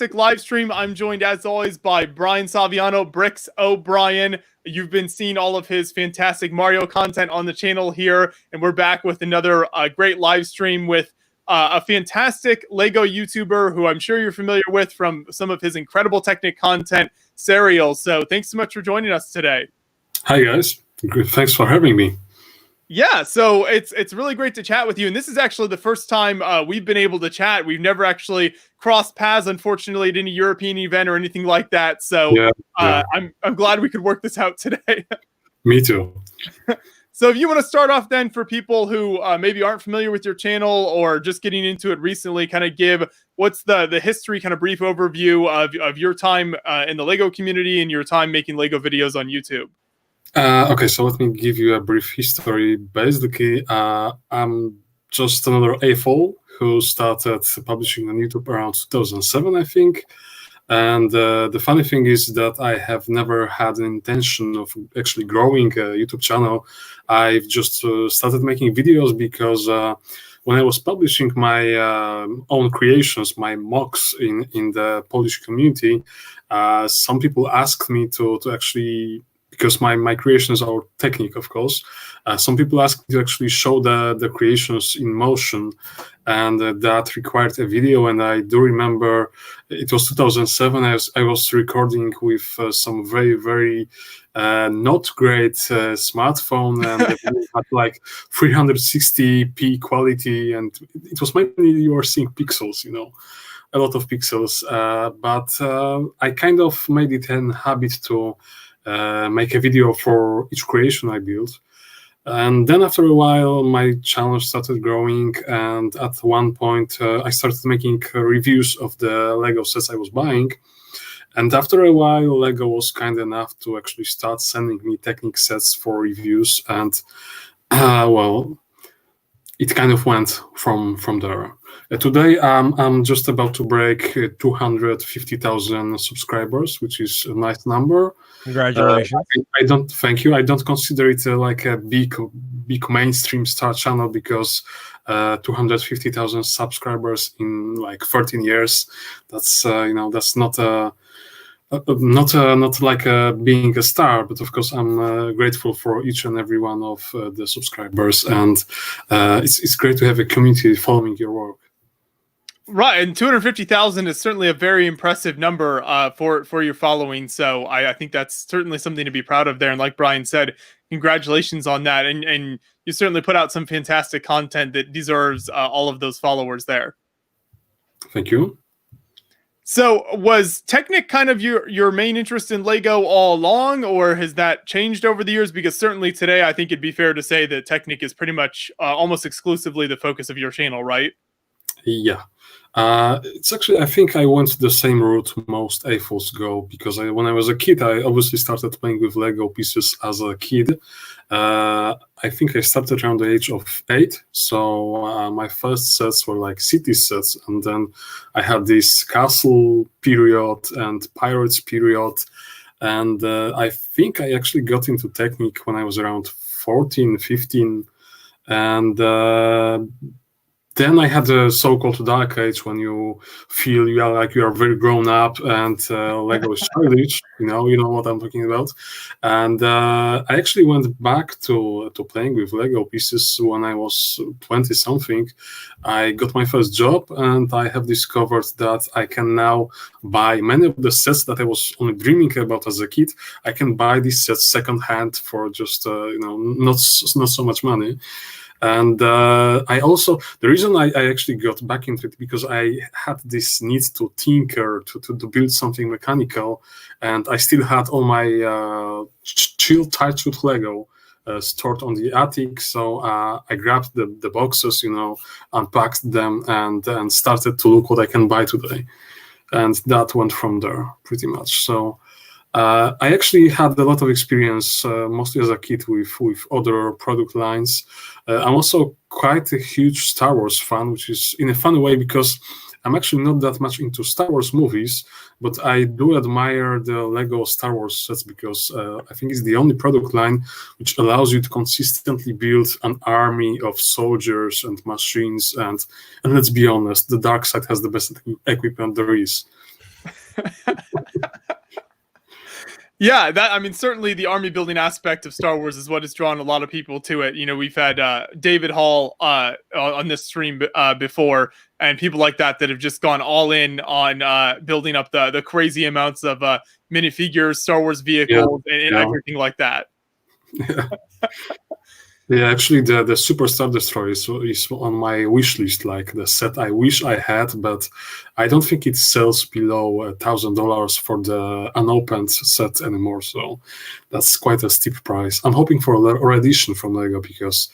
fantastic live stream. I'm joined, as always, by Brian Saviano, Bricks O'Brien. You've been seeing all of his fantastic Mario content on the channel here, and we're back with another great live stream with a fantastic Lego YouTuber who I'm sure you're familiar with from some of his incredible Technic content, Sariel. So thanks so much for joining us today. Hi, guys. Thanks for having me. Yeah, so it's really great to chat with you, and this is actually the first time we've been able to chat. We've never actually crossed paths, unfortunately, at any European event or anything like that. So yeah. I'm glad we could work this out today. Me too. So if you want to start off then for people who maybe aren't familiar with your channel or just getting into it recently, kind of give what's the history, kind of brief overview of your time in the Lego community and your time making Lego videos on YouTube. Okay, so let me give you a brief history. Basically, I'm just another AFOL who started publishing on YouTube around 2007, I think. And the funny thing is that I have never had an intention of actually growing a YouTube channel. I've just started making videos because when I was publishing my own creations, my mocks in the Polish community, some people asked me to actually, because my creations are Technic, of course. Some people asked me to actually show the creations in motion, and that required a video. And I do remember it was 2007. I was recording with some very, very not great smartphone, and it had like 360p quality, and it was mainly you were seeing pixels, a lot of pixels. But I kind of made it a habit to make a video for each creation I built. And then after a while, my channel started growing, and at one point, I started making reviews of the Lego sets I was buying. And after a while, Lego was kind enough to actually start sending me Technic sets for reviews, and well, it kind of went from there. Today, I'm just about to break 250,000 subscribers, which is a nice number. Congratulations! I don't thank you. I don't consider it like a big mainstream star channel, because 250,000 subscribers in like 13 years. That's that's not like being a star, but of course I'm grateful for each and every one of the subscribers, and it's great to have a community following your work. Right, and 250,000 is certainly a very impressive number for your following. So I think that's certainly something to be proud of there. And like Brian said, congratulations on that. And you certainly put out some fantastic content that deserves all of those followers there. Thank you. So was Technic kind of your main interest in Lego all along, or has that changed over the years? Because certainly today, I think it'd be fair to say that Technic is pretty much almost exclusively the focus of your channel, right? Yeah. It's actually, I think I went the same route most AFOs go, because when I was a kid, I obviously started playing with Lego pieces as a kid. I think I started around the age of 8, so my first sets were like city sets, and then I had this castle period and pirates period, and I think I actually got into Technic when I was around 14, 15, and then I had the so-called dark age, when you feel you are very grown up, and Lego is childish. You know what I'm talking about. And I actually went back to playing with Lego pieces when I was 20 something. I got my first job, and I have discovered that I can now buy many of the sets that I was only dreaming about as a kid. I can buy these sets secondhand for just not so much money. And the reason I actually got back into it, because I had this need to tinker, to build something mechanical, and I still had all my chill tight Lego stored on the attic. So I grabbed the boxes, unpacked them, and started to look what I can buy today. And that went from there pretty much. So I actually had a lot of experience, mostly as a kid, with other product lines. I'm also quite a huge Star Wars fan, which is in a fun way, because I'm actually not that much into Star Wars movies, but I do admire the Lego Star Wars sets, because I think it's the only product line which allows you to consistently build an army of soldiers and machines. And let's be honest, the dark side has the best equipment there is. Yeah, that I mean, certainly the army building aspect of Star Wars is what has drawn a lot of people to it. You know, we've had David Hall on this stream before, and people like that have just gone all in on building up the crazy amounts of minifigures, Star Wars vehicles, and everything like that. Yeah. Yeah, actually, the Super Star Destroyer is on my wish list, like the set I wish I had, but I don't think it sells below $1,000 for the unopened set anymore. So that's quite a steep price. I'm hoping for a rare edition from Lego because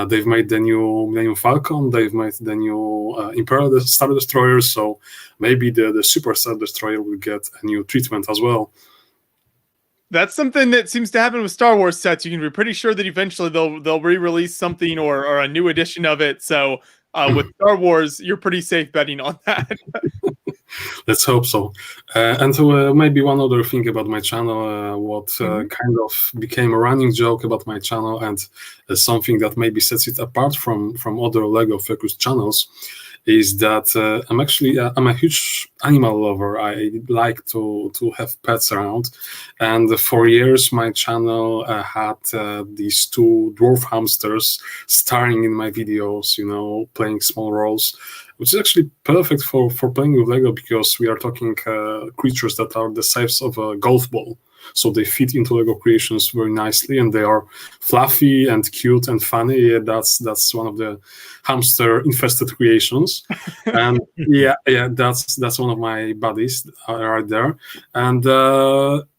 they've made the new Millennium Falcon, they've made the new Imperial Star Destroyer, so maybe the Super Star Destroyer will get a new treatment as well. That's something that seems to happen with Star Wars sets. You can be pretty sure that eventually they'll re-release something or a new edition of it. So with Star Wars, you're pretty safe betting on that. Let's hope so. And maybe one other thing about my channel, what kind of became a running joke about my channel and something that maybe sets it apart from other Lego-focused channels is that I'm a huge animal lover. I like to have pets around, and for years my channel had these two dwarf hamsters starring in my videos, you know, playing small roles, which is actually perfect for playing with Lego because we are talking creatures that are the size of a golf ball. So they fit into Lego creations very nicely, and they are fluffy and cute and funny. Yeah, that's one of the hamster-infested creations, and yeah, that's one of my buddies right there. And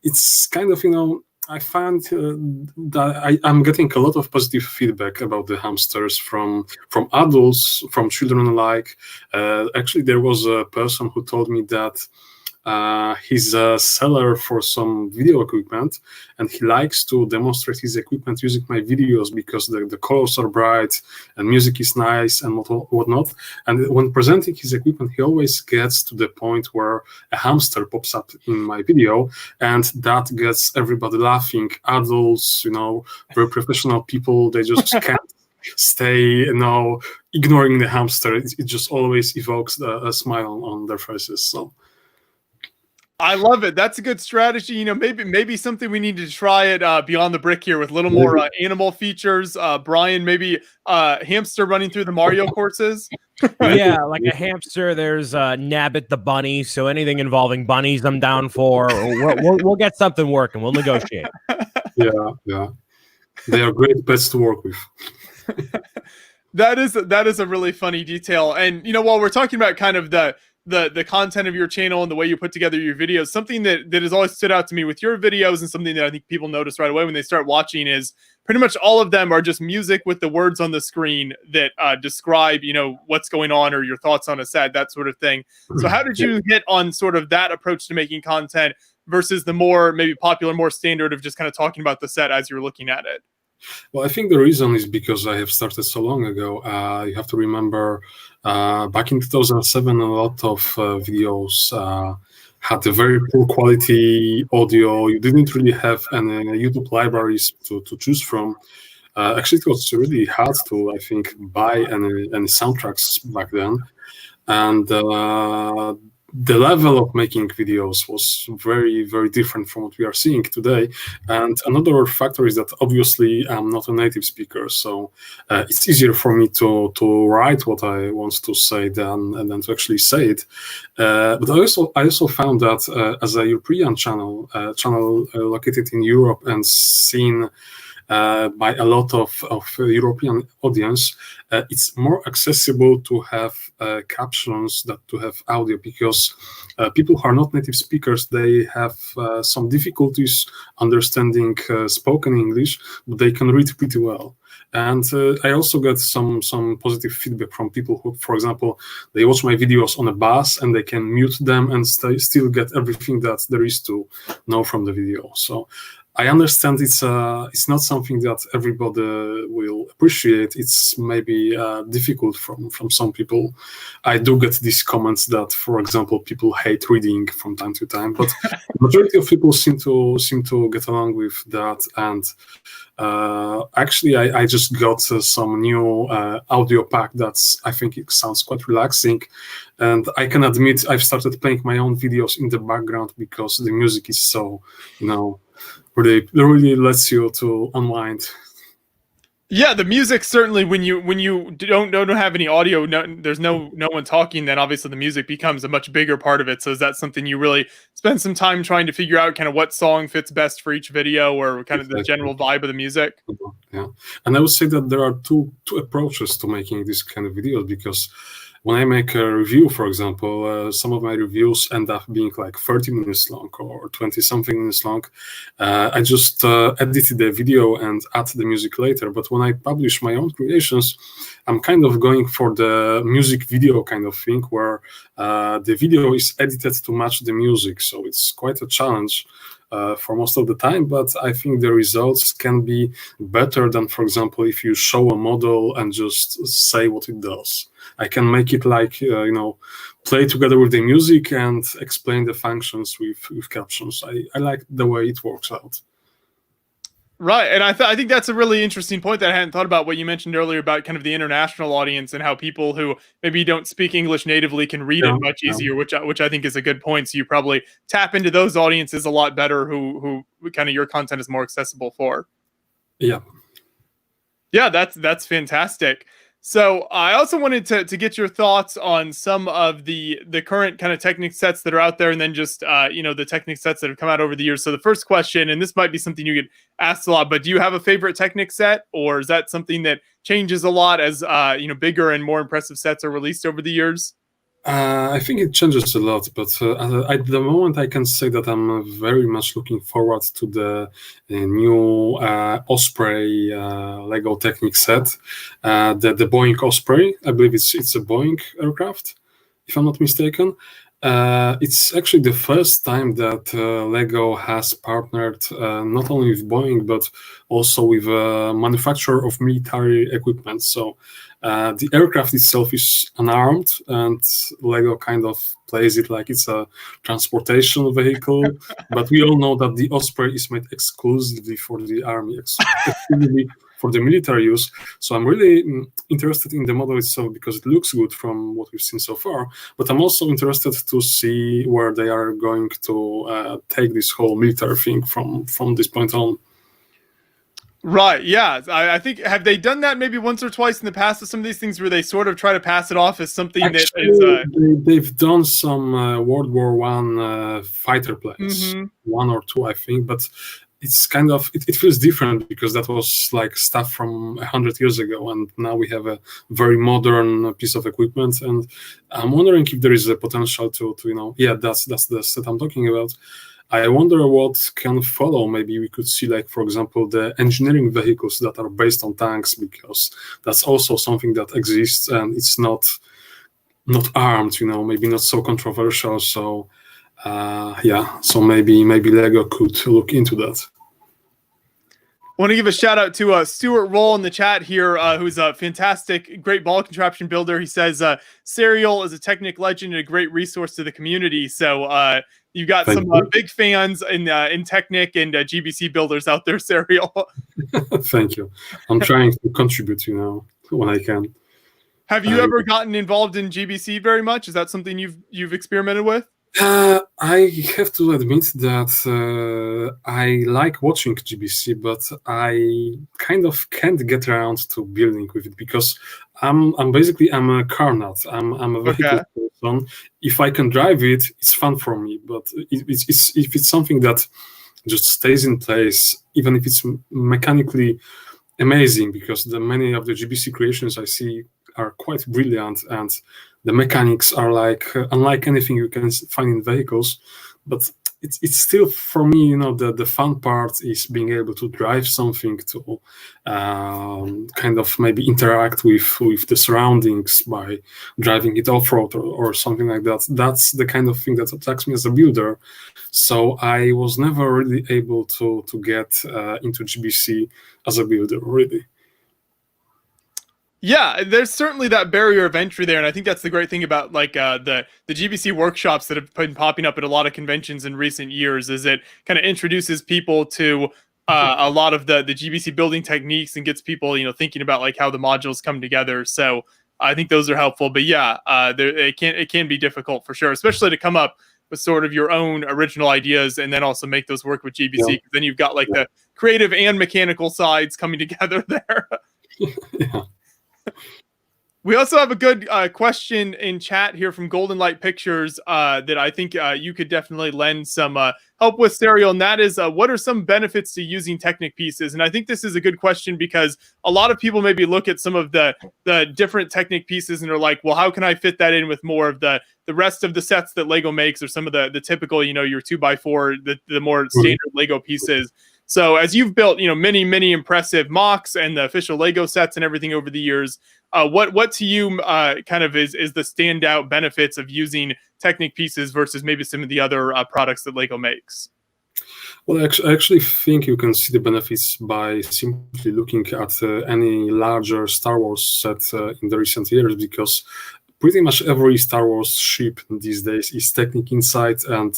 it's kind of, you know, I find that I'm getting a lot of positive feedback about the hamsters from adults, from children alike. Actually, there was a person who told me that he's a seller for some video equipment, and he likes to demonstrate his equipment using my videos because the colors are bright and music is nice and whatnot. And when presenting his equipment, he always gets to the point where a hamster pops up in my video, and that gets everybody laughing. Adults, you know, very professional people, they just can't stay, you know, ignoring the hamster. It just always evokes a smile on their faces. So I love it. That's a good strategy. You know, maybe something we need to try it Beyond the Brick here with a little more animal features. Brian, maybe hamster running through the Mario courses. Yeah, like a hamster. There's Nabbit the bunny. So anything involving bunnies, I'm down for. We'll get something working. We'll negotiate. Yeah, they are great pets to work with. That is a really funny detail. And you know, while we're talking about kind of the content of your channel and the way you put together your videos, something that has always stood out to me with your videos, and something that I think people notice right away when they start watching, is pretty much all of them are just music with the words on the screen that describe, you know, what's going on or your thoughts on a set, that sort of thing. So how did you hit on sort of that approach to making content versus the more maybe popular, more standard of just kind of talking about the set as you're looking at it? Well, I think the reason is because I have started so long ago. You have to remember, back in 2007, a lot of videos had a very poor quality audio. You didn't really have any YouTube libraries to choose from. Actually, it was really hard to, I think, buy any soundtracks back then. And the level of making videos was very, very different from what we are seeing today. And another factor is that obviously I'm not a native speaker, so it's easier for me to write what I want to say than to actually say it. But I also found that as a European channel located in Europe and seen by a lot of European audience, it's more accessible to have captions than to have audio, because people who are not native speakers, they have some difficulties understanding spoken English, but they can read pretty well. And I also get some positive feedback from people who, for example, they watch my videos on a bus and they can mute them and still get everything that there is to know from the video. So I understand it's not something that everybody will appreciate. It's maybe difficult from some people. I do get these comments that, for example, people hate reading from time to time, but the majority of people seem to get along with that. And actually, I just got some new audio pack I think it sounds quite relaxing. And I can admit I've started playing my own videos in the background because the music is so, really lets you to unwind. Yeah, the music certainly when you don't have any audio, there's no one talking, then obviously the music becomes a much bigger part of it. So is that something you really spend some time trying to figure out kind of what song fits best for each video or kind of the general vibe of the music? Yeah. And I would say that there are two approaches to making this kind of videos, because when I make a review, for example, some of my reviews end up being like 30 minutes long or 20 something minutes long. I just edited the video and add the music later. But when I publish my own creations, I'm kind of going for the music video kind of thing, where the video is edited to match the music. So it's quite a challenge for most of the time, but I think the results can be better than, for example, if you show a model and just say what it does. I can make it like, play together with the music and explain the functions with captions. I like the way it works out. Right, and I think that's a really interesting point that I hadn't thought about, what you mentioned earlier about kind of the international audience and how people who maybe don't speak English natively can read it much easier, which I think is a good point. So you probably tap into those audiences a lot better who kind of your content is more accessible for. Yeah. Yeah, that's fantastic. So I also wanted to get your thoughts on some of the current kind of Technic sets that are out there, and then just the Technic sets that have come out over the years. So the first question, and this might be something you get asked a lot, but do you have a favorite Technic set, or is that something that changes a lot as bigger and more impressive sets are released over the years? I think it changes a lot, but at the moment I can say that I'm very much looking forward to the new Osprey Lego Technic set, the Boeing Osprey. I believe it's a Boeing aircraft, if I'm not mistaken. It's actually the first time that Lego has partnered not only with Boeing, but also with a manufacturer of military equipment. So the aircraft itself is unarmed, and Lego kind of plays it like it's a transportation vehicle. But we all know that the Osprey is made exclusively for the army, exclusively for the military use. So I'm really interested in the model itself because it looks good from what we've seen so far. But I'm also interested to see where they are going to take this whole military thing from this point on. Right. Yeah. I think, have they done that maybe once or twice in the past with some of these things where they sort of try to pass it off as something that is... They've done some World War I fighter planes, one or two, I think, but it's kind of, it feels different because that was like stuff from 100 years ago, and now we have a very modern piece of equipment. And I'm wondering if there is a potential to that's the set I'm talking about. I wonder what can follow. Maybe we could see, like, for example, the engineering vehicles that are based on tanks, because that's also something that exists and it's not armed, maybe not so controversial. So so maybe Lego could look into that. I want to give a shout out to Stuart Roll in the chat here, who's a fantastic, great ball contraption builder. He says Sariel is a Technic legend and a great resource to the community. So you've got some big fans in Technic and GBC builders out there, Sariel. Thank you. I'm trying to contribute, when I can. Have you ever gotten involved in GBC very much? Is that something you've experimented with? I have to admit that I like watching GBC, but I kind of can't get around to building with it because I'm a car nut. I'm a vehicle person. If I can drive it, it's fun for me. But if it's something that just stays in place, even if it's mechanically amazing, because many of the GBC creations I see are quite brilliant, and the mechanics are like unlike anything you can find in vehicles. But it's still, for me, the fun part is being able to drive something, to kind of maybe interact with the surroundings by driving it off-road or something like that. That's the kind of thing that attracts me as a builder. So I was never really able to get into GBC as a builder, really. Yeah, there's certainly that barrier of entry there, and I think that's the great thing about like the GBC workshops that have been popping up at a lot of conventions in recent years. Is it kind of introduces people to a lot of the GBC building techniques and gets people thinking about like how the modules come together. So I think those are helpful. But yeah, it can be difficult for sure, especially to come up with sort of your own original ideas and then also make those work with GBC. Because then you've got like the creative and mechanical sides coming together there. Yeah. We also have a good question in chat here from Golden Light Pictures that I think you could definitely lend some help with, Sariel, and that is, what are some benefits to using Technic pieces? And I think this is a good question because a lot of people maybe look at some of the different Technic pieces and are like, well, how can I fit that in with more of the rest of the sets that Lego makes, or some of the typical, you know, your 2x4, the more standard Lego pieces. So as you've built, you know, many impressive mocks and the official Lego sets and everything over the years, what to you kind of is the standout benefits of using Technic pieces versus maybe some of the other products that Lego makes? Well, I actually think you can see the benefits by simply looking at any larger Star Wars set in the recent years, because pretty much every Star Wars ship these days is Technic inside and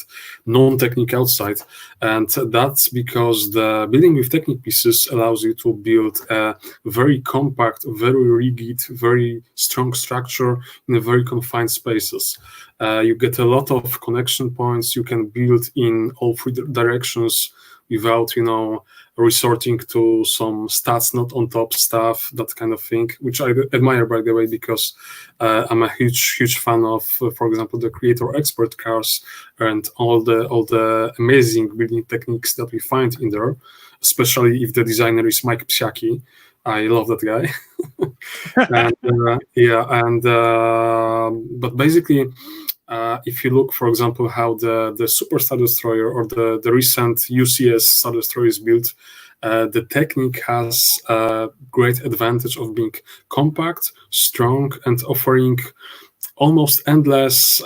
non-Technic outside. And that's because the building with Technic pieces allows you to build a very compact, very rigid, very strong structure in a very confined spaces. You get a lot of connection points. You can build in all three directions without, you know, resorting to some stats not on top stuff, that kind of thing, which I admire, by the way, because I'm a huge fan of, for example, the creator expert cars and all the amazing building techniques that we find in there, especially if the designer is Mike Psiaki. I love that guy. But basically, if you look, for example, how the Super Star Destroyer or the recent UCS Star Destroyer is built, the Technic has a great advantage of being compact, strong, and offering almost endless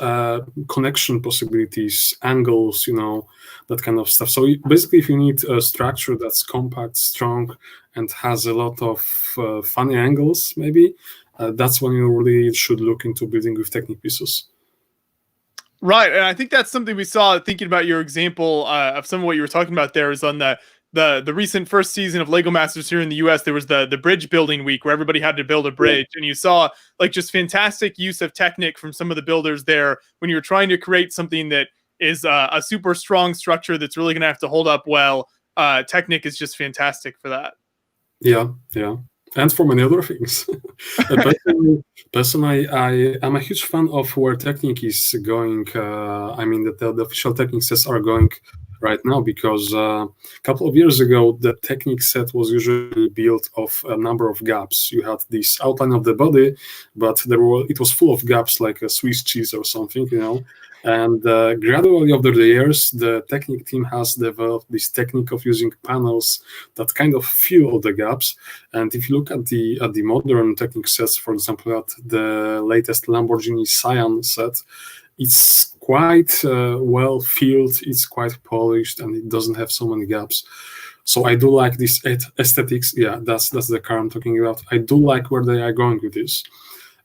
connection possibilities, angles, you know, that kind of stuff. So basically, if you need a structure that's compact, strong, and has a lot of funny angles, maybe, that's when you really should look into building with Technic pieces. Right, and I think that's something we saw thinking about your example of some of what you were talking about there is on the recent first season of Lego Masters here in the US. There was the bridge building week where everybody had to build a bridge, and you saw like just fantastic use of Technic from some of the builders there when you were trying to create something that is a super strong structure that's really going to have to hold up well. Technic is just fantastic for that. Yeah. And for many other things. Personally, I am a huge fan of where Technic is going. I mean, the official Technic sets are going right now, because a couple of years ago, the Technic set was usually built of a number of gaps. You had this outline of the body, but it was full of gaps like a Swiss cheese or something, you know. And gradually over the years, the Technic team has developed this technique of using panels that kind of fill all the gaps. And if you look at the modern Technic sets, for example, at the latest Lamborghini Cyan set, it's quite well filled, it's quite polished, and it doesn't have so many gaps. So I do like this aesthetics. Yeah, that's the car I'm talking about. I do like where they are going with this.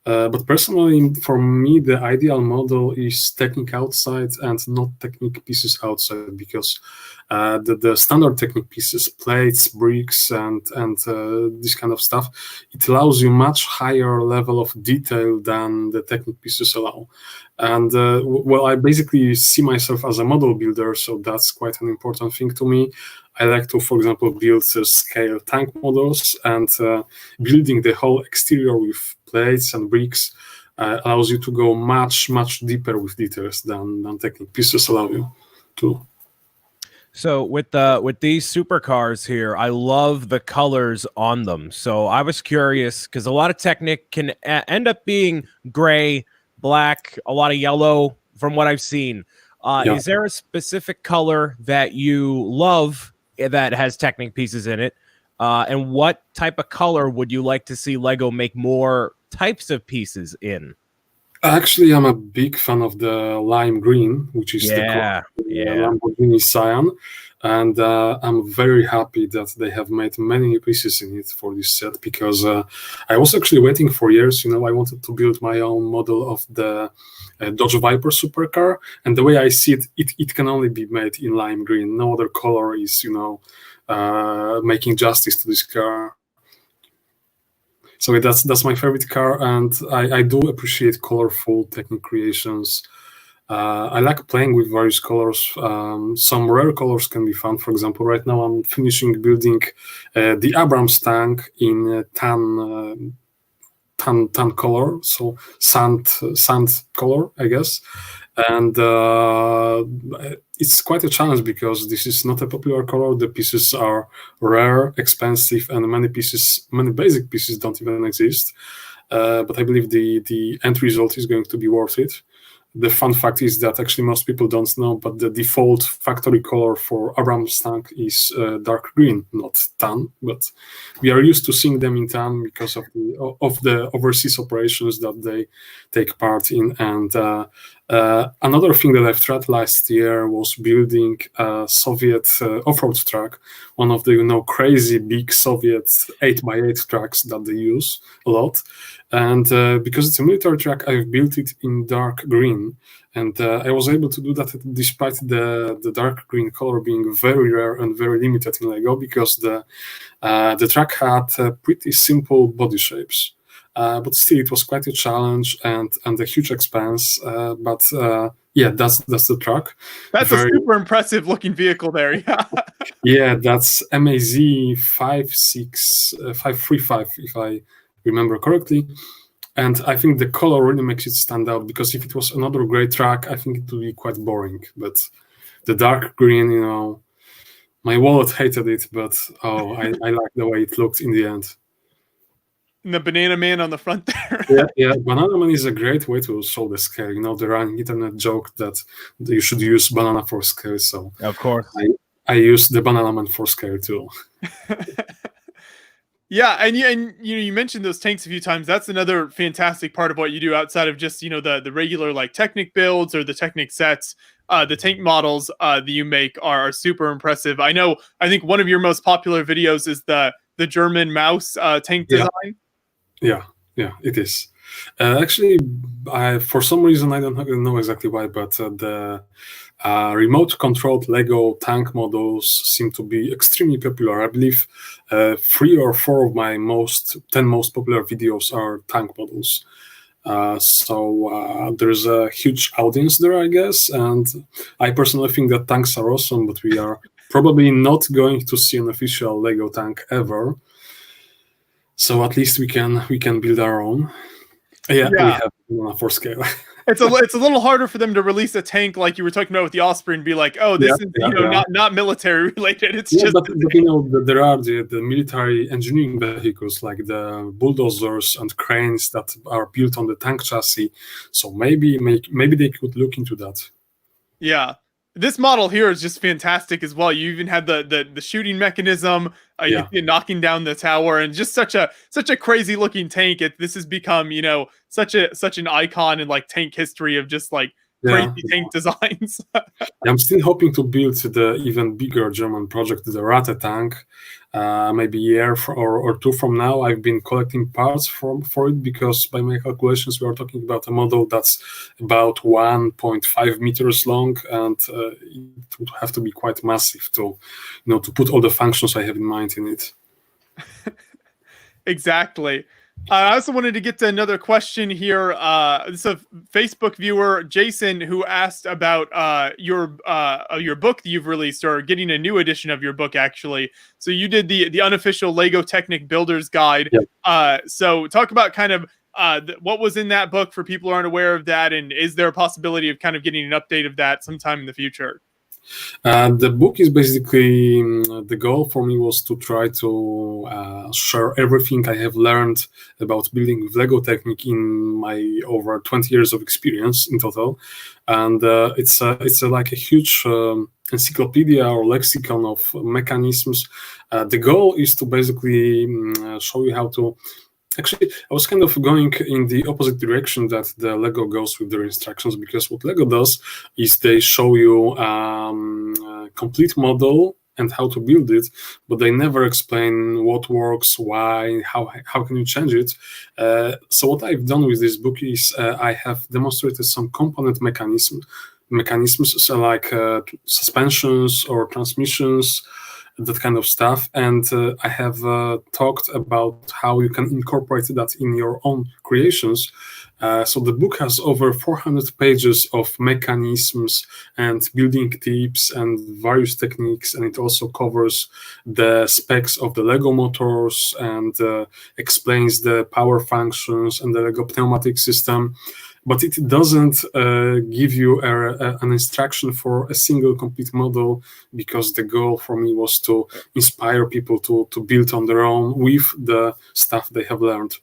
But personally, for me, the ideal model is Technic outside and not Technic pieces outside, because the standard Technic pieces, plates, bricks, and this kind of stuff, it allows you much higher level of detail than the Technic pieces allow. And well, I basically see myself as a model builder, so that's quite an important thing to me. I like to, for example, build scale tank models, and building the whole exterior with plates and bricks allows you to go much deeper with details than Technic pieces allow you to. So with these supercars here, I love the colors on them. So I was curious, because a lot of Technic can end up being gray, black, a lot of yellow from what I've seen. Is there a specific color that you love that has Technic pieces in it? And what type of color would you like to see Lego make more types of pieces in? Actually, I'm a big fan of the lime green, which is the Lamborghini Cyan, and I'm very happy that they have made many new pieces in it for this set, because I was actually waiting for years. You know, I wanted to build my own model of the Dodge Viper supercar, and the way I see it, it can only be made in lime green. No other color is, you know, making justice to this car. So that's my favorite car, and I do appreciate colorful Technic creations. I like playing with various colors. Some rare colors can be fun. For example, right now I'm finishing building the Abrams tank in tan color, so sand color, I guess. And it's quite a challenge because this is not a popular color. The pieces are rare, expensive, and many basic pieces don't even exist. But I believe the end result is going to be worth it. The fun fact is that actually most people don't know, but the default factory color for Abrams tank is dark green, not tan. But we are used to seeing them in tan because of the overseas operations that they take part in. And another thing that I've tried last year was building a Soviet off-road truck, one of the crazy big Soviet 8x8 trucks that they use a lot. And because it's a military truck, I've built it in dark green. And I was able to do that despite the dark green color being very rare and very limited in LEGO, because the truck had pretty simple body shapes. But still, it was quite a challenge and a huge expense. But yeah, that's the truck. That's a super impressive looking vehicle there. Yeah. Yeah, that's MAZ 535, if I remember correctly. And I think the color really makes it stand out, because if it was another gray truck, I think it would be quite boring. But the dark green, my wallet hated it, but I like the way it looked in the end. And the banana man on the front there. Yeah, banana man is a great way to show the scale. The running internet joke that you should use banana for scale. So of course, I use the banana man for scale too. Yeah, and you mentioned those tanks a few times. That's another fantastic part of what you do outside of just the regular like Technic builds or the Technic sets. The tank models that you make are super impressive. I think one of your most popular videos is the German mouse tank design. Yeah, it is. Actually, for some reason, I don't know exactly why, but the remote-controlled LEGO tank models seem to be extremely popular. I believe 3 or 4 of my 10 most popular videos are tank models. So there's a huge audience there, I guess. And I personally think that tanks are awesome, but we are probably not going to see an official LEGO tank ever. So at least we can build our own. Yeah. We have one for scale. It's a little harder for them to release a tank like you were talking about with the Osprey and be like, oh, this is not military related. It's just. But there are the military engineering vehicles like the bulldozers and cranes that are built on the tank chassis. So maybe they could look into that. Yeah. This model here is just fantastic as well. You even had the shooting mechanism, knocking down the tower, and just such a crazy looking tank. This has become such an icon in like tank history of just like crazy tank designs. I'm still hoping to build the even bigger German project, the Ratte tank. Maybe a year or 2 from now. I've been collecting parts for it, because by my calculations we are talking about a model that's about 1.5 meters long, and it would have to be quite massive to put all the functions I have in mind in it. Exactly. I also wanted to get to another question here. It's a Facebook viewer, Jason, who asked about your book that you've released, or getting a new edition of your book, actually. So you did the unofficial LEGO Technic Builder's Guide. Yep. So talk about kind of what was in that book for people who aren't aware of that, and is there a possibility of kind of getting an update of that sometime in the future? The book is basically, the goal for me was to try to share everything I have learned about building with LEGO Technic in my over 20 years of experience in total. And it's like a huge encyclopedia or lexicon of mechanisms. The goal is to basically show you how to. Actually, I was kind of going in the opposite direction that the LEGO goes with their instructions, because what LEGO does is they show you a complete model and how to build it, but they never explain what works, why, how can you change it. So what I've done with this book is I have demonstrated some component mechanisms, so like suspensions or transmissions, that kind of stuff, and I have talked about how you can incorporate that in your own creations. So the book has over 400 pages of mechanisms and building tips and various techniques, and it also covers the specs of the Lego motors and explains the power functions and the Lego pneumatic system. But it doesn't give you an instruction for a single complete model, because the goal for me was to inspire people to build on their own with the stuff they have learned.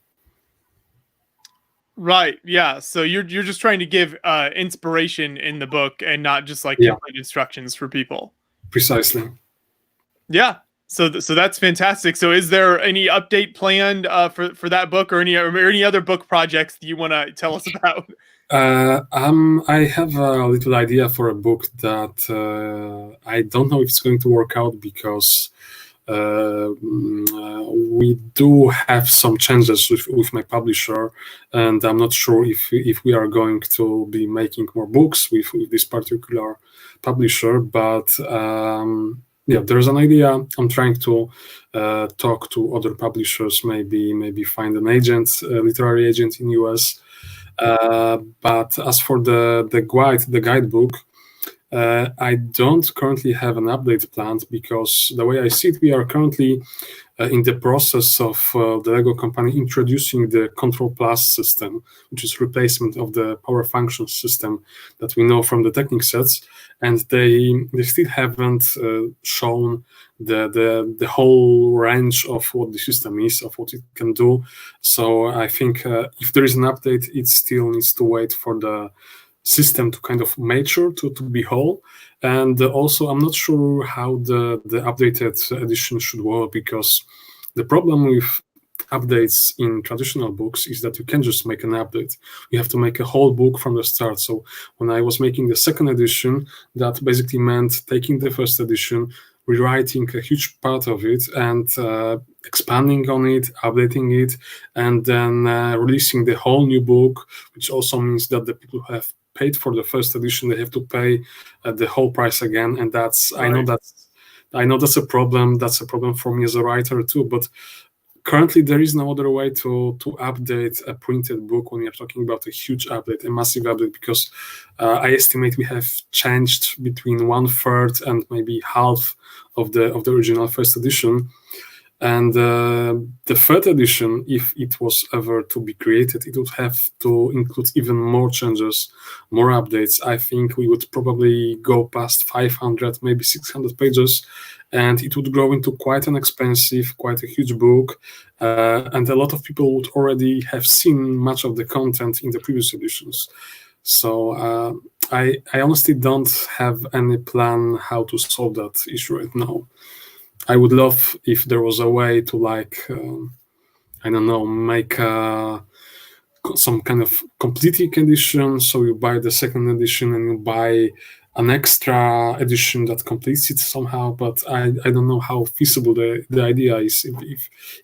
Right. Yeah. So you're just trying to give inspiration in the book and not just like Yeah. complete instructions for people. Precisely. Yeah. So that's fantastic. So is there any update planned for that book, or any other book projects that you want to tell us about? I have a little idea for a book that I don't know if it's going to work out, because we do have some changes with my publisher, and I'm not sure if we are going to be making more books with this particular publisher. But yeah, there's an idea. I'm trying to talk to other publishers, maybe find an agent, a literary agent in US. But as for the guidebook, I don't currently have an update planned, because the way I see it, we are currently in the process of the Lego company introducing the Control Plus system, which is replacement of the power function system that we know from the Technic sets, and they still haven't shown the whole range of what the system is, of what it can do. So I think if there is an update, it still needs to wait for the system to kind of mature, to be whole. And also, I'm not sure how the updated edition should work, because the problem with updates in traditional books is that you can't just make an update. You have to make a whole book from the start. So when I was making the second edition, that basically meant taking the first edition, rewriting a huge part of it, and expanding on it, updating it, and then releasing the whole new book, which also means that the people who have paid for the first edition, they have to pay the whole price again. And that's right. I know that's a problem. That's a problem for me as a writer too. But currently, there is no other way to update a printed book when you're talking about a huge update, a massive update, because I estimate we have changed between 1/3 and maybe half of the original first edition. And the third edition, if it was ever to be created, it would have to include even more changes, more updates. I think we would probably go past 500, maybe 600 pages, and it would grow into quite an expensive, quite a huge book. And a lot of people would already have seen much of the content in the previous editions. So I honestly don't have any plan how to solve that issue right now. I would love if there was a way to, like, I don't know, make some kind of completing edition. So you buy the second edition and you buy an extra edition that completes it somehow. But I don't know how feasible the idea is.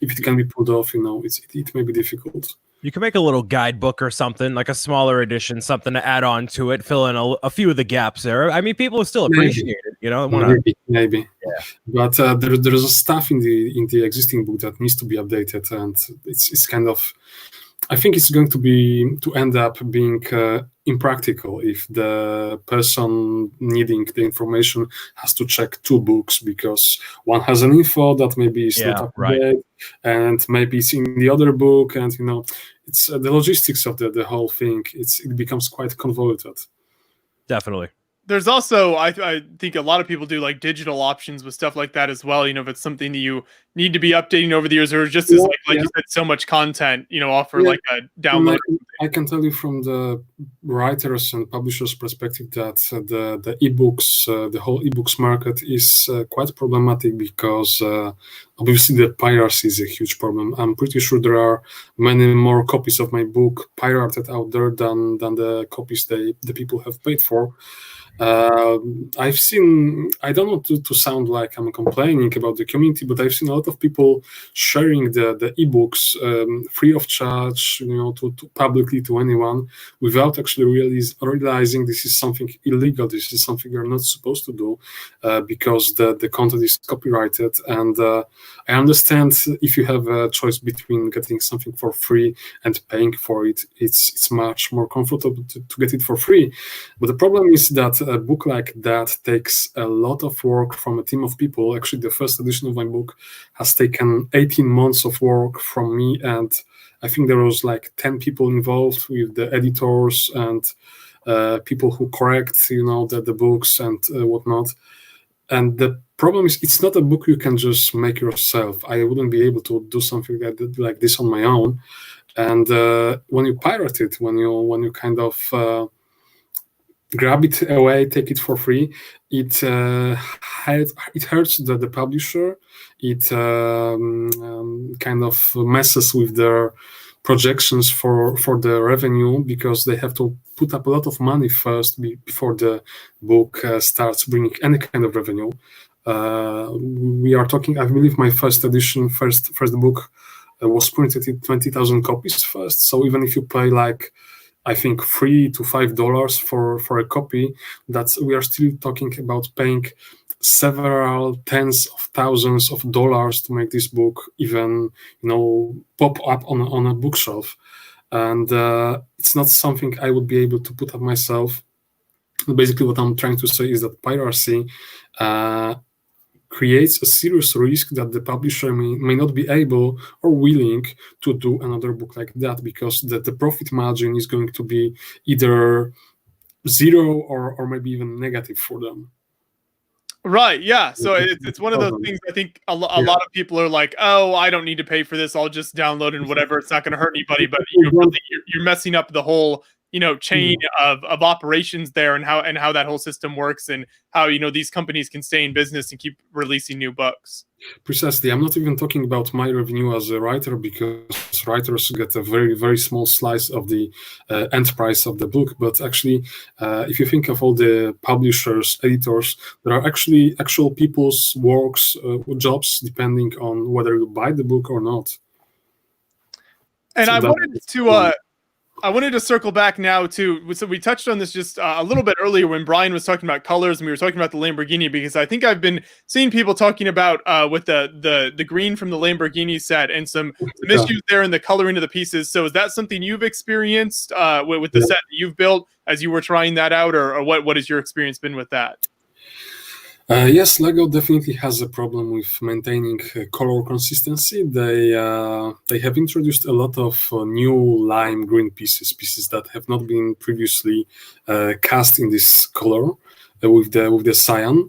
If it can be pulled off, it may be difficult. You can make a little guidebook or something, like a smaller edition, something to add on to it, fill in a few of the gaps there. I mean, people will still appreciate it, Maybe. Yeah. But there's a stuff in the existing book that needs to be updated, and it's kind of, I think it's going to end up being impractical if the person needing the information has to check two books, because one has an info that maybe is not up to date, and maybe it's in the other book, and it's the logistics of the whole thing. It becomes quite convoluted. Definitely. There's also, I think a lot of people do like digital options with stuff like that as well. If it's something that you need to be updating over the years, or just as you said, so much content, offer like a download. I can tell you from the writers and publishers' perspective that the ebooks, the whole ebooks market is quite problematic, because obviously the piracy is a huge problem. I'm pretty sure there are many more copies of my book pirated out there than the copies the people have paid for. I've seen, I don't want to sound like I'm complaining about the community, but I've seen a lot of people sharing the ebooks free of charge, to publicly to anyone without actually realizing this is something illegal. This is something you're not supposed to do because the content is copyrighted. And I understand if you have a choice between getting something for free and paying for it, it's much more comfortable to get it for free. But the problem is that a book like that takes a lot of work from a team of people. Actually, the first edition of my book has taken 18 months of work from me, and I think there was like 10 people involved with the editors and people who correct, the books and whatnot. And the problem is, it's not a book you can just make yourself. I wouldn't be able to do something like this on my own. And when you pirate it, when you kind of grab it away, take it for free, it hurts the publisher. It kind of messes with their projections for the revenue, because they have to put up a lot of money first before the book starts bringing any kind of revenue. We are talking, I believe my first edition, first book was printed in 20,000 copies first. So even if you pay like, I think $3 to $5 for a copy, we are still talking about paying several tens of thousands of dollars to make this book even pop up on a bookshelf. And it's not something I would be able to put up myself. Basically what I'm trying to say is that piracy creates a serious risk that the publisher may not be able or willing to do another book like that, because the profit margin is going to be either zero or maybe even negative for them. Right. Yeah. So it's one of those things. I think a lot of people are like, "Oh, I don't need to pay for this. I'll just download and whatever. It's not going to hurt anybody." But you're messing up the whole chain of operations there, and how that whole system works, and how these companies can stay in business and keep releasing new books. Precisely. I'm not even talking about my revenue as a writer, because writers get a very, very small slice of the end price of the book. But actually, if you think of all the publishers, editors, there are actually actual people's works, jobs, depending on whether you buy the book or not. And so I wanted to circle back now to, so we touched on this just a little bit earlier when Brian was talking about colors and we were talking about the Lamborghini, because I think I've been seeing people talking about with the green from the Lamborghini set and some issues there in the coloring of the pieces. So is that something you've experienced with the set that you've built as you were trying that out, or what has your experience been with that? Yes, Lego definitely has a problem with maintaining color consistency. They have introduced a lot of new lime green pieces that have not been previously cast in this color with the cyan.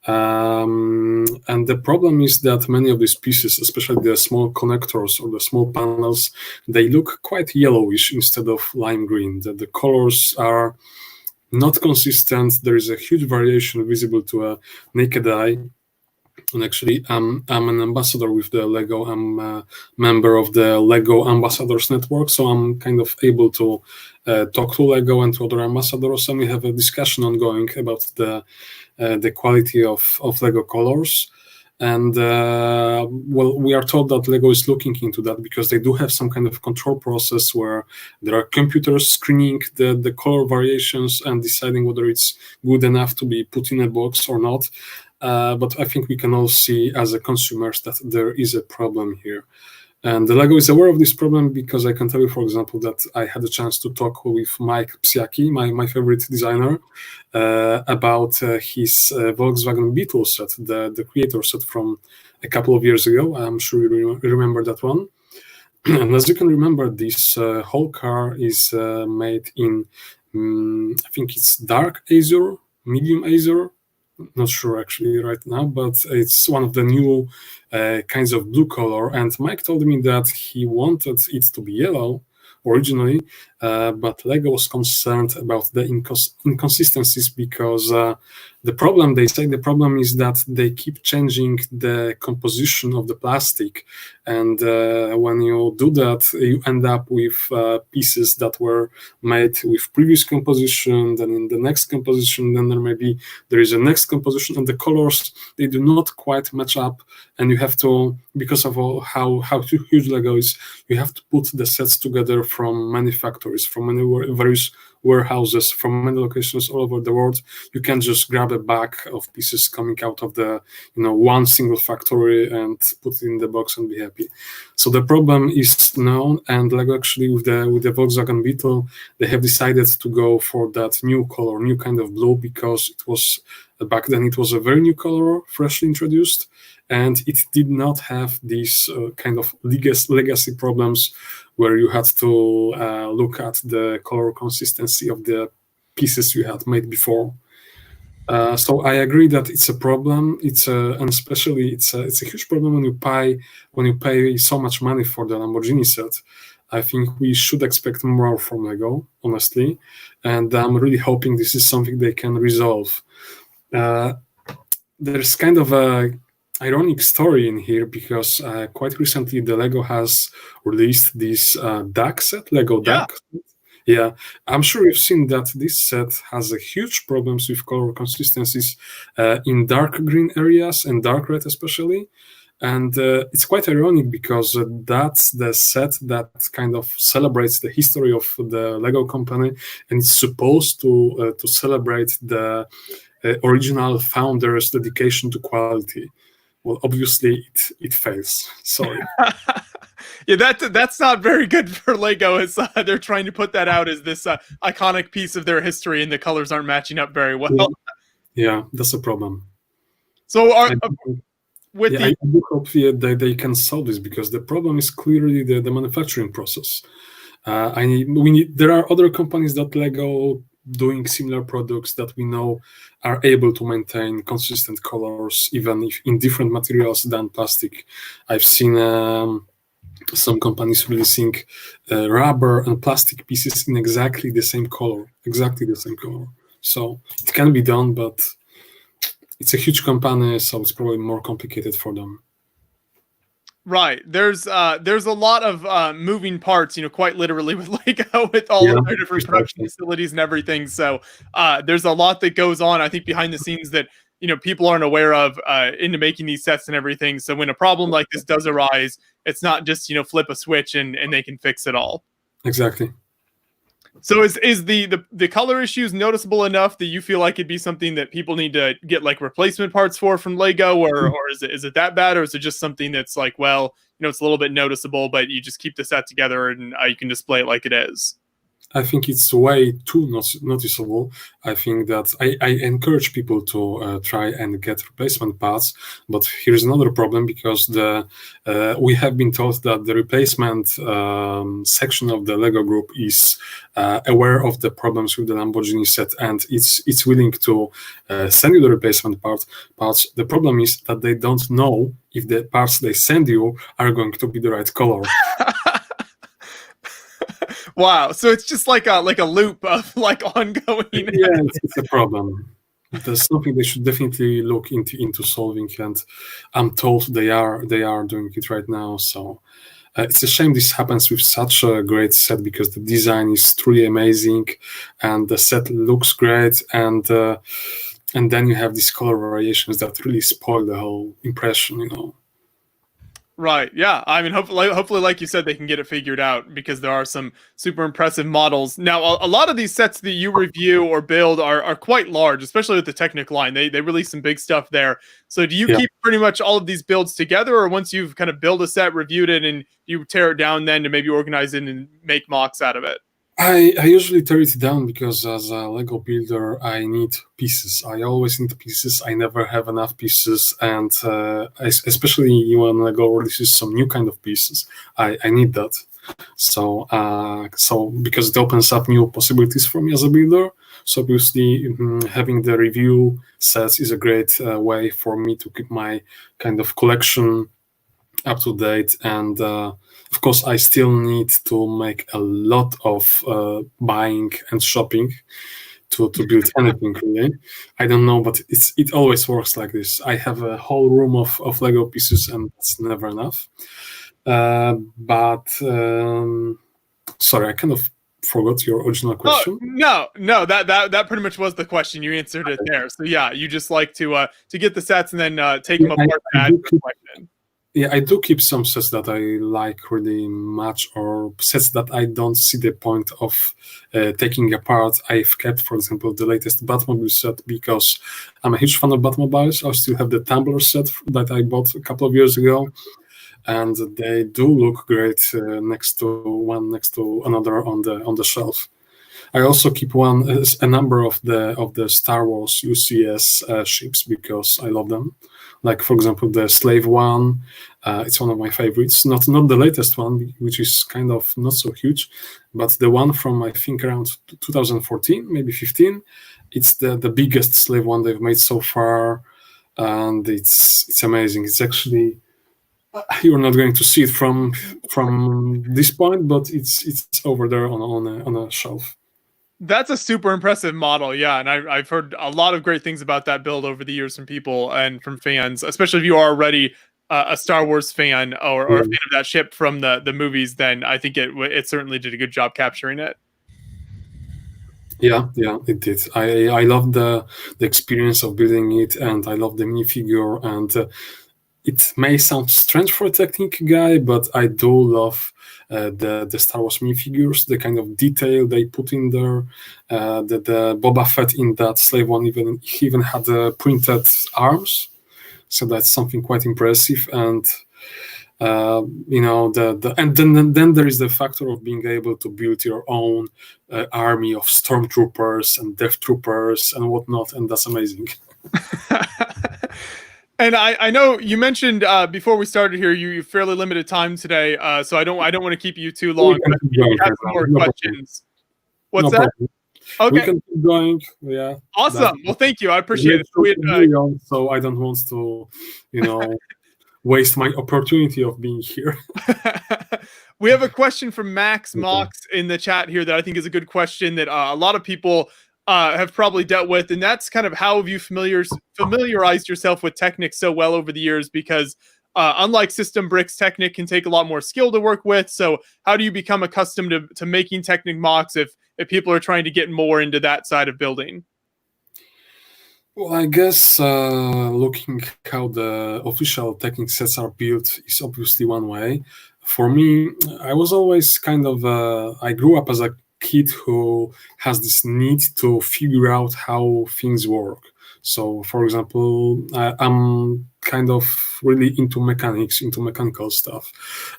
And the problem is that many of these pieces, especially the small connectors or the small panels, they look quite yellowish instead of lime green. The colors are not consistent. There is a huge variation visible to a naked eye. And actually, I'm an ambassador with the Lego. I'm a member of the Lego Ambassadors Network, so I'm kind of able to talk to Lego and to other ambassadors, and we have a discussion ongoing about the quality of Lego colors. And well, we are told that Lego is looking into that, because they do have some kind of control process where there are computers screening the color variations and deciding whether it's good enough to be put in a box or not. But I think we can all see as a consumers that there is a problem here. And the Lego is aware of this problem, because I can tell you, for example, that I had a chance to talk with Mike Psiaki, my favorite designer, about his Volkswagen Beetle set, the creator set from a couple of years ago. I'm sure you remember that one. And as you can remember, this whole car is made in, I think it's dark azure, medium azure. Not sure actually right now, but it's one of the new kinds of blue color. And Mike told me that he wanted it to be yellow originally, but Lego was concerned about the inconsistencies because the problem is that they keep changing the composition of the plastic, and when you do that, you end up with pieces that were made with previous composition, then in the next composition, then there is a next composition, and the colors, they do not quite match up, and you have to, because of how huge Lego is, you have to put the sets together from many factories, from many various warehouses, from many locations all over the world. You can't just grab a bag of pieces coming out of the one single factory and put it in the box and be happy. So the problem is known, and Lego actually with the Volkswagen Beetle, they have decided to go for that new color, new kind of blue, because it was back then it was a very new color, freshly introduced, and it did not have these kind of legacy problems where you had to look at the color consistency of the pieces you had made before. So I agree that it's a problem. And especially it's a huge problem when you pay so much money for the Lamborghini set. I think we should expect more from Lego, honestly, and I'm really hoping this is something they can resolve. There's kind of a ironic story in here because quite recently the Lego has released this duck set, Lego duck. Yeah, I'm sure you've seen that this set has a huge problems with color consistencies in dark green areas and dark red especially. And it's quite ironic because that's the set that kind of celebrates the history of the Lego company, and it's supposed to celebrate the original founder's dedication to quality. Well, obviously it fails. Sorry. Yeah, that's not very good for Lego. As they're trying to put that out as this iconic piece of their history, and the colors aren't matching up very well. Yeah, that's a problem. So I do hope that they can solve this, because the problem is clearly the manufacturing process. There are other companies that Lego doing similar products that we know are able to maintain consistent colors, even if in different materials than plastic. I've seen some companies releasing rubber and plastic pieces in exactly the same color. So it can be done, but it's a huge company, so it's probably more complicated for them. Right. There's a lot of moving parts, quite literally with Lego, with all of their different production facilities and everything. So there's a lot that goes on, I think, behind the scenes that people aren't aware of into making these sets and everything. So when a problem like this does arise, it's not just flip a switch and they can fix it all. Exactly. So is the color issues noticeable enough that you feel like it'd be something that people need to get like replacement parts from Lego, or is it that bad, or is it just something that's like, well, it's a little bit noticeable, but you just keep the set together and you can display it like it is? I think it's way too noticeable. I think that I encourage people to try and get replacement parts, but here's another problem, because we have been told that the replacement section of the Lego group is aware of the problems with the Lamborghini set, and it's willing to send you the replacement parts. The problem is that they don't know if the parts they send you are going to be the right color. Wow, so it's just like a loop of like ongoing. Yeah, it's a problem. There's something they should definitely look into solving, and I'm told they are doing it right now. So it's a shame this happens with such a great set, because the design is truly amazing, and the set looks great, and then you have these color variations that really spoil the whole impression. Right. Yeah. I mean, hopefully, like you said, they can get it figured out, because there are some super impressive models. Now, a lot of these sets that you review or build are quite large, especially with the Technic line. They release some big stuff there. So do you keep pretty much all of these builds together, or once you've kind of built a set, reviewed it, and you tear it down then to maybe organize it and make mocks out of it? I usually tear it down, because as a Lego builder, I need pieces. I always need pieces. I never have enough pieces, and especially when Lego releases some new kind of pieces, I need that. So because it opens up new possibilities for me as a builder. So obviously, having the review sets is a great way for me to keep my kind of collection up to date, and of course I still need to make a lot of buying and shopping to build anything really. I don't know, but it always works like this. I have a whole room of Lego pieces, and it's never enough. But sorry, I kind of forgot your original question. Oh, no, that pretty much was the question. You answered it there. So yeah, you just like to get the sets and then take them apart and add to the collection. Yeah, I do keep some sets that I like really much, or sets that I don't see the point of taking apart. I've kept, for example, the latest Batmobile set because I'm a huge fan of Batmobiles. I still have the Tumbler set that I bought a couple of years ago, and they do look great next to another on the shelf. I also keep a number of the Star Wars UCS ships because I love them. Like, for example, the Slave one, it's one of my favorites. Not the latest one, which is kind of not so huge, but the one from, I think, around 2014, maybe 15. It's the biggest Slave one they've made so far, and it's amazing. It's actually, you're not going to see it from this point, but it's over there on a shelf. That's a super impressive model, yeah, and I've heard a lot of great things about that build over the years from people and from fans, especially if you are already a Star Wars fan or a fan of that ship from the movies. Then I think it certainly did a good job capturing it. Yeah, it did. I love the experience of building it, and I love the minifigure. And it may sound strange for a Technic guy, but I do love the Star Wars minifigures, the kind of detail they put in there. The Boba Fett in that Slave one even had printed arms, so that's something quite impressive. And and then there is the factor of being able to build your own army of stormtroopers and death troopers and whatnot, and that's amazing. And I know you mentioned before we started here, you fairly limited time today, so I don't want to keep you too long. But you have some more questions. What's that? Okay. We can keep going. Yeah. Awesome. Well, thank you. I appreciate it. So I don't want to, waste my opportunity of being here. We have a question from Max Mox in the chat here that I think is a good question that a lot of people have probably dealt with, and that's kind of how have you familiarized yourself with Technic so well over the years, because unlike system bricks, Technic can take a lot more skill to work with. So how do you become accustomed to making Technic mocks if people are trying to get more into that side of building? Well, I guess looking how the official Technic sets are built is obviously one way. For me, I was always kind of I grew up as a kid who has this need to figure out how things work. So, for example, I'm kind of really into mechanical stuff.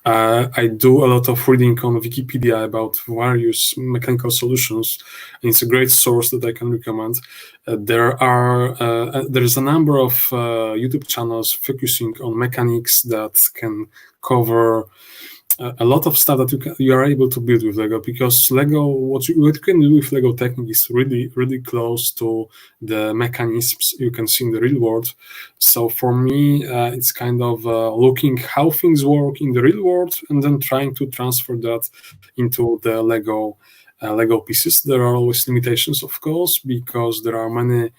I do a lot of reading on Wikipedia about various mechanical solutions. And it's a great source that I can recommend. There is a number of YouTube channels focusing on mechanics that can cover a lot of stuff that you are able to build with Lego, because Lego, what you can do with Lego Technic is really, really close to the mechanisms you can see in the real world. So for me, it's kind of looking how things work in the real world and then trying to transfer that into the Lego pieces. There are always limitations, of course, because there are many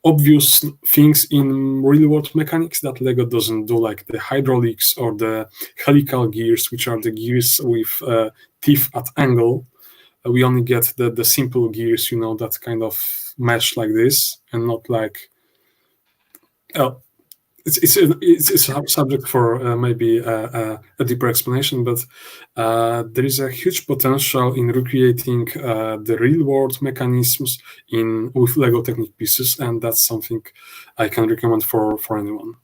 obvious things in real-world mechanics that Lego doesn't do, like the hydraulics or the helical gears, which are the gears with teeth at angle. We only get the simple gears, that kind of mesh like this, and not like... It's a subject for maybe a deeper explanation, but there is a huge potential in recreating the real-world mechanisms with Lego Technic pieces, and that's something I can recommend for anyone.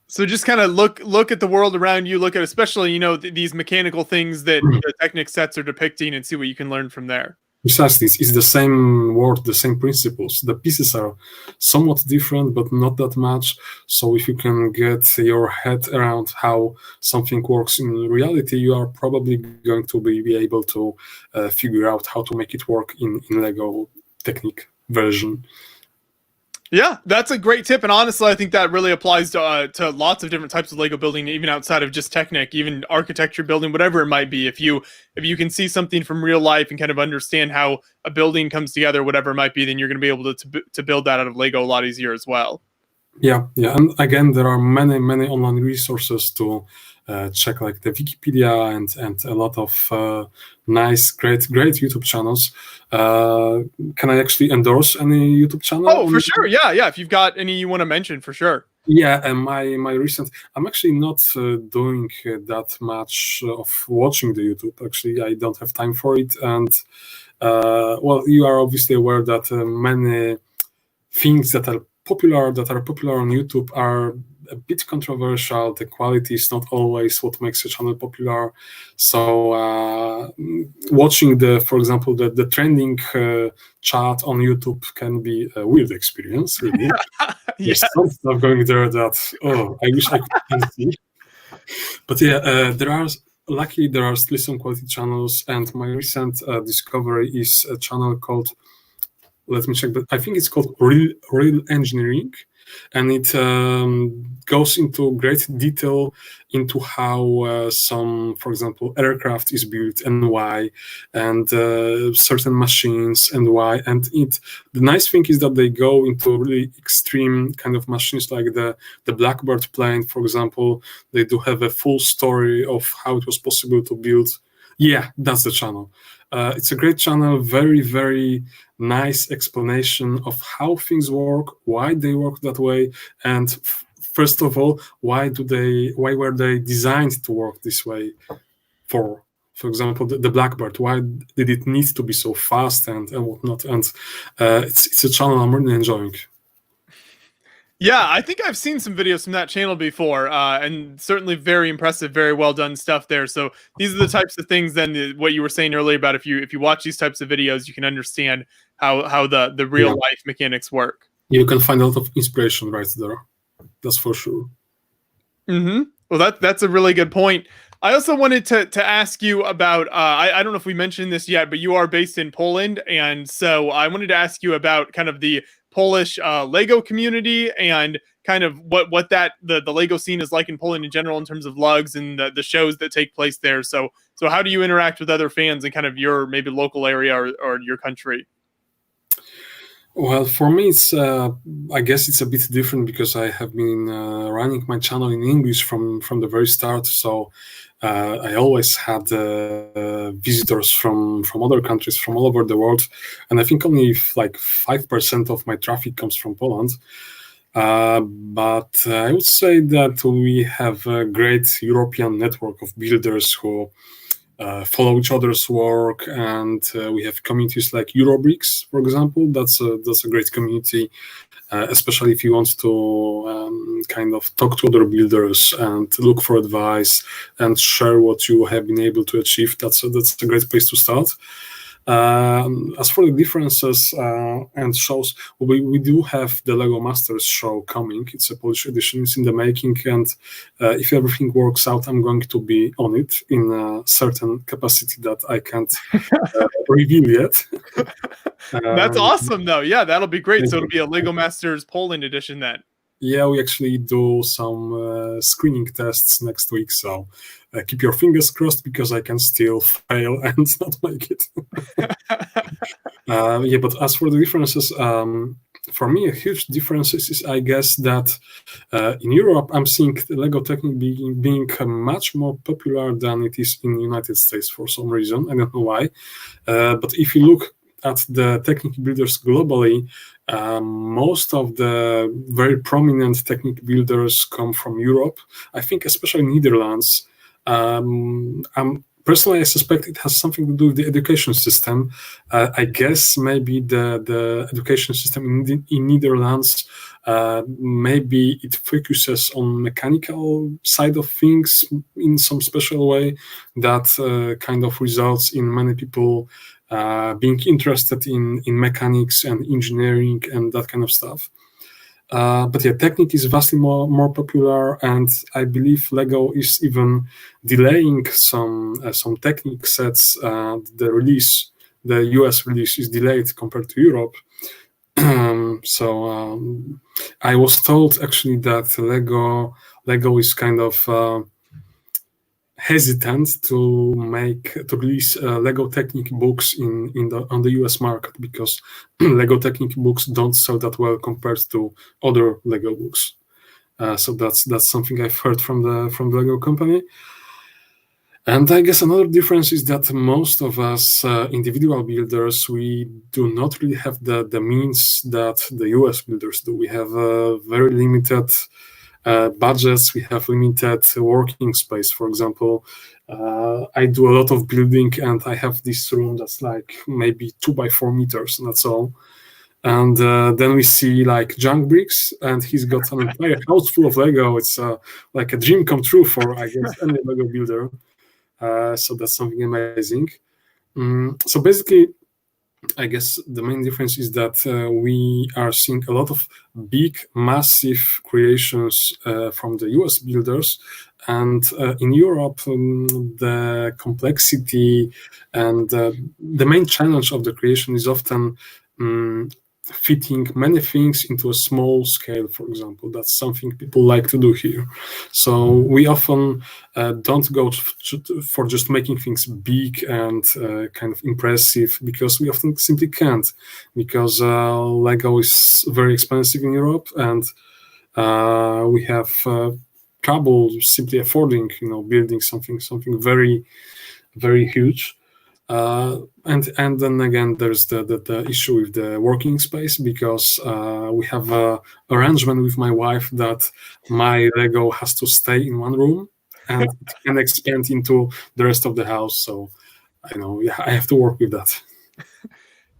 So just kind of look at the world around you, look at especially these mechanical things that the Technic sets are depicting, and see what you can learn from there. Precisely, it's the same world, the same principles. The pieces are somewhat different, but not that much. So if you can get your head around how something works in reality, you are probably going to be able to figure out how to make it work in Lego Technic version. Yeah, that's a great tip, and honestly, I think that really applies to lots of different types of Lego building, even outside of just Technic, even architecture building, whatever it might be. If you can see something from real life and kind of understand how a building comes together, whatever it might be, then you're going to be able to build that out of Lego a lot easier as well. Yeah, and again, there are many online resources to check, like the Wikipedia and a lot of nice, great YouTube channels. Can I actually endorse any YouTube channel? Oh, for sure. Yeah. If you've got any you want to mention, for sure. Yeah, and my recent, I'm actually not doing that much of watching the YouTube. Actually, I don't have time for it, and well, you are obviously aware that many things that are popular on YouTube are a bit controversial. The quality is not always what makes a channel popular. So watching for example, the trending chart on YouTube can be a weird experience, really. Yes. There's some stuff going there that I wish I could see. But yeah, luckily there are still some quality channels, and my recent discovery is a channel called, let me check, but I think it's called Real Engineering, and it goes into great detail into how some, for example, aircraft is built and why, and certain machines and why. And the nice thing is that they go into really extreme kind of machines, like the Blackbird plane, for example. They do have a full story of how it was possible to build. Yeah, that's the channel. It's a great channel, very nice explanation of how things work, why they work that way, and first of all, why were they designed to work this way? For example, the Blackbird, why did it need to be so fast and whatnot? And it's a channel I'm really enjoying. Yeah, I think I've seen some videos from that channel before, and certainly very impressive, very well done stuff there. So these are the types of things, then, what you were saying earlier about if you watch these types of videos, you can understand how the real life mechanics work. You can find a lot of inspiration right there. That's for sure. Mm-hmm. Well, that's a really good point. I also wanted to ask you about, I don't know if we mentioned this yet, but you are based in Poland. And so I wanted to ask you about kind of the Polish Lego community and kind of what the Lego scene is like in Poland in general in terms of lugs and the shows that take place there. So how do you interact with other fans in kind of your maybe local area or your country? Well, for me, it's I guess it's a bit different because I have been running my channel in English from the very start. So I always had visitors from other countries, from all over the world, and I think only like 5% of my traffic comes from Poland. But I would say that we have a great European network of builders who follow each other's work, and we have communities like Eurobricks, for example. That's a great community, especially if you want to kind of talk to other builders and look for advice and share what you have been able to achieve. That's a great place to start. As for the differences and shows, we do have the Lego Masters show coming. It's a Polish edition. It's in the making, and if everything works out, I'm going to be on it in a certain capacity that I can't reveal yet. That's awesome, though. Yeah, that'll be great. So it'll be a Lego Masters Poland edition then. Yeah, we actually do some screening tests next week, so keep your fingers crossed because I can still fail and not make it. Yeah, but as for the differences, for me, a huge difference is, I guess, that in Europe, I'm seeing Lego Technic being much more popular than it is in the United States for some reason. I don't know why. But if you look at the Technic builders globally, most of the very prominent Technic builders come from Europe. I think especially Netherlands. Personally, I suspect it has something to do with the education system. I guess maybe the education system in Netherlands, maybe it focuses on mechanical side of things in some special way that kind of results in many people being interested in mechanics and engineering and that kind of stuff. But yeah, Technic is vastly more popular, and I believe Lego is even delaying some Technic sets. The US release is delayed compared to Europe, I was told actually that Lego is kind of hesitant to release Lego Technic books on the US market because Lego Technic books don't sell that well compared to other Lego books. So that's something I've heard from the Lego company. And I guess another difference is that most of us individual builders, we do not really have the means that the US builders do. We have very limited budgets, we have limited working space. For example, I do a lot of building and I have this room that's like maybe 2 by 4 meters, and that's all. And then we see like junk bricks, and he's got an entire house full of Lego. It's like a dream come true for, I guess, any Lego builder. So that's something amazing. So basically, I guess the main difference is that we are seeing a lot of big, massive creations from the US builders. And in Europe, the complexity and the main challenge of the creation is often fitting many things into a small scale, for example. That's something people like to do here. So we often don't go for just making things big and kind of impressive, because we often simply can't, because Lego is very expensive in Europe, and we have trouble simply affording, building something very, very huge. And then again, there's the issue with the working space, because we have an arrangement with my wife that my Lego has to stay in one room and it can expand into the rest of the house. So I have to work with that.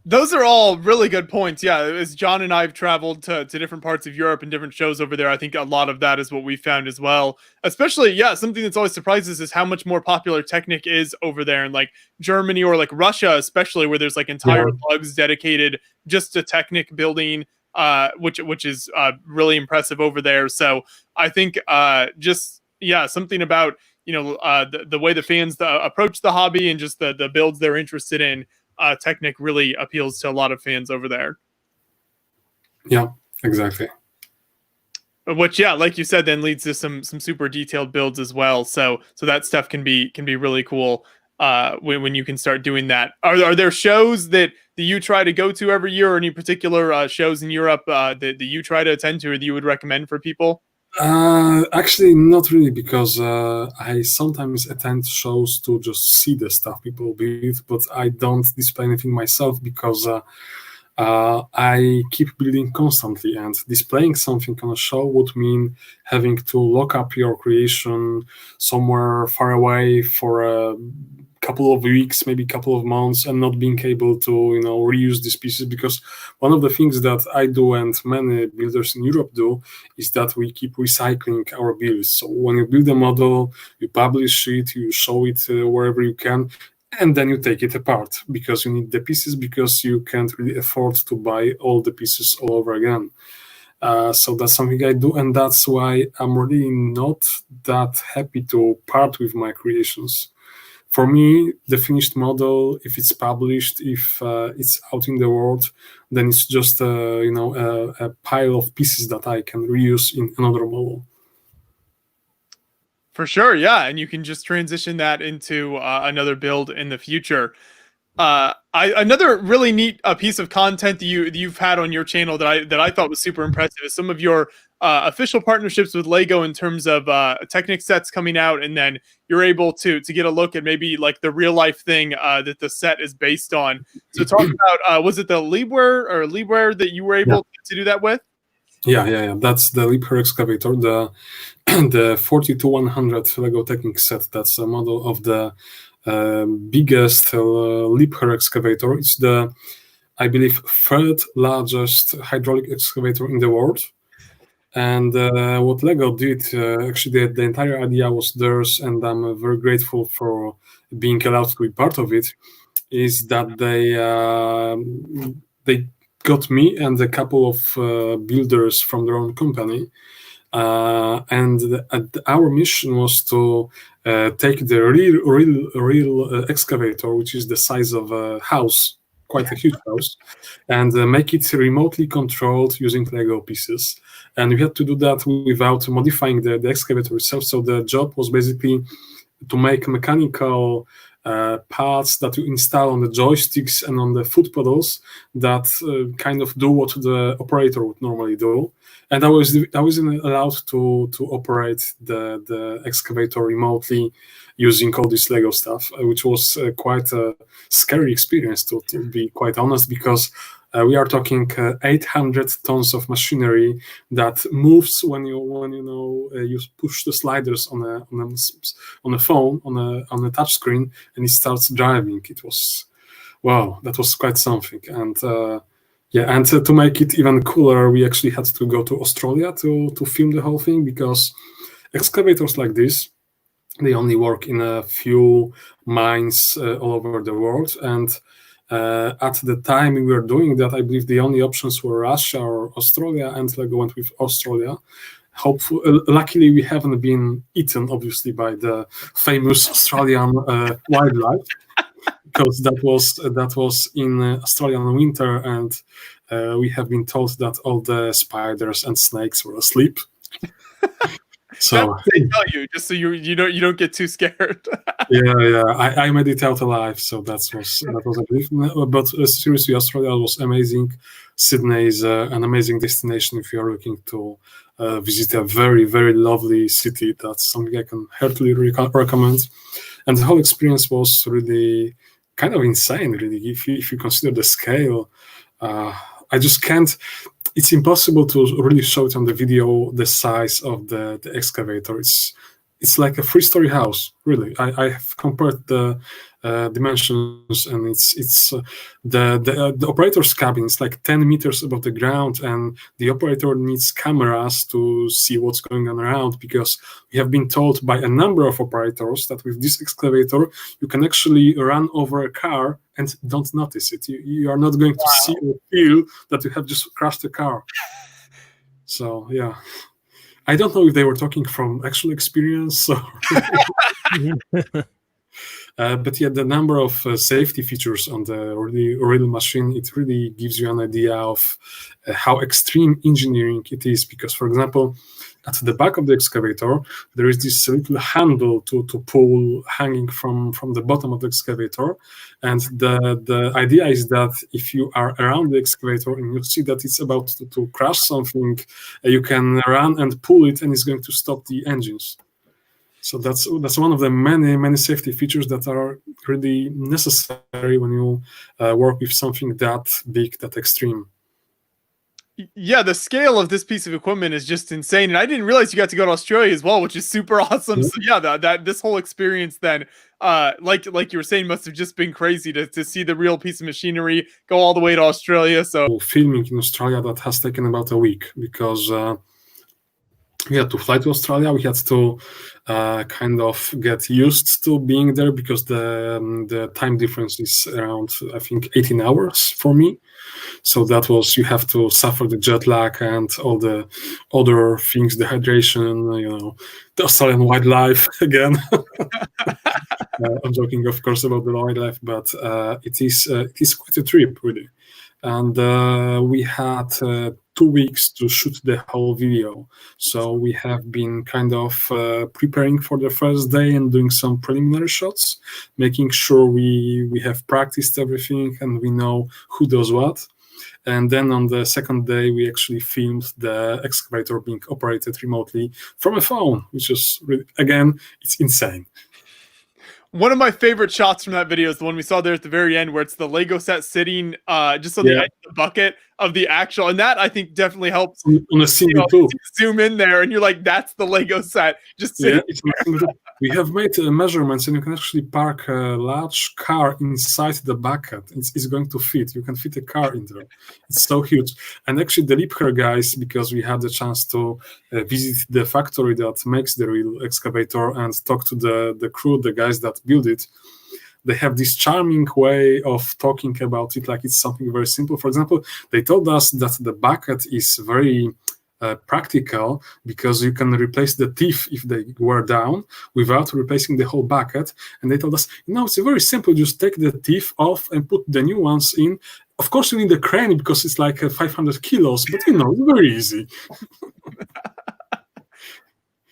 Those are all really good points. Yeah, as John and I have traveled to different parts of Europe and different shows over there, I think a lot of that is what we found as well. Especially, yeah, something that's always surprises is how much more popular Technic is over there in like Germany or like Russia, especially, where there's like entire plugs dedicated just to Technic building, which is really impressive over there. So I think something about the way the fans approach the hobby and just the builds they're interested in. Technic really appeals to a lot of fans over there. Yeah, exactly. Which, yeah, like you said, then leads to some super detailed builds as well. So that stuff can be really cool when you can start doing that. Are there shows that you try to go to every year, or any particular shows in Europe that you try to attend to, or that you would recommend for people? Actually, not really, because I sometimes attend shows to just see the stuff people build, but I don't display anything myself, because I keep building constantly, and displaying something on a show would mean having to lock up your creation somewhere far away for a couple of weeks, maybe a couple of months, and not being able to reuse these pieces. Because one of the things that I do and many builders in Europe do is that we keep recycling our builds. So when you build a model, you publish it, you show it wherever you can, and then you take it apart, because you need the pieces, because you can't really afford to buy all the pieces all over again. So that's something I do, and that's why I'm really not that happy to part with my creations. For me, the finished model, if it's published, if it's out in the world, then it's just a pile of pieces that I can reuse in another model. For sure, yeah, and you can just transition that into another build in the future. Another really neat piece of content that you've had on your channel that I thought was super impressive is some of your official partnerships with Lego in terms of Technic sets coming out, and then you're able to get a look at maybe like the real life thing that the set is based on. So talk about was it the Liebherr that you were able to do that with? Yeah. That's the Liebherr excavator, the 42-100 Lego Technic set. That's a model of the biggest Liebherr excavator. It's the, I believe, third largest hydraulic excavator in the world. And what Lego did, actually, the entire idea was theirs, and I'm very grateful for being allowed to be part of it, is that they got me and a couple of builders from their own company. And our mission was to take the real excavator, which is the size of a house, quite a huge house, and make it remotely controlled using Lego pieces. And we had to do that without modifying the excavator itself. So the job was basically to make mechanical parts that you install on the joysticks and on the foot pedals that kind of do what the operator would normally do. And I wasn't allowed to operate the excavator remotely using all this Lego stuff, which was quite a scary experience, to be quite honest, because we are talking 800 tons of machinery that moves when you push the sliders on a phone on a touch screen, and it starts driving. It was, wow, that was quite something. And to make it even cooler, we actually had to go to Australia to film the whole thing, because excavators like this, they only work in a few mines all over the world. And at the time we were doing that, I believe the only options were Russia or Australia, and Lego went with Australia. Luckily, we haven't been eaten, obviously, by the famous Australian wildlife, because that was in Australian winter, and we have been told that all the spiders and snakes were asleep. So they tell you, just so you don't get too scared. I made it out alive, so that was a belief. But seriously, Australia was amazing. Sydney is an amazing destination if you are looking to visit a very, very lovely city. That's something I can heartily recommend. And the whole experience was really kind of insane, really, if you consider the scale. I just can't. It's impossible to really show it on the video, the size of the excavator. It's like a 3-story house, really. I have compared the dimensions, and it's the operator's cabin is like 10 meters above the ground, and the operator needs cameras to see what's going on around, because we have been told by a number of operators that with this excavator you can actually run over a car and don't notice it. You are not going to see or feel that you have just crashed a car. So yeah, I don't know if they were talking from actual experience or but yeah, the number of safety features on the real machine, it really gives you an idea of how extreme engineering it is. Because, for example, at the back of the excavator, there is this little handle to pull hanging from the bottom of the excavator. And the idea is that if you are around the excavator and you see that it's about to crash something, you can run and pull it, and it's going to stop the engines. So that's one of the many safety features that are really necessary when you work with something that big, that extreme. Yeah, the scale of this piece of equipment is just insane, and I didn't realize you got to go to Australia as well, which is super awesome. Yeah. So yeah, that this whole experience then, like you were saying, must have just been crazy to see the real piece of machinery go all the way to Australia. So filming in Australia, that has taken about a week, because we had to fly to Australia. We had to kind of get used to being there, because the time difference is around, I think, 18 hours for me. So that was, you have to suffer the jet lag and all the other things, the hydration, the Australian wildlife again. I'm joking, of course, about the wildlife, but it is quite a trip, really. And we had 2 weeks to shoot the whole video. So we have been kind of preparing for the first day and doing some preliminary shots, making sure we have practiced everything and we know who does what. And then on the second day, we actually filmed the excavator being operated remotely from a phone, which is, really, again, it's insane. One of my favorite shots from that video is the one we saw there at the very end, where it's the Lego set sitting just on the edge of the bucket of the actual, and that I think definitely helps on a single tool. Zoom in there, and you're like, that's the Lego set just sitting. Yeah, we have made measurements, and you can actually park a large car inside the bucket. It's going to fit. You can fit a car in there. It's so huge. And actually, the Liebherr guys, because we had the chance to visit the factory that makes the real excavator and talk to the crew, the guys that build it, they have this charming way of talking about it like it's something very simple. For example, they told us that the bucket is very practical because you can replace the teeth if they were down without replacing the whole bucket. And they told us, it's very simple. Just take the teeth off and put the new ones in. Of course, you need a crane because it's like 500 kilos, but it's very easy.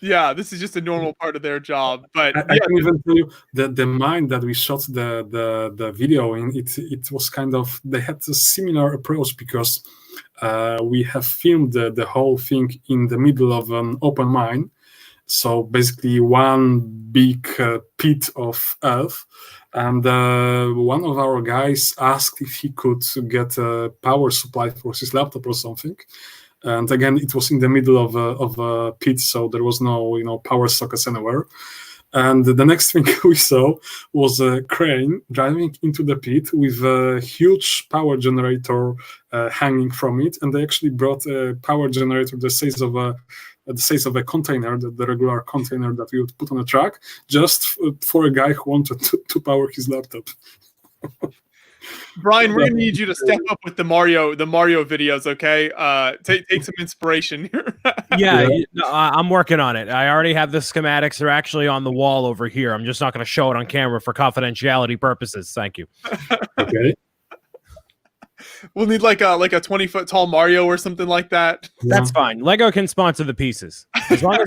Yeah, this is just a normal part of their job. But I can even tell you that the mine that we shot the video in, it was kind of, they had a similar approach because we have filmed the whole thing in the middle of an open mine. So basically one big pit of earth. And one of our guys asked if he could get a power supply for his laptop or something. And again, it was in the middle of a pit, so there was no power sockets anywhere. And the next thing we saw was a crane driving into the pit with a huge power generator hanging from it. And they actually brought a power generator the size of a container, the regular container that we would put on a truck, just for a guy who wanted to power his laptop. Brian, we're gonna need you to step up with the Mario videos, okay? Take some inspiration here. Yeah, I'm working on it. I already have the schematics. They're actually on the wall over here. I'm just not going to show it on camera for confidentiality purposes. Thank you. Okay. We'll need like a 20-foot tall Mario or something like that. That's fine. Lego can sponsor the pieces as long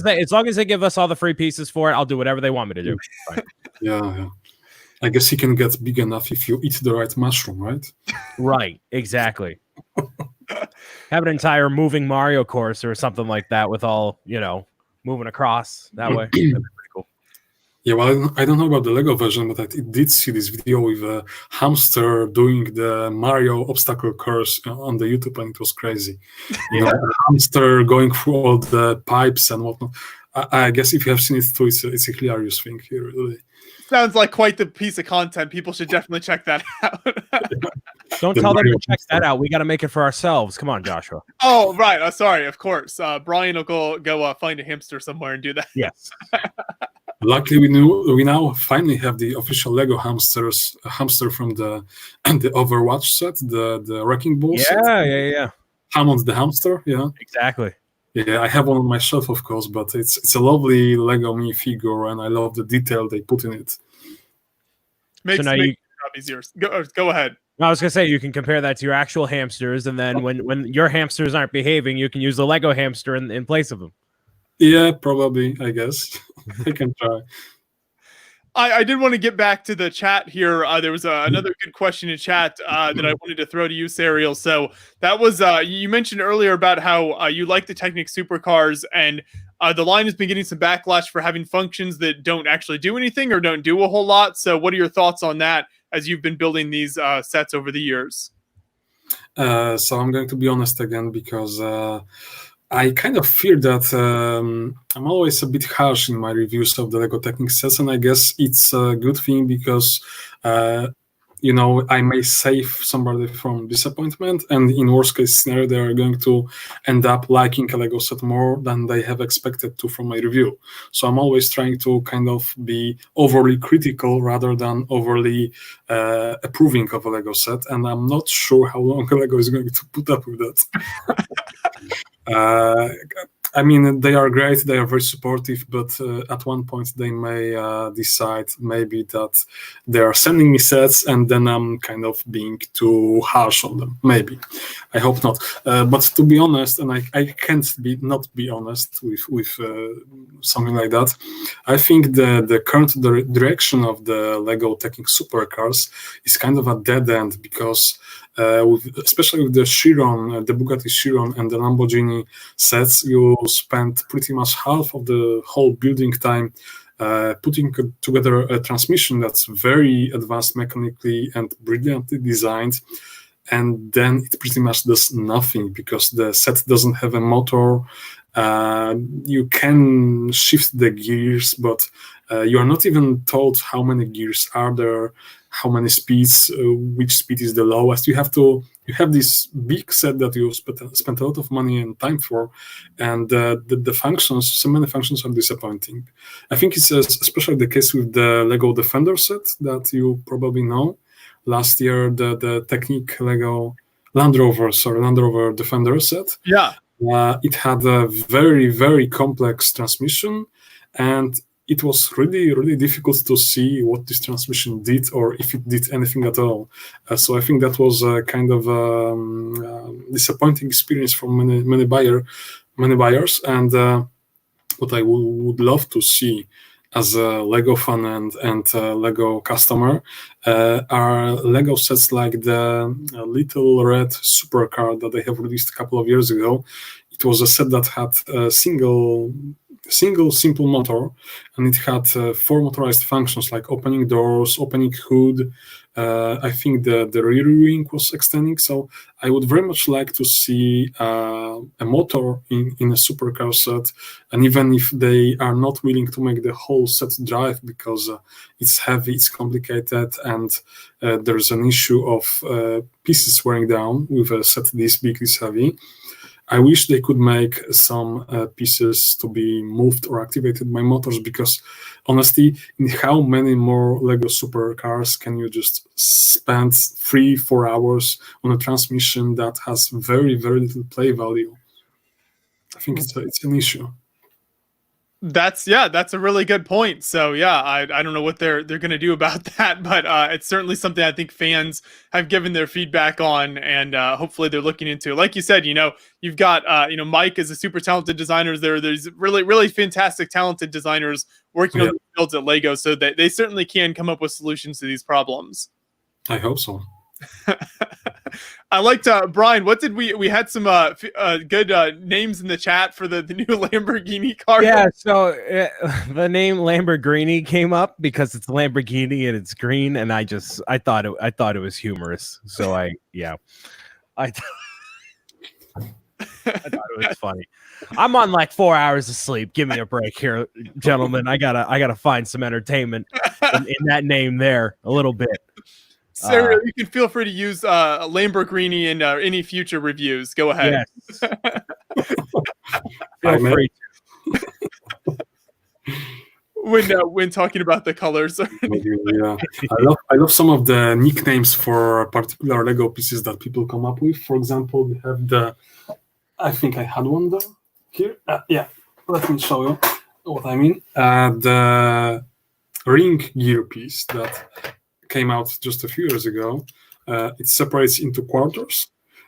as they give us all the free pieces for it. I'll do whatever they want me to do. Fine. Yeah. I guess he can get big enough if you eat the right mushroom, right? Right, exactly. Have an entire moving Mario course or something like that with all, moving across that way. That'd be pretty cool. Yeah, well, I don't know about the Lego version, but I did see this video with a hamster doing the Mario obstacle course on the YouTube, and it was crazy. A hamster going through all the pipes and whatnot. I guess if you have seen it too, it's a hilarious thing here, really. Sounds like quite the piece of content. People should definitely check that out. Don't tell them to check that out. We got to make it for ourselves. Come on, Joshua. Oh, right. Sorry, of course. Brian will go find a hamster somewhere and do that. Yes. Luckily, we now finally have the official Lego hamster from the Overwatch set, the Wrecking Ball set. Yeah. Hammond the hamster, yeah. Exactly. Yeah, I have one on my shelf, of course, but it's a lovely Lego minifigure, and I love the detail they put in it. Makes your job easier. Go ahead. I was gonna say you can compare that to your actual hamsters, and then when your hamsters aren't behaving, you can use the Lego hamster in place of them. Yeah, probably. I guess I can try. I did want to get back to the chat here. There was another good question in chat that I wanted to throw to you, Sariel. So that was you mentioned earlier about how you like the Technic supercars, and the line has been getting some backlash for having functions that don't actually do anything or don't do a whole lot. So what are your thoughts on that as you've been building these sets over the years? So I'm going to be honest again, because I kind of fear that I'm always a bit harsh in my reviews of the Lego Technic sets, and I guess it's a good thing because, I may save somebody from disappointment, and in worst case scenario, they are going to end up liking a Lego set more than they have expected to from my review. So I'm always trying to kind of be overly critical rather than overly approving of a Lego set, and I'm not sure how long Lego is going to put up with that. I mean, they are great, they are very supportive, but at one point they may decide maybe that they are sending me sets and then I'm kind of being too harsh on them. Maybe. I hope not. But to be honest, and I can't not be honest with something like that, I think the current direction of the Lego Technic supercars is kind of a dead end, because especially with the Chiron, the Bugatti Chiron and the Lamborghini sets, you spend pretty much half of the whole building time putting together a transmission that's very advanced mechanically and brilliantly designed, and then it pretty much does nothing because the set doesn't have a motor. You can shift the gears, but you are not even told how many gears are there, how many speeds, which speed is the lowest. You have this big set that you spent a lot of money and time for, and the functions, so many functions are disappointing. I think it's especially the case with the Lego Defender set that you probably know. Last year, the Technic Lego Land Rover Defender set. Yeah. It had a very, very complex transmission, and it was really, really difficult to see what this transmission did or if it did anything at all. So I think that was a kind of disappointing experience for many buyers. And what I would love to see as a Lego fan and Lego customer are Lego sets like the little red supercar that they have released a couple of years ago. It was a set that had a single simple motor, and it had 4 motorized functions like opening doors, opening hood. I think the rear wing was extending. So I would very much like to see a motor in a supercar set, and even if they are not willing to make the whole set drive because it's heavy, it's complicated, and there's an issue of pieces wearing down with a set this big, this heavy, I wish they could make some pieces to be moved or activated by motors, because honestly, in how many more Lego supercars can you just spend 3-4 hours on a transmission that has very, very little play value? I think it's an issue. That's a really good point. So yeah, I don't know what they're going to do about that, but it's certainly something I think fans have given their feedback on, and hopefully they're looking into. Like you said, you've got Mike is a super talented designer. There's really, really fantastic talented designers working on the builds at Lego, so that they certainly can come up with solutions to these problems. I hope so. I liked Brian. What did we had some good names in the chat for the new Lamborghini car? Yeah, so the name Lamborghini came up because it's Lamborghini and it's green, and I thought it was humorous. So I thought it was funny. I'm on like 4 hours of sleep. Give me a break here, gentlemen. I gotta find some entertainment in that name there a little bit. Sariel, you can feel free to use Lamborghini in any future reviews. Go ahead. Yes. Feel free to. When talking about the colors. Yeah. I love some of the nicknames for particular Lego pieces that people come up with. For example, we have I think I had one there here. Yeah, let me show you what I mean. The ring gear piece that came out just a few years ago. It separates into quarters,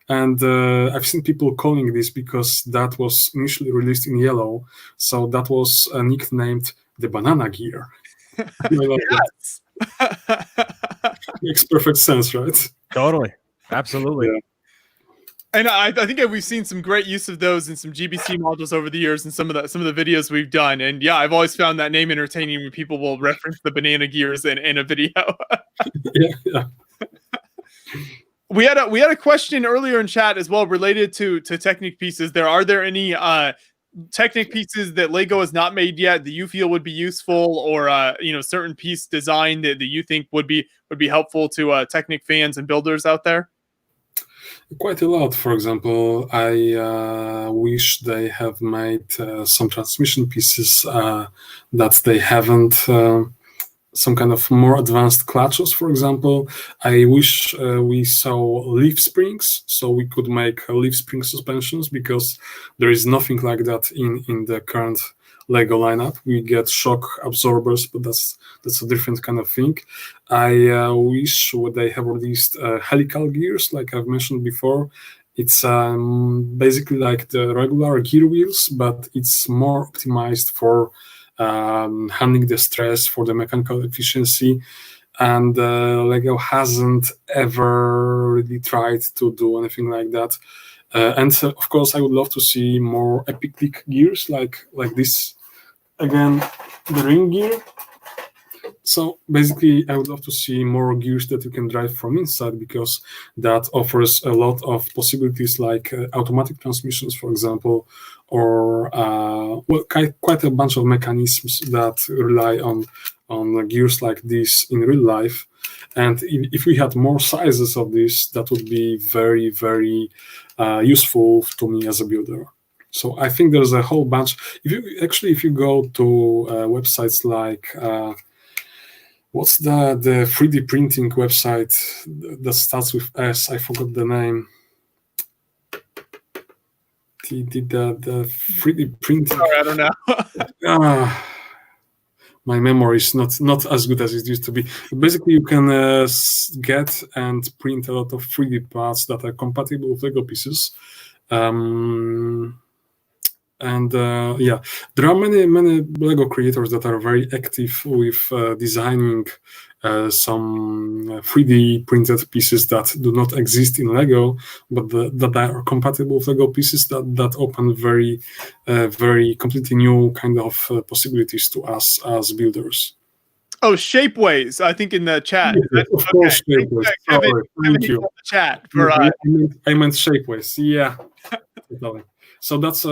and I've seen people calling this because that was initially released in yellow, so that was nicknamed the banana gear. Yes. Makes perfect sense, right? Totally, absolutely. Yeah. And I think we've seen some great use of those in some GBC modules over the years, and some of the videos we've done. And yeah, I've always found that name entertaining when people will reference the banana gears in a video. Yeah. We had a question earlier in chat as well related to Technic pieces. Are there any Technic pieces that Lego has not made yet that you feel would be useful, or certain piece design that you think would be helpful to Technic fans and builders out there? Quite a lot. For example, I wish they have made some transmission pieces that they haven't. Some kind of more advanced clutches, for example. I wish we saw leaf springs, so we could make leaf spring suspensions, because there is nothing like that in the current Lego lineup. We get shock absorbers, but that's a different kind of thing. I wish they have released helical gears, like I've mentioned before. It's basically like the regular gear wheels, but it's more optimized for handling the stress, for the mechanical efficiency. And Lego hasn't ever really tried to do anything like that. And of course, I would love to see more epic click gears like this. Again, the ring gear. So basically, I would love to see more gears that you can drive from inside, because that offers a lot of possibilities, like automatic transmissions, for example, or quite a bunch of mechanisms that rely on gears like this in real life. And if we had more sizes of this, that would be very, very useful to me as a builder. So I think there's a whole bunch. If you go to websites like what's the 3D printing website that starts with S? I forgot the name. the 3D printing. Sorry, I don't know. My memory is not as good as it used to be. Basically, you can get and print a lot of 3D parts that are compatible with Lego pieces. Yeah, there are many Lego creators that are very active with designing some 3D printed pieces that do not exist in Lego, but that are compatible with Lego pieces that open very completely new kind of possibilities to us as builders. Oh, Shapeways, I think in the chat. Yes, of course, Shapeways. Kevin, Thank you. in the chat for, I meant Shapeways. Yeah, totally. So that's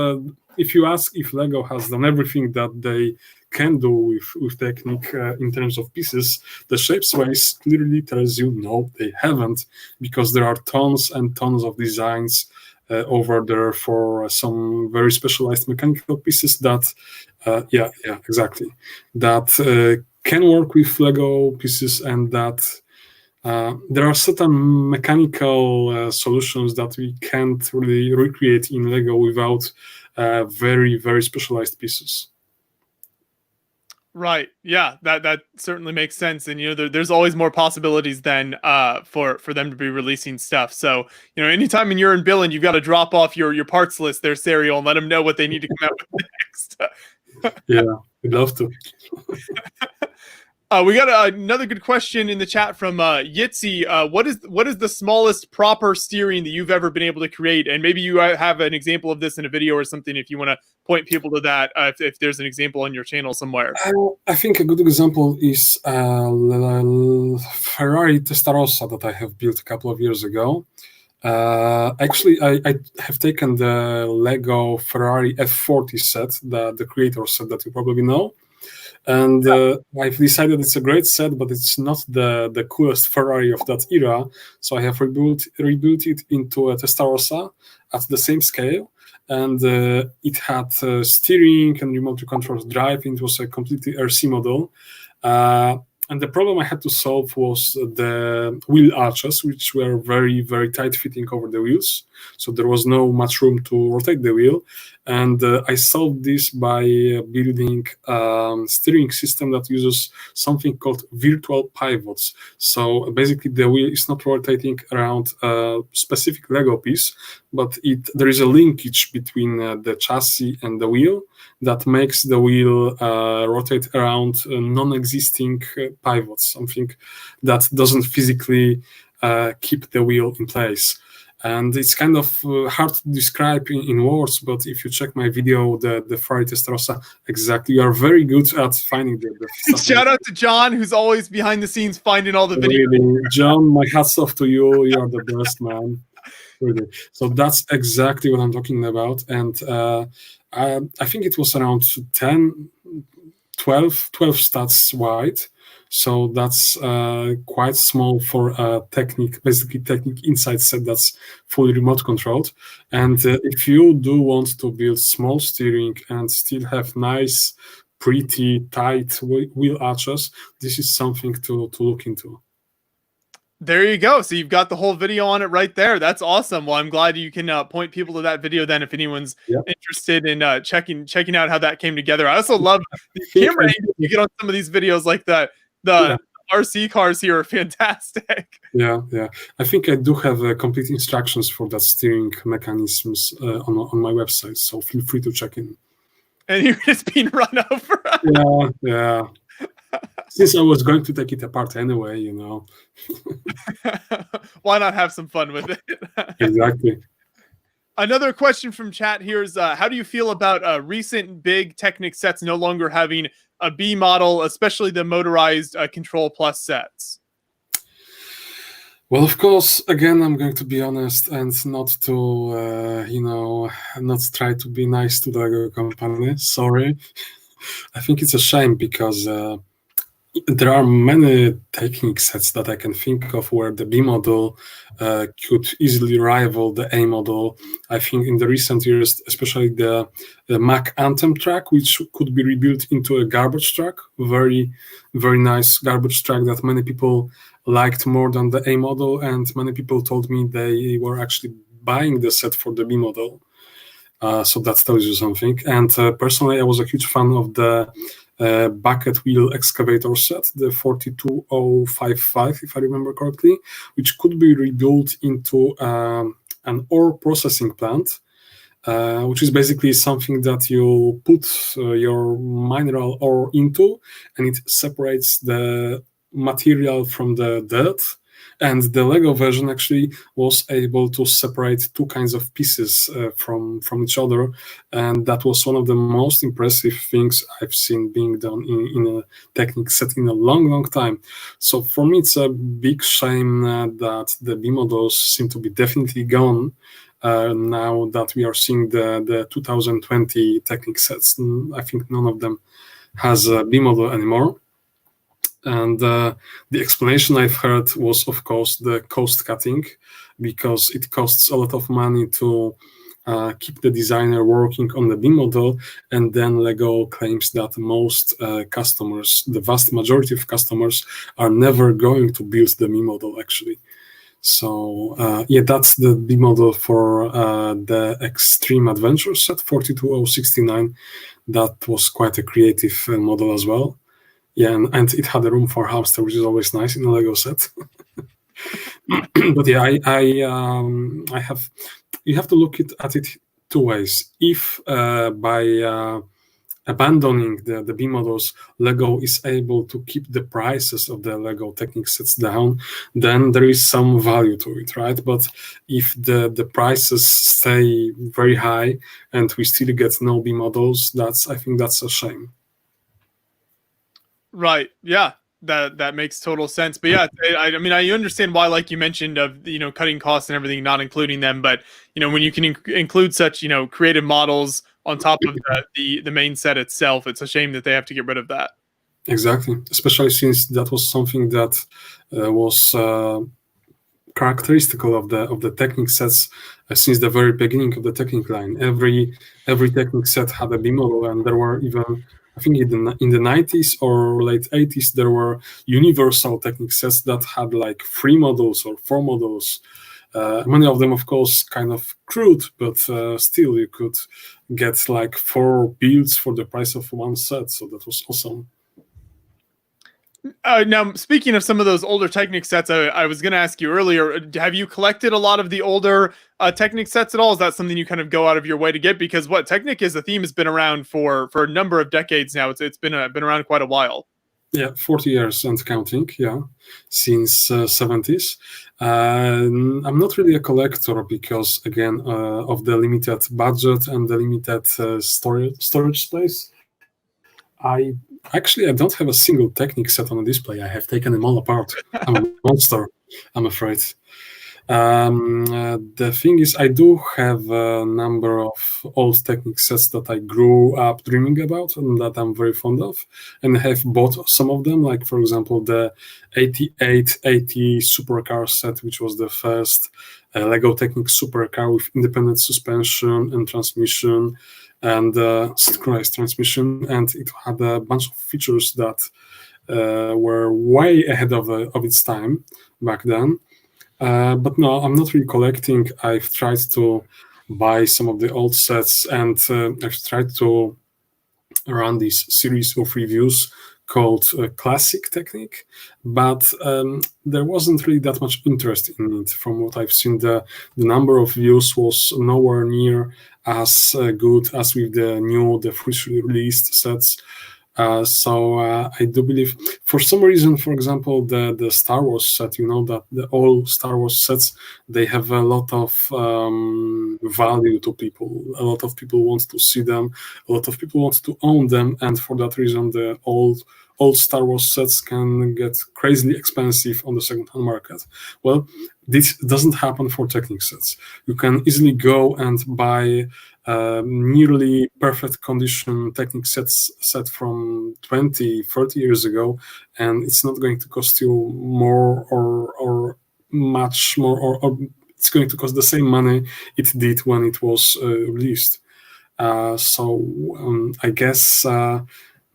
if you ask if Lego has done everything that they can do with Technic in terms of pieces, the Shapeways clearly tells you no, they haven't, because there are tons and tons of designs over there for some very specialized mechanical pieces that, exactly, that can work with Lego pieces, and that there are certain mechanical solutions that we can't really recreate in Lego without very, very specialized pieces. Right. Yeah, that certainly makes sense. And there's always more possibilities than for them to be releasing stuff. So anytime you're in Billund, you've got to drop off your parts list there, Sariel, and let them know what they need to come out with next. Yeah, we'd love to. We got another good question in the chat from Yitzi. What is the smallest proper steering that you've ever been able to create? And maybe you have an example of this in a video or something if you want to point people to that, if there's an example on your channel somewhere. I think a good example is Ferrari Testarossa that I have built a couple of years ago. Actually, I have taken the Lego Ferrari F40 set, the creator set that you probably know. And I've decided it's a great set, but it's not the coolest Ferrari of that era. So I have rebuilt it into a Testarossa at the same scale. And it had steering and remote controlled drive. It was a completely RC model. And the problem I had to solve was the wheel arches, which were very, very tight fitting over the wheels. So there was no much room to rotate the wheel. And I solved this by building a steering system that uses something called virtual pivots. So basically the wheel is not rotating around a specific Lego piece, but there is a linkage between the chassis and the wheel that makes the wheel rotate around non-existing pivots, something that doesn't physically keep the wheel in place. And it's kind of hard to describe in words, but if you check my video, the Ferrari Testarossa, exactly, you are very good at finding the stuff. Shout out to John, who's always behind the scenes finding all the videos. Really, John, my hats off to you. You are the best, man. Really. So that's exactly what I'm talking about. And I think it was around 12 stats wide. So that's quite small for a basically Technic inside set that's fully remote controlled. And if you do want to build small steering and still have nice, pretty tight wheel arches, this is something to look into. There you go. So you've got the whole video on it right there. That's awesome. Well, I'm glad you can point people to that video then if anyone's interested in checking out how that came together. I also love the camera angles you get on some of these videos, like the RC cars here are fantastic. Yeah. I think I do have complete instructions for that steering mechanisms on my website, so feel free to check in. And you're just being run over. Yeah. Since I was going to take it apart anyway, Why not have some fun with it? Exactly. Another question from chat here is, how do you feel about recent big Technic sets no longer having a B model, especially the motorized Control Plus sets? Well, of course, again, I'm going to be honest and not to, not try to be nice to the Lego company. Sorry. I think it's a shame because there are many Technic sets that I can think of where the B model could easily rival the A model. I think in the recent years, especially the Mac Anthem track, which could be rebuilt into a garbage truck, very, very nice garbage truck that many people liked more than the A model, and many people told me they were actually buying the set for the B model. So that tells you something. And personally, I was a huge fan of the bucket wheel excavator set, the 42055, if I remember correctly, which could be rebuilt into an ore processing plant, which is basically something that you put your mineral ore into, and it separates the material from the dirt. And the Lego version actually was able to separate two kinds of pieces from each other, and that was one of the most impressive things I've seen being done in a Technic set in a long time. So for me, it's a big shame that the B models seem to be definitely gone. Now that we are seeing the 2020 Technic sets, I think none of them has a B model anymore. And the explanation I've heard was, of course, the cost cutting, because it costs a lot of money to keep the designer working on the B model, and then Lego claims that most customers, the vast majority of customers, are never going to build the B model actually. So yeah, that's the B model for the Extreme Adventure set 42069. That was quite a creative model as well. Yeah, and it had a room for hamster, which is always nice in a Lego set. But yeah, I have. You have to look at it two ways. If by abandoning the B models, Lego is able to keep the prices of the Lego Technic sets down, then there is some value to it, right? But if the prices stay very high and we still get no B models, I think that's a shame. Right. Yeah. That makes total sense. But yeah, I mean, I understand why, like you mentioned, of cutting costs and everything, not including them. But when you can include such creative models on top of the main set itself, it's a shame that they have to get rid of that. Exactly, especially since that was something that was characteristical of the Technic sets since the very beginning of the Technic line. Every Technic set had a B model, and there were even, I think in the 90s or late 80s, there were universal Technic sets that had like 3 models or 4 models. Many of them, of course, kind of crude, but still you could get like 4 builds for the price of 1 set. So that was awesome. Now, speaking of some of those older Technic sets, I was going to ask you earlier, have you collected a lot of the older Technic sets at all? Is that something you kind of go out of your way to get? Because what Technic as a theme has been around for a number of decades now. It's been around quite a while. Yeah, 40 years and counting, yeah, since 70s. I'm not really a collector because, again, of the limited budget and the limited storage space. I don't have a single Technic set on a display. I have taken them all apart. I'm a monster, I'm afraid. The thing is, I do have a number of old Technic sets that I grew up dreaming about and that I'm very fond of, and I have bought some of them, like, for example, the 8880 supercar set, which was the first Lego Technic supercar with independent suspension and transmission and synchronized transmission, and it had a bunch of features that were way ahead of its time back then. But no, I'm not really collecting. I've tried to buy some of the old sets, and I've tried to run this series of reviews called Classic Technic, but there wasn't really that much interest in it. From what I've seen, the number of views was nowhere near as good as with the freshly released sets. So I do believe, for some reason, for example, the Star Wars set, that the all Star Wars sets, they have a lot of value to people. A lot of people want to see them. A lot of people want to own them, and for that reason, the old Star Wars sets can get crazily expensive on the second-hand market. Well, this doesn't happen for Technic sets. You can easily go and buy nearly perfect condition Technic set from 20, 30 years ago, and it's not going to cost you more or much more, or it's going to cost the same money it did when it was released. So I guess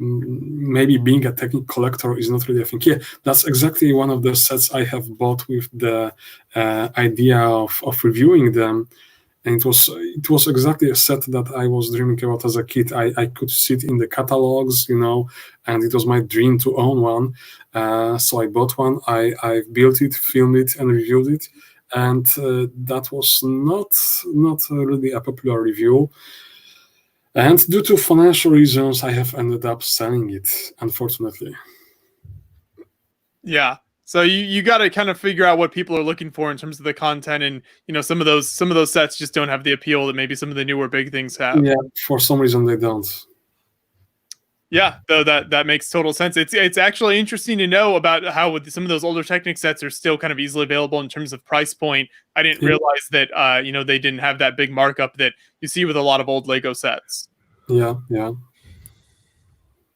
maybe being a Technic collector is not really a thing. Yeah, that's exactly one of the sets I have bought with the idea of reviewing them. And it was exactly a set that I was dreaming about as a kid. I could see it in the catalogs, and it was my dream to own one. So I bought one. I built it, filmed it, and reviewed it. And that was not really a popular review. And due to financial reasons, I have ended up selling it, unfortunately. Yeah. So you got to kind of figure out what people are looking for in terms of the content, and some of those sets just don't have the appeal that maybe some of the newer big things have. Yeah, for some reason they don't. Yeah, though that makes total sense. It's actually interesting to know about how with some of those older Technic sets are still kind of easily available in terms of price point. I didn't realize that they didn't have that big markup that you see with a lot of old Lego sets.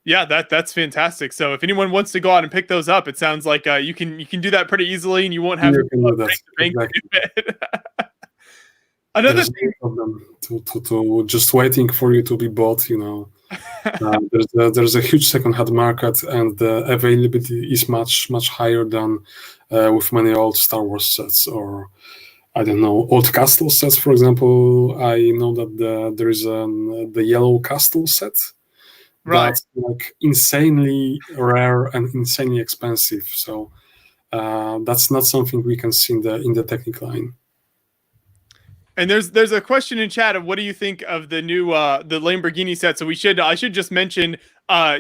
Yeah, that's fantastic. So if anyone wants to go out and pick those up, it sounds like you can do that pretty easily, and you won't have to break the bank to do it. Another thing of them to just waiting for you to be bought. There's a huge second-hand market, and the availability is much higher than with many old Star Wars sets, or I don't know, old castle sets. For example, I know that there is the yellow castle set. Right. That's like insanely rare and insanely expensive. So that's not something we can see in the Technic line. And there's a question in chat of what do you think of the new the Lamborghini set? So I should just mention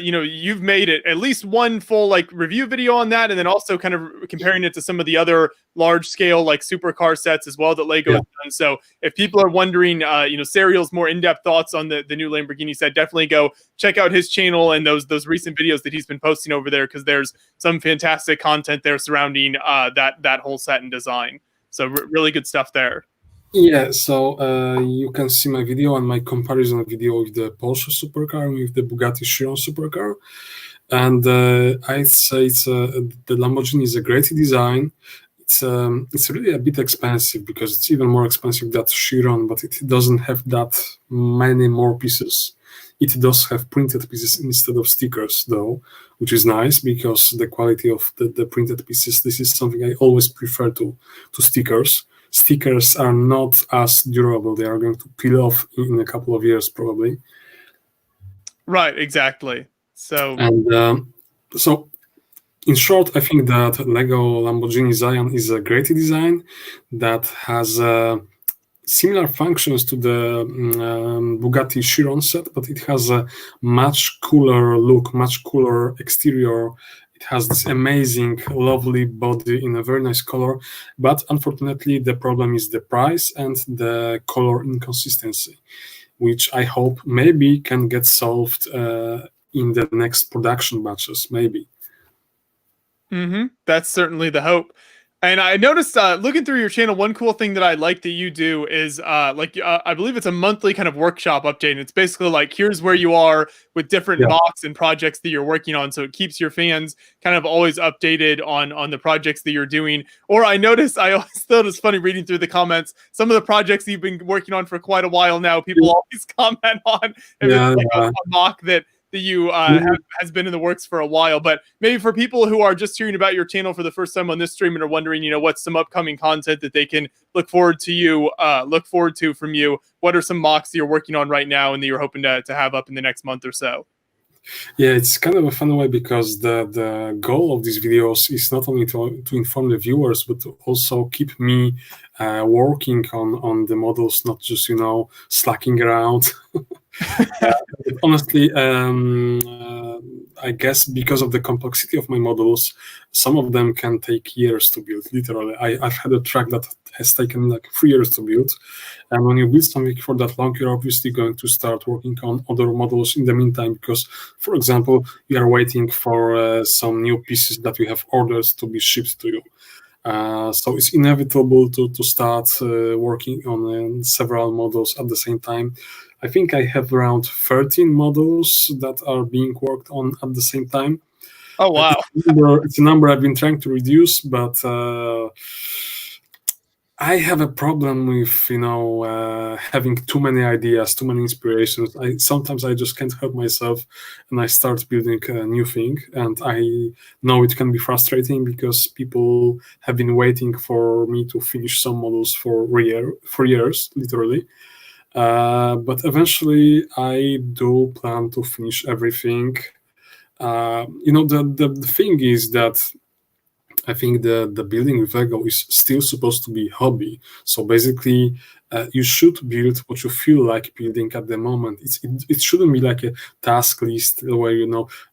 you've made it at least one full review video on that, and then also kind of comparing it to some of the other large scale supercar sets as well that Lego has done. So if people are wondering Sariel's more in-depth thoughts on the new Lamborghini set, definitely go check out his channel and those recent videos that he's been posting over there, because there's some fantastic content there surrounding that whole set and design. So really good stuff there. Yeah, so you can see my video and my comparison video with the Porsche supercar and with the Bugatti Chiron supercar. And I'd say the Lamborghini is a great design. It's really a bit expensive because it's even more expensive than Chiron, but it doesn't have that many more pieces. It does have printed pieces instead of stickers, though, which is nice because the quality of the printed pieces, this is something I always prefer to stickers. Stickers are not as durable. They are going to peel off in a couple of years, probably. Right, exactly. So, and so in short, I think that Lego Lamborghini Zion is a great design that has similar functions to the Bugatti Chiron set, but it has a much cooler look, much cooler exterior. It has this amazing, lovely body in a very nice color, but unfortunately the problem is the price and the color inconsistency, which I hope maybe can get solved in the next production batches, maybe. That's certainly the hope. And I noticed looking through your channel, one cool thing that I like that you do is I believe it's a monthly kind of workshop update. And it's basically like, here's where you are with different mocks and projects that you're working on. So it keeps your fans kind of always updated on the projects that you're doing. Or I always thought it was funny reading through the comments, some of the projects you've been working on for quite a while now, people always comment on a mock that you has been in the works for a while. But maybe for people who are just hearing about your channel for the first time on this stream and are wondering, what's some upcoming content that they can look forward to from you, what are some mocks that you're working on right now and that you're hoping to have up in the next month or so? Yeah, it's kind of a fun way because the goal of these videos is not only to inform the viewers, but to also keep me working on the models, not just, slacking around. Honestly, I guess because of the complexity of my models, some of them can take years to build. Literally, I've had a track that has taken like 3 years to build. And when you build something for that long, you're obviously going to start working on other models in the meantime, because, for example, you are waiting for some new pieces that you have ordered to be shipped to you. So it's inevitable to start working on several models at the same time. I think I have around 13 models that are being worked on at the same time. Oh, wow. It's a number I've been trying to reduce, but I have a problem with, having too many ideas, too many inspirations. Sometimes I just can't help myself, and I start building a new thing. And I know it can be frustrating because people have been waiting for me to finish some models for years, literally. But eventually, I do plan to finish everything. The thing is that I think the building with Lego is still supposed to be hobby. So basically, you should build what you feel like building at the moment. It shouldn't be like a task list where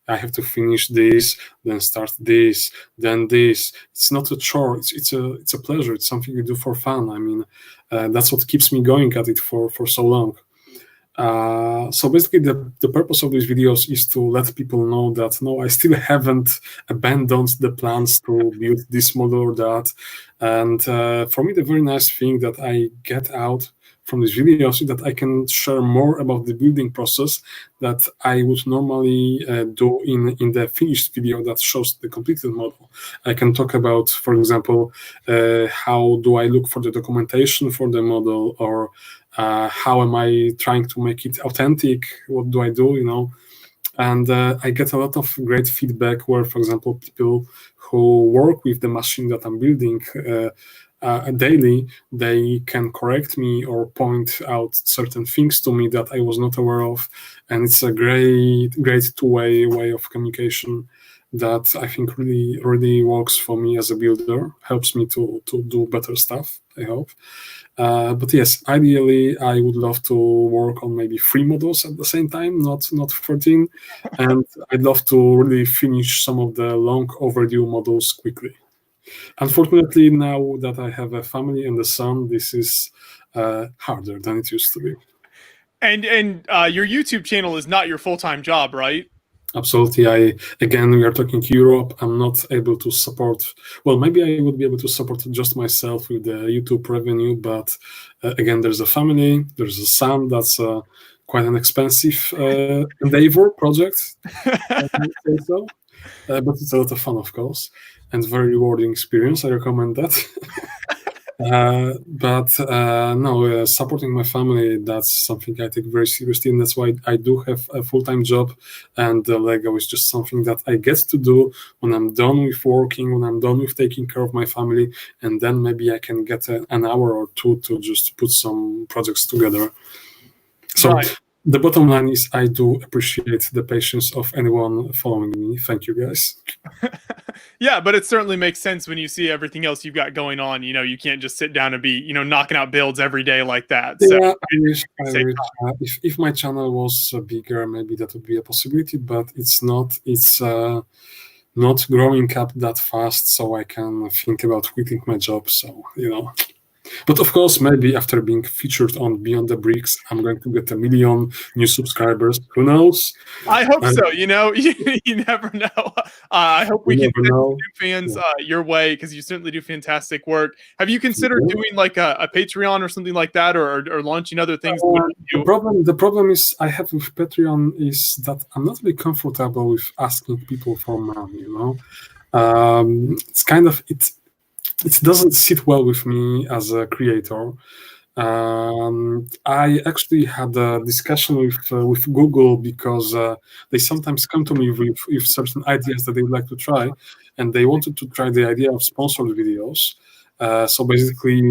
I have to finish this, then start this, then this. It's not a chore. It's a pleasure. It's something you do for fun. I mean, that's what keeps me going at it for so long. So basically, the purpose of these videos is to let people know that no, I still haven't abandoned the plans to build this model or that. And for me, the very nice thing that I get out from these videos is that I can share more about the building process that I would normally do in the finished video that shows the completed model. I can talk about, for example, how do I look for the documentation for the model, or how am I trying to make it authentic? What do I do, And I get a lot of great feedback where, for example, people who work with the machine that I'm building daily, they can correct me or point out certain things to me that I was not aware of. And it's a great way of communication that I think really, really works for me as a builder, helps me to do better stuff, I hope. But yes, ideally, I would love to work on maybe 3 models at the same time, not 13. And I'd love to really finish some of the long overdue models quickly. Unfortunately, now that I have a family and a son, this is harder than it used to be. And your YouTube channel is not your full-time job, right? Absolutely. We are talking Europe. I'm not able to support. Well, maybe I would be able to support just myself with the YouTube revenue, but again, there's a family, there's a son. That's quite an expensive endeavor project. So. But it's a lot of fun, of course, and very rewarding experience. I recommend that. Supporting my family, that's something I take very seriously, and that's why I do have a full-time job, and Lego is just something that I get to do when I'm done with working, when I'm done with taking care of my family, and then maybe I can get an hour or two to just put some projects together. So right. The bottom line is I do appreciate the patience of anyone following me. Thank you, guys. Yeah, but it certainly makes sense when you see everything else you've got going on. You can't just sit down and be, knocking out builds every day like that. Yeah, I wish if my channel was bigger, maybe that would be a possibility, but it's not. It's not growing up that fast, so I can think about quitting my job. So, But of course, maybe after being featured on Beyond the Bricks, I'm going to get 1 million new subscribers. Who knows? I hope so. You never know. I hope we can get new fans your way, because you certainly do fantastic work. Have you considered doing like a Patreon or something like that, or launching other things? The problem is I have with Patreon is that I'm not really comfortable with asking people for money. It's kind of it doesn't sit well with me as a creator. I actually had a discussion with Google because they sometimes come to me with certain ideas that they would like to try, and they wanted to try the idea of sponsored videos. So basically,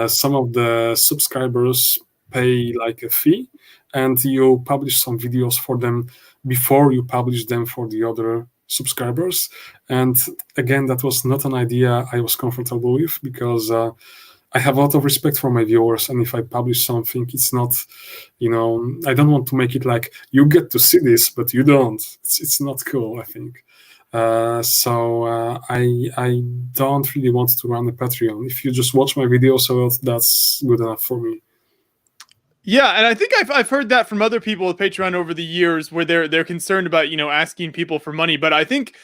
some of the subscribers pay like a fee, and you publish some videos for them before you publish them for the other subscribers. And again, that was not an idea I was comfortable with, because I have a lot of respect for my viewers, and if I publish something, it's not, I don't want to make it like you get to see this, but you don't. It's not cool, I think. So I don't really want to run a Patreon. If you just watch my videos, so that's good enough for me. Yeah, and I think I've heard that from other people with Patreon over the years, where they're concerned about asking people for money. But I think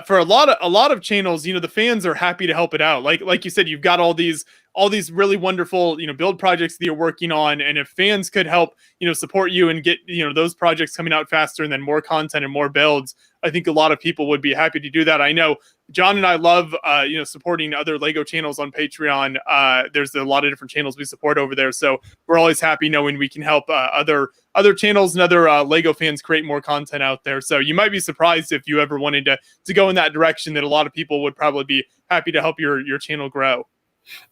for a lot of channels, the fans are happy to help it out. Like you said, you've got all these all these really wonderful, build projects that you're working on. And if fans could help, support you and get, those projects coming out faster and then more content and more builds, I think a lot of people would be happy to do that. I know John and I love, supporting other Lego channels on Patreon. There's a lot of different channels we support over there. So we're always happy knowing we can help other channels and other Lego fans create more content out there. So you might be surprised if you ever wanted to go in that direction, that a lot of people would probably be happy to help your channel grow.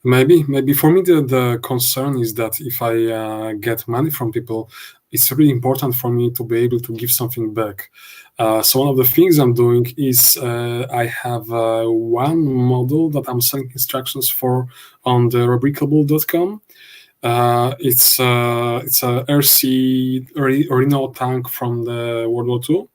Maybe for me, the concern is that if I get money from people, it's really important for me to be able to give something back. So one of the things I'm doing is I have one model that I'm selling instructions for on the Rebrickable.com. It's a RC Renault tank from the World War II.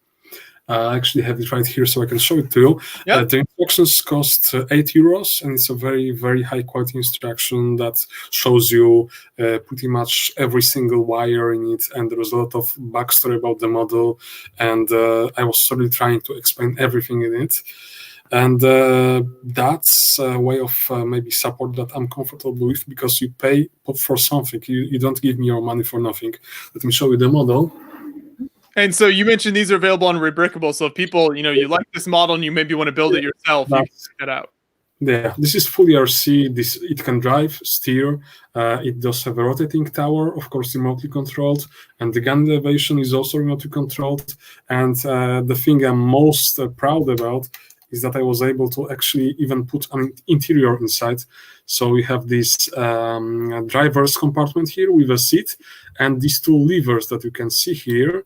I actually have it right here, so I can show it to you. Yep. The instructions cost €8, and it's a very, very high quality instruction that shows you pretty much every single wire in it, and there was a lot of backstory about the model, and I was really trying to explain everything in it. And that's a way of maybe support that I'm comfortable with, because you pay for something. You don't give me your money for nothing. Let me show you the model. And so you mentioned these are available on Rebrickable. So if people, you like this model and you maybe want to build it yourself, you can check it out. Yeah, this is fully RC. It can drive, steer. It does have a rotating tower, of course, remotely controlled, and the gun elevation is also remotely controlled. And the thing I'm most proud about is that I was able to actually even put an interior inside. So we have this driver's compartment here with a seat, and these two levers that you can see here.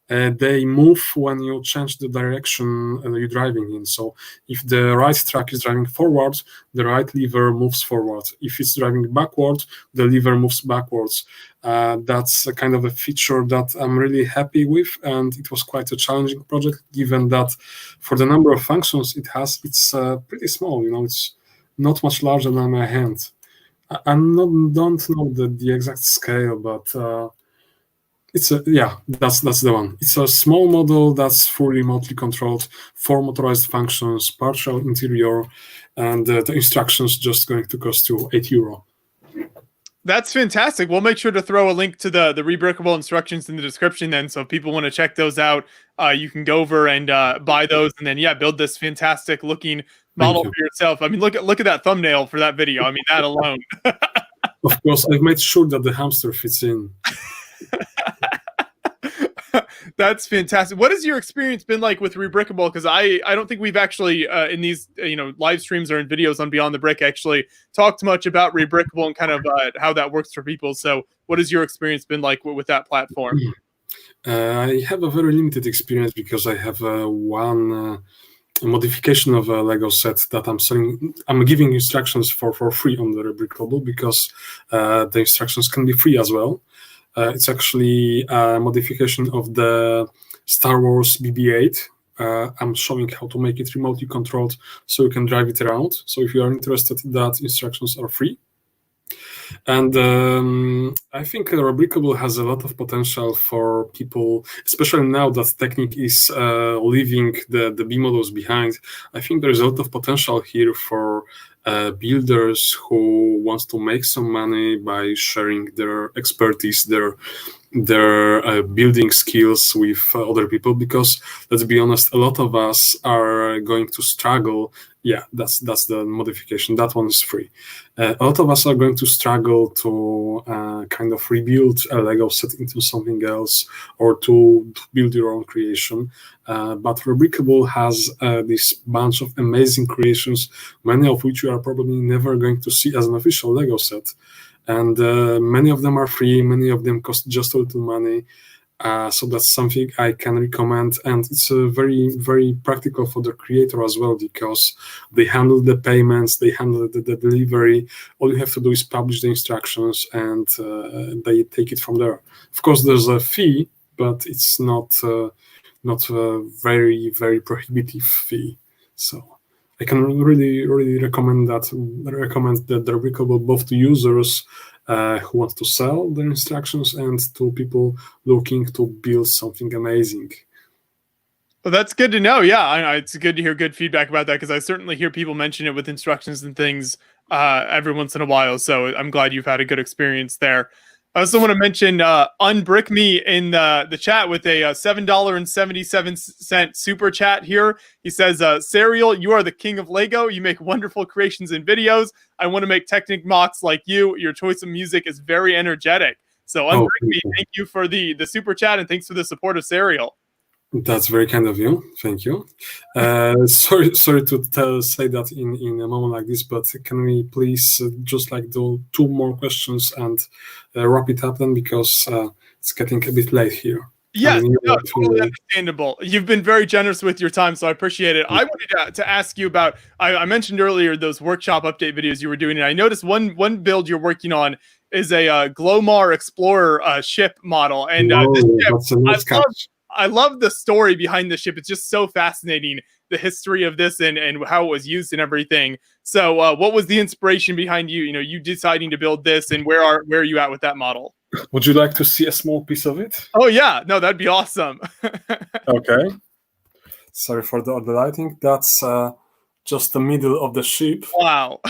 They move when you change the direction you're driving in. So if the right truck is driving forward, the right lever moves forward. If it's driving backward, the lever moves backwards. That's a kind of a feature that I'm really happy with, and it was quite a challenging project, given that for the number of functions it has, it's pretty small. It's not much larger than my hand. I don't know the exact scale, but that's the one. It's a small model that's fully remotely controlled, 4 motorized functions, partial interior, and the instructions just going to cost you €8. That's fantastic. We'll make sure to throw a link to the Rebrickable instructions in the description then. So if people want to check those out, you can go over and buy those, and then build this fantastic looking model for yourself. I mean, look at that thumbnail for that video. I mean, that alone. Of course, I've made sure that the hamster fits in. That's fantastic. What has your experience been like with Rebrickable? Because I don't think we've actually in these live streams or in videos on Beyond the Brick actually talked much about Rebrickable and kind of how that works for people. So what has your experience been like with that platform? I have a very limited experience because I have one modification of a Lego set that I'm selling. I'm giving instructions for free on the Rebrickable, because the instructions can be free as well. It's actually a modification of the Star Wars BB-8. I'm showing how to make it remotely controlled so you can drive it around. So if you are interested, that instructions are free. And I think Rebrickable has a lot of potential for people, especially now that Technic is leaving the B models behind. I think there's a lot of potential here for builders who wants to make some money by sharing their expertise, their building skills with other people, because let's be honest, a lot of us are going to struggle. Yeah, that's the modification. That one is free. A lot of us are going to struggle to kind of rebuild a Lego set into something else, or to build your own creation. But Rebrickable has this bunch of amazing creations, many of which you are probably never going to see as an official Lego set. And many of them are free, many of them cost just a little money. So that's something I can recommend, and it's very, very practical for the creator as well, because they handle the payments, they handle the delivery. All you have to do is publish the instructions, and they take it from there. Of course, there's a fee, but it's not a very, very prohibitive fee. So I can really, really recommend the Rebrickable both to users who want to sell their instructions and to people looking to build something amazing. Well, that's good to know. Yeah, it's good to hear good feedback about that because I certainly hear people mention it with instructions and things every once in a while. So I'm glad you've had a good experience there. I also want to mention Unbrick Me in the chat with a $7.77 super chat here. He says, Sariel, you are the king of Lego. You make wonderful creations and videos. I want to make Technic mocks like you. Your choice of music is very energetic. So Unbrick Me, thank you for the super chat and thanks for the support of Sariel. That's very kind of you. Thank you. Sorry to say that in a moment like this, but can we please just like do 2 more questions and wrap it up then, because it's getting a bit late here. Yes, totally understandable. You've been very generous with your time, so I appreciate it. I wanted to ask you about, I mentioned earlier those workshop update videos you were doing, and I noticed one build you're working on is a Glomar Explorer ship model. And this ship, I love the story behind the ship. It's just so fascinating, the history of this and how it was used and everything. So what was the inspiration behind you deciding to build this, and where are you at with that model? Would you like to see a small piece of it? Oh yeah, no, that'd be awesome. Okay. Sorry for the lighting. That's just the middle of the ship. Wow.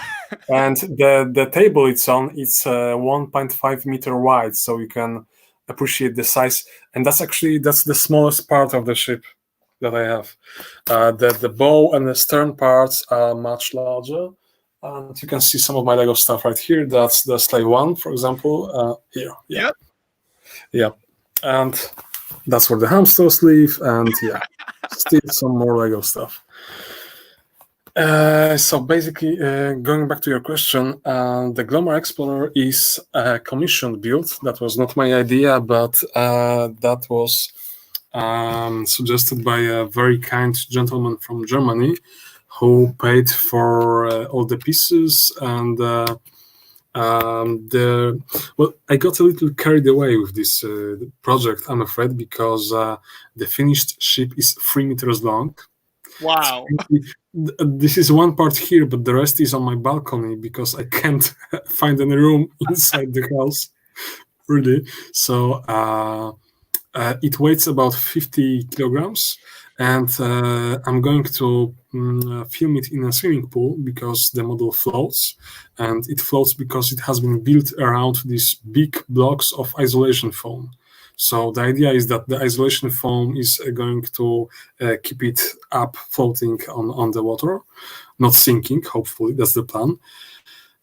And the table it's on, it's 1.5 meter wide, so you can appreciate the size. And that's the smallest part of the ship that I have. The bow and the stern parts are much larger. And you can see some of my Lego stuff right here. That's the Slave 1, for example, here. Yeah. Yep. And that's where the hamsters live. And yeah, still some more Lego stuff. So basically, going back to your question, the Glomar Explorer is a commissioned build. That was not my idea, but that was suggested by a very kind gentleman from Germany who paid for all the pieces. And I got a little carried away with this project, I'm afraid, because the finished ship is 3 meters long. Wow. This is one part here, but the rest is on my balcony because I can't find any room inside the house, really. So it weighs about 50 kilograms, and I'm going to film it in a swimming pool because the model floats, and it floats because it has been built around these big blocks of isolation foam. So the idea is that the isolation foam is going to keep it up, floating on the water, not sinking, hopefully. That's the plan.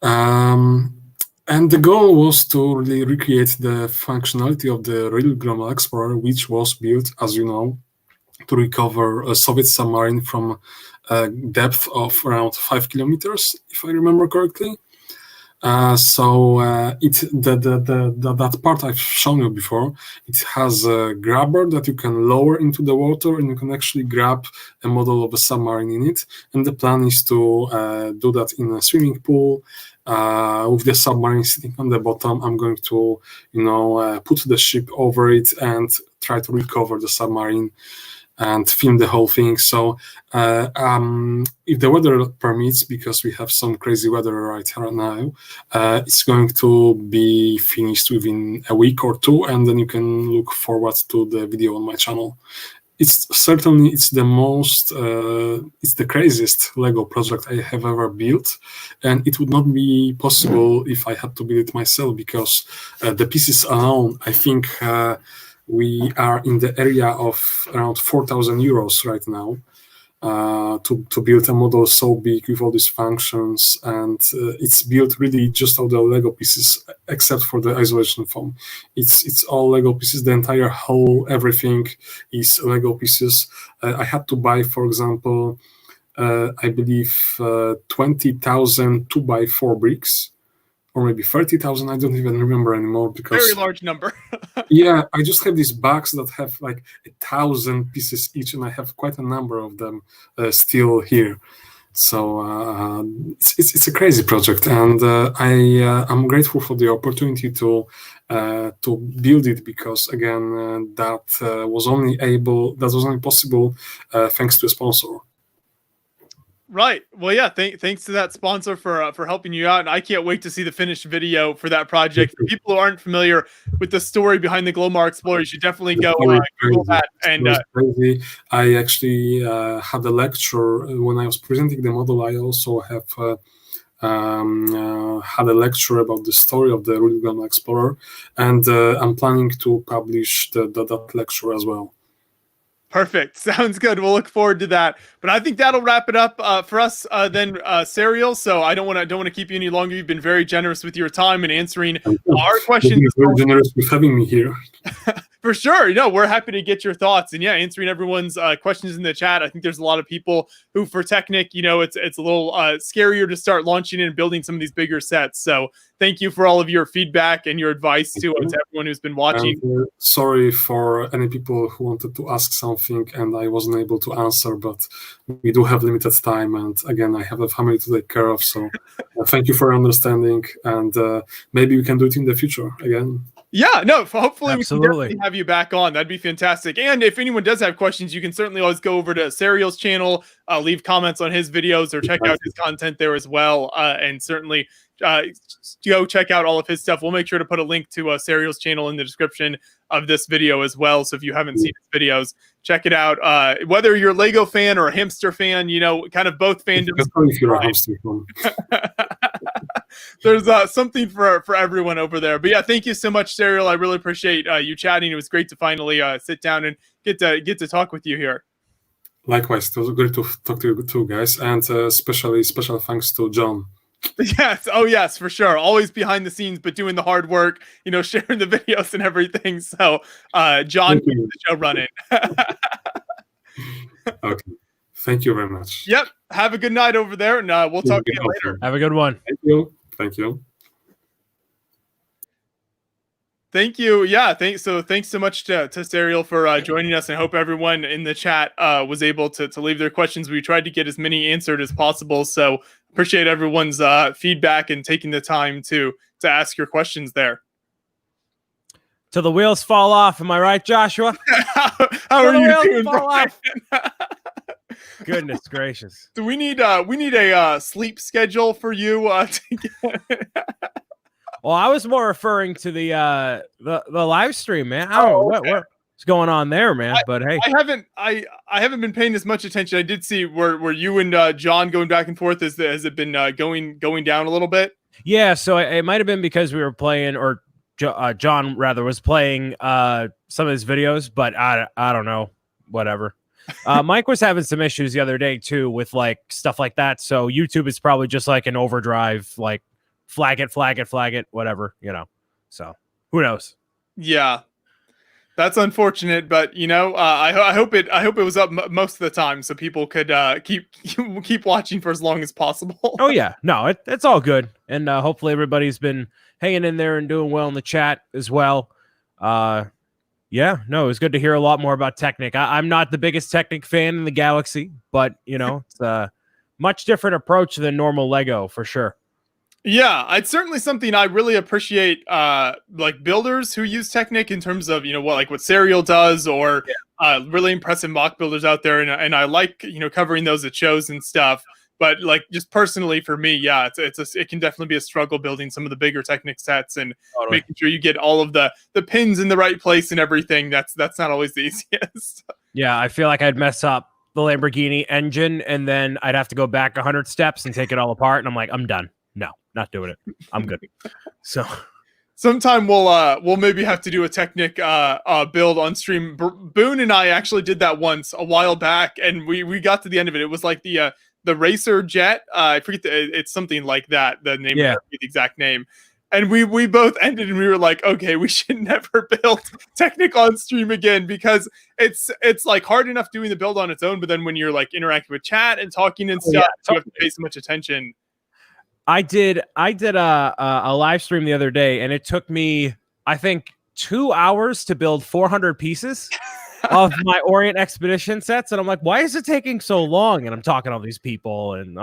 And the goal was to really recreate the functionality of the real Glomar Explorer, which was built, as you know, to recover a Soviet submarine from a depth of around 5 kilometers, if I remember correctly. That part I've shown you before, it has a grabber that you can lower into the water, and you can actually grab a model of a submarine in it. And the plan is to do that in a swimming pool with the submarine sitting on the bottom. I'm going to, put the ship over it and try to recover the submarine and film the whole thing. So if the weather permits, because we have some crazy weather right now, it's going to be finished within a week or 2, and then you can look forward to the video on my channel. It's the most, it's the craziest Lego project I have ever built, and it would not be possible if I had to build it myself, because the pieces alone, I think we are in the area of around 4,000 euros right now to build a model so big with all these functions. And it's built really just out of the Lego pieces, except for the isolation foam. It's all Lego pieces. The entire hull, everything is Lego pieces. I had to buy, for example, I believe 20,000 2x4 bricks, or maybe 30,000. I don't even remember anymore, because very large number. Yeah, I just have these bags that have like 1,000 pieces each, and I have quite a number of them still here. So it's a crazy project, and I'm grateful for the opportunity to build it, because again, that was only possible thanks to a sponsor. Right. Well, yeah. Thanks to that sponsor for helping you out, and I can't wait to see the finished video for that project. For people who aren't familiar with the story behind the Glomar Explorer, you should definitely go Google that. And crazy. I actually had a lecture when I was presenting the model. I also have had a lecture about the story of the Glomar Explorer, and I'm planning to publish that lecture as well. Perfect. Sounds good. We'll look forward to that. But I think that'll wrap it up for us then, Sariel. So I don't want to keep you any longer. You've been very generous with your time and answering our questions. You're very generous with having me here. For sure. We're happy to get your thoughts and answering everyone's questions in the chat. I think there's a lot of people who for Technic, it's a little scarier to start launching and building some of these bigger sets. So thank you for all of your feedback and your advice to everyone who's been watching. And, sorry for any people who wanted to ask something and I wasn't able to answer, but we do have limited time. And again, I have a family to take care of. So thank you for your understanding. And maybe we can do it in the future again. Yeah, no, hopefully Absolutely. we can have you back on. That'd be fantastic. And if anyone does have questions, you can certainly always go over to Sariel's channel, leave comments on his videos or check out his content there as well. And certainly go check out all of his stuff. We'll make sure to put a link to Sariel's channel in the description of this video as well. So if you haven't seen his videos, check it out. Whether you're a Lego fan or a hamster fan, kind of both fandoms. If you're a hamster fan. There's something for everyone over there. But yeah, thank you so much, Sariel. I really appreciate you chatting. It was great to finally sit down and get to talk with you here. Likewise, it was great to talk to you too, guys. And especially special thanks to John. Yes. Oh, yes, for sure. Always behind the scenes, but doing the hard work, sharing the videos and everything. So John, keep the show running. Okay. Thank you very much. Yep. Have a good night over there, and we'll talk to you later. Have a good one. Thank you. Thank you. Thank you. Yeah. Thanks so much to Sariel for joining us. And I hope everyone in the chat was able to leave their questions. We tried to get as many answered as possible. So appreciate everyone's feedback and taking the time to ask your questions there. Till the wheels fall off. Am I right, Joshua? How are you doing, Brian? Goodness gracious. Do we need a sleep schedule for you to get... Well, I was more referring to the live stream, man. I don't know what's going on there, man. But hey, I haven't been paying as much attention. I did see where you and John going back and forth. Has it been going down a little bit? Yeah. So it might have been because we were playing, or John rather was playing some of his videos, but I don't know. Whatever. Mike was having some issues the other day too with like stuff like that. So YouTube is probably just like an overdrive, like flag it, whatever, So who knows? Yeah, that's unfortunate, but I hope it was up most of the time so people could keep watching for as long as possible. Oh yeah, no, it's all good, and hopefully everybody's been hanging in there and doing well in the chat as well. Yeah, no, it was good to hear a lot more about Technic. I'm not the biggest Technic fan in the galaxy, but it's a much different approach than normal Lego for sure. Yeah, it's certainly something I really appreciate, like builders who use Technic in terms of what Sariel does, or really impressive mock builders out there, and I like covering those at shows and stuff. But like just personally for me, yeah, it can definitely be a struggle building some of the bigger Technic sets and making sure you get all of the pins in the right place and everything. That's not always the easiest. Yeah, I feel like I'd mess up the Lamborghini engine, and then I'd have to go back 100 steps and take it all apart, and I'm like, I'm done. No, not doing it. I'm good. So sometime we'll maybe have to do a Technic build on stream. Boone and I actually did that once a while back, and we got to the end of it. It was like the racer jet. I forget it's something like that. The name, the exact name. And we both ended and we were like, okay, we should never build Technic on stream again, because it's like hard enough doing the build on its own, but then when you're like interacting with chat and talking and stuff, you have to pay so much attention. I did a live stream the other day, and it took me, I think, 2 hours to build 400 pieces of my Orient Expedition sets. And I'm like, why is it taking so long? And I'm talking to all these people, and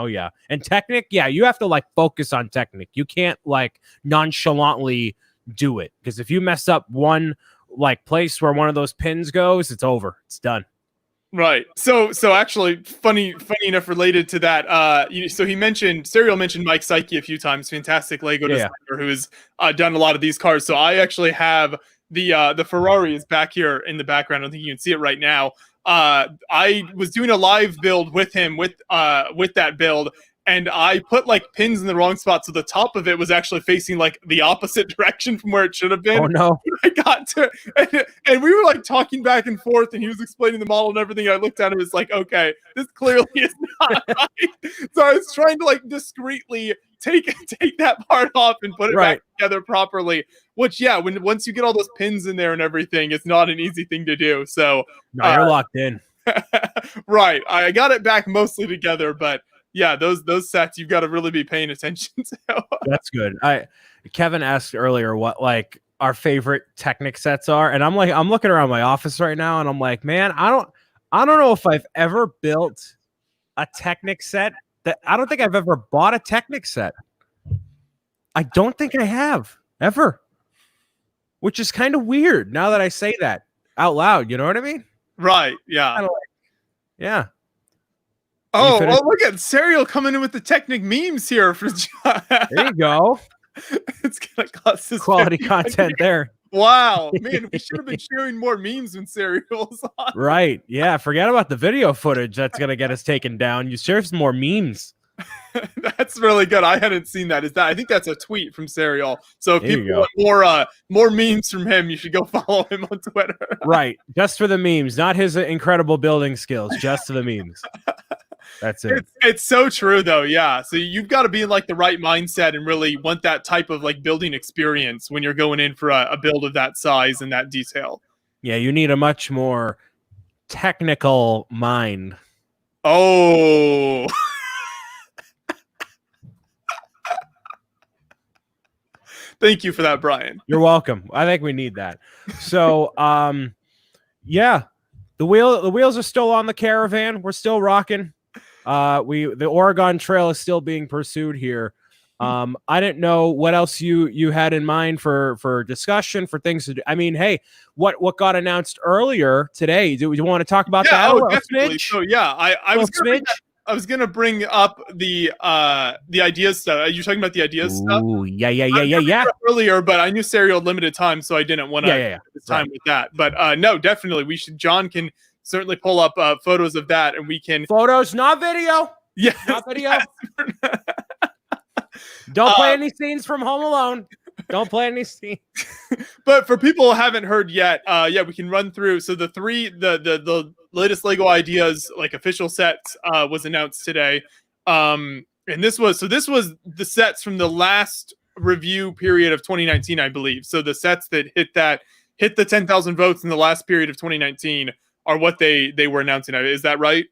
and Technic, you have to like focus on Technic. You can't like nonchalantly do it, because if you mess up one like place where one of those pins goes, it's over. It's done. Right. So actually, funny enough, related to that. So Sariel mentioned Mike Psyche a few times. Fantastic Lego Yeah. designer who has done a lot of these cars. So I actually have the Ferrari is back here in the background. I don't think you can see it right now. I was doing a live build with him with that build. And I put like pins in the wrong spot, so the top of it was actually facing like the opposite direction from where it should have been. Oh no! I got to, and we were like talking back and forth, and he was explaining the model and everything. And I looked at him, and was like, okay, this clearly is not right. So I was trying to like discreetly take that part off and put it back together properly. Which, yeah, once you get all those pins in there and everything, it's not an easy thing to do. So no, you're locked in. Right. I got it back mostly together, but. Yeah, those sets you've got to really be paying attention to. That's good. Kevin asked earlier what like our favorite Technic sets are, and I'm looking around my office right now, and I'm like, man, I don't know if I've ever built a Technic set. I don't think I've ever bought a Technic set. I don't think I have ever, which is kind of weird now that I say that out loud. You know what I mean? Right. Yeah. Yeah. Oh, look at Sariel coming in with the Technic memes here for John. There you go. It's gonna cost us quality content there. Wow, man, we should have been sharing more memes when Sariel's on. Right. Yeah. Forget about the video footage that's gonna get us taken down. You share some more memes. That's really good. I hadn't seen that. I think that's a tweet from Sariel. So if people want more memes from him, you should go follow him on Twitter. Right. Just for the memes, not his incredible building skills, just for the memes. That's it. It's so true though. Yeah. So you've got to be in like the right mindset and really want that type of like building experience when you're going in for a build of that size and that detail. Yeah. You need a much more technical mind. Oh, thank you for that, Brian. You're welcome. I think we need that. So, yeah, the wheels are still on the Caravan. We're still rocking. The Oregon Trail is still being pursued here. I didn't know what else you had in mind for discussion, for things to do. I mean, hey, what got announced earlier today? Do you want to talk about that? Oh, definitely. So yeah, I was gonna bring up the ideas stuff. Are you talking about the ideas stuff? Yeah. Earlier, but I knew Sariel had limited time, so I didn't want to time with that. But no, definitely, John can certainly pull up photos of that, and we can photos, not video. Yeah, not video. Yes. Don't play any scenes from Home Alone. Don't play any scenes. But for people who haven't heard yet, we can run through. So the latest Lego Ideas like official sets was announced today, and this was the sets from the last review period of 2019, I believe. So the sets that hit the 10,000 votes in the last period of 2019 are what they were announcing. Is that right?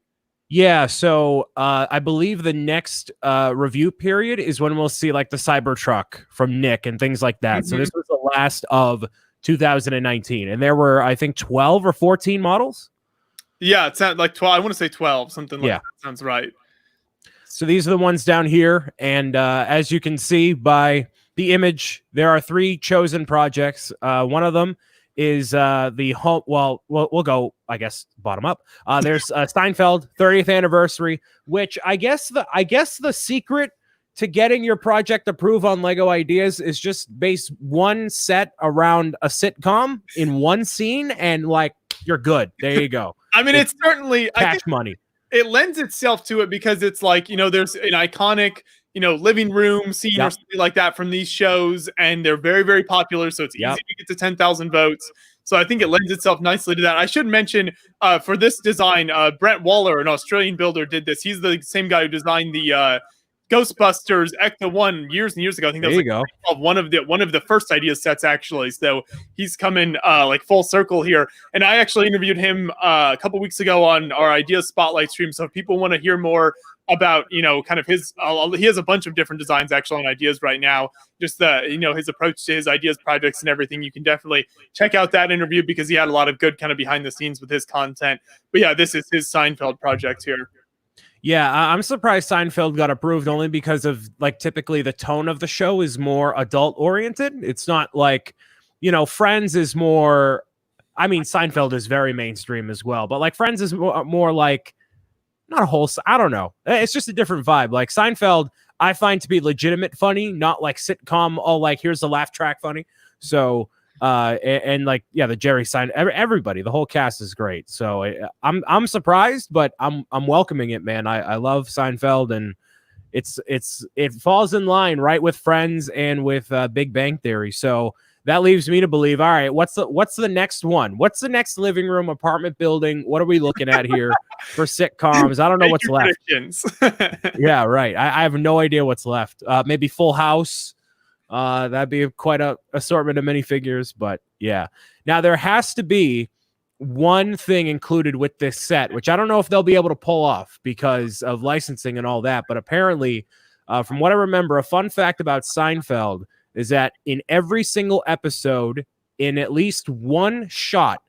Yeah, so I believe the next review period is when we'll see like the Cybertruck from Nick and things like that. Mm-hmm. So this was the last of 2019, and there were, I think, 12 or 14 models. Yeah, it sounds like 12. I want to say 12, something like that sounds right. So these are the ones down here, and as you can see by the image, there are 3 chosen projects. One of them is the home. Well, we'll go, I guess, bottom up. There's Steinfeld 30th anniversary, which I guess the secret to getting your project approved on Lego Ideas is just base one set around a sitcom in one scene, and like you're good. There you go. I mean, it's certainly cash money. It lends itself to it because it's like, there's an iconic, living room scene or something like that from these shows, and they're very, very popular. So it's easy to get to 10,000 votes. So I think it lends itself nicely to that. I should mention for this design, Brent Waller, an Australian builder, did this. He's the same guy who designed the Ghostbusters Ecto 1 years and years ago. I think that was one of the first idea sets, actually. So he's coming like full circle here. And I actually interviewed him a couple weeks ago on our Ideas Spotlight stream. So if people want to hear more about, kind of his, he has a bunch of different designs actually on Ideas right now. Just his approach to his Ideas projects and everything. You can definitely check out that interview because he had a lot of good kind of behind the scenes with his content. But yeah, this is his Seinfeld project here. Yeah, I'm surprised Seinfeld got approved only because of like typically the tone of the show is more adult oriented. It's not like, Friends is more, I mean, Seinfeld is very mainstream as well, but like Friends is more like not a whole. I don't know. It's just a different vibe. Like Seinfeld, I find to be legitimate funny, not like sitcom. All like here's the laugh track funny. So and like the Jerry Seinfeld, everybody, the whole cast is great. So I'm surprised, but I'm welcoming it, man. I love Seinfeld, and it falls in line right with Friends and with Big Bang Theory. So that leaves me to believe, all right, what's the next one? What's the next living room, apartment building? What are we looking at here for sitcoms? I don't know what's left. Yeah, right. I have no idea what's left. Maybe Full House. That'd be quite a assortment of minifigures, but yeah. Now there has to be one thing included with this set, which I don't know if they'll be able to pull off because of licensing and all that, but apparently, from what I remember, a fun fact about Seinfeld is that in every single episode, in at least one shot,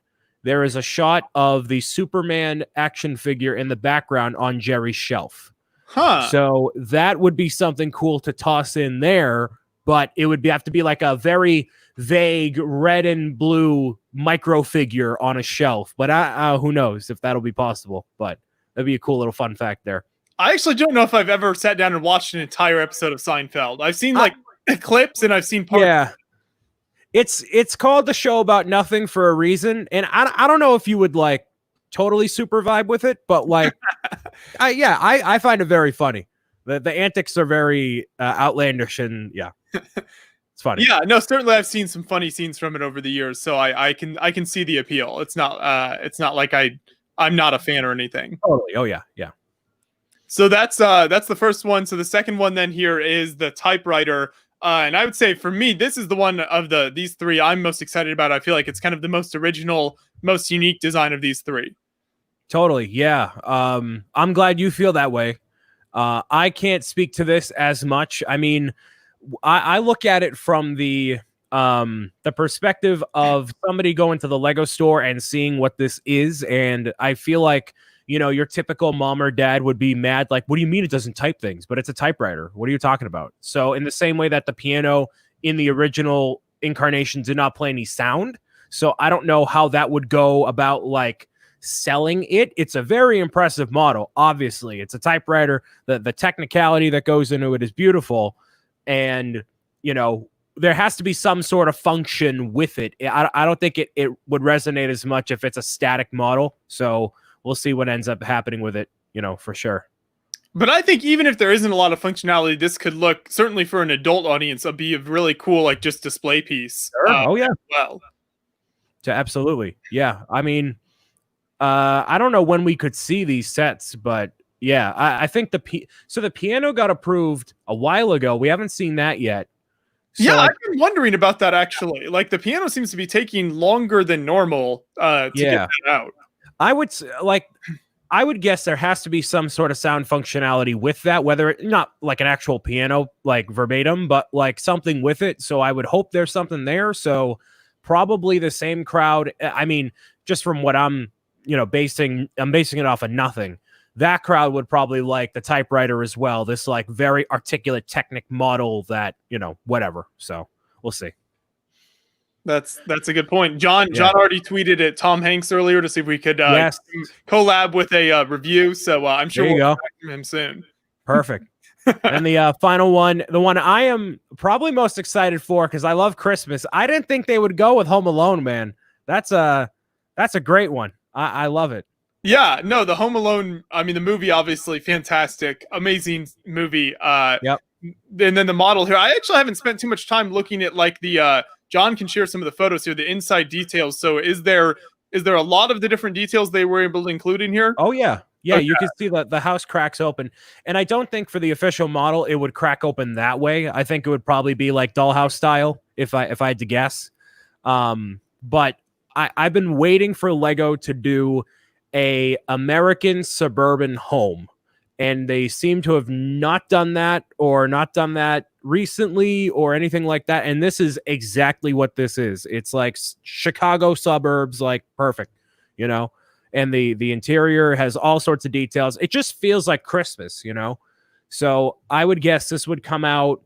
there is a shot of the Superman action figure in the background on Jerry's shelf. Huh. So that would be something cool to toss in there, but it would have to be like a very vague red and blue micro figure on a shelf. But who knows if that'll be possible, but that'd be a cool little fun fact there. I actually don't know if I've ever sat down and watched an entire episode of Seinfeld. I've seen like clips and I've seen parts. Yeah. It's called The Show About Nothing for a reason. And I don't know if you would like totally super vibe with it, but like, I find it very funny. The antics are very outlandish and yeah, it's funny. Yeah, no, certainly I've seen some funny scenes from it over the years, so I can see the appeal. It's not like I'm not a fan or anything. Totally. Oh yeah. So that's the first one. So the second one then here is the typewriter. And I would say for me, this is the one of these three I'm most excited about. I feel like it's kind of the most original, most unique design of these three. Totally. Yeah. I'm glad you feel that way. I can't speak to this as much. I mean, I look at it from the perspective of somebody going to the Lego store and seeing what this is. And I feel like, your typical mom or dad would be mad. Like, what do you mean it doesn't type things? But it's a typewriter. What are you talking about? So in the same way that the piano in the original incarnation did not play any sound. So I don't know how that would go about like selling it. It's a very impressive model. Obviously, it's a typewriter. The technicality that goes into it is beautiful. And, there has to be some sort of function with it. I don't think it would resonate as much if it's a static model. So we'll see what ends up happening with it, for sure. But I think even if there isn't a lot of functionality, this could look, certainly for an adult audience, be a really cool, like, just display piece. Sure. Oh, yeah. Well. Absolutely. Yeah. I mean, I don't know when we could see these sets, but yeah, I think the piano got approved a while ago. We haven't seen that yet. So, yeah, I've been wondering about that, actually. Like, the piano seems to be taking longer than normal to get that out. I would guess there has to be some sort of sound functionality with that, whether it not like an actual piano, like verbatim, but like something with it. So I would hope there's something there. So probably the same crowd. I mean, just from what I'm basing it off of nothing. That crowd would probably like the typewriter as well. This like very articulate Technic model that, whatever. So we'll see. That's a good point. John already tweeted at Tom Hanks earlier to see if we could collab with a review. So I'm sure we'll hear from him soon. Perfect. And the final one, the one I am probably most excited for because I love Christmas. I didn't think they would go with Home Alone, man. That's a great one. I love it. Yeah, no, the Home Alone, I mean, the movie, obviously fantastic, amazing movie. Yep. And then the model here, I actually haven't spent too much time looking at like the, John can share some of the photos here, the inside details. So is there a lot of the different details they were able to include in here? Oh, yeah. Yeah, okay. You can see the house cracks open. And I don't think for the official model, it would crack open that way. I think it would probably be like dollhouse style, if I had to guess. But I've been waiting for Lego to do a American suburban home, and they seem to have not done that recently or anything like that. And this is exactly what this is. It's like Chicago suburbs, like perfect, and the interior has all sorts of details. It just feels like Christmas, So I would guess this would come out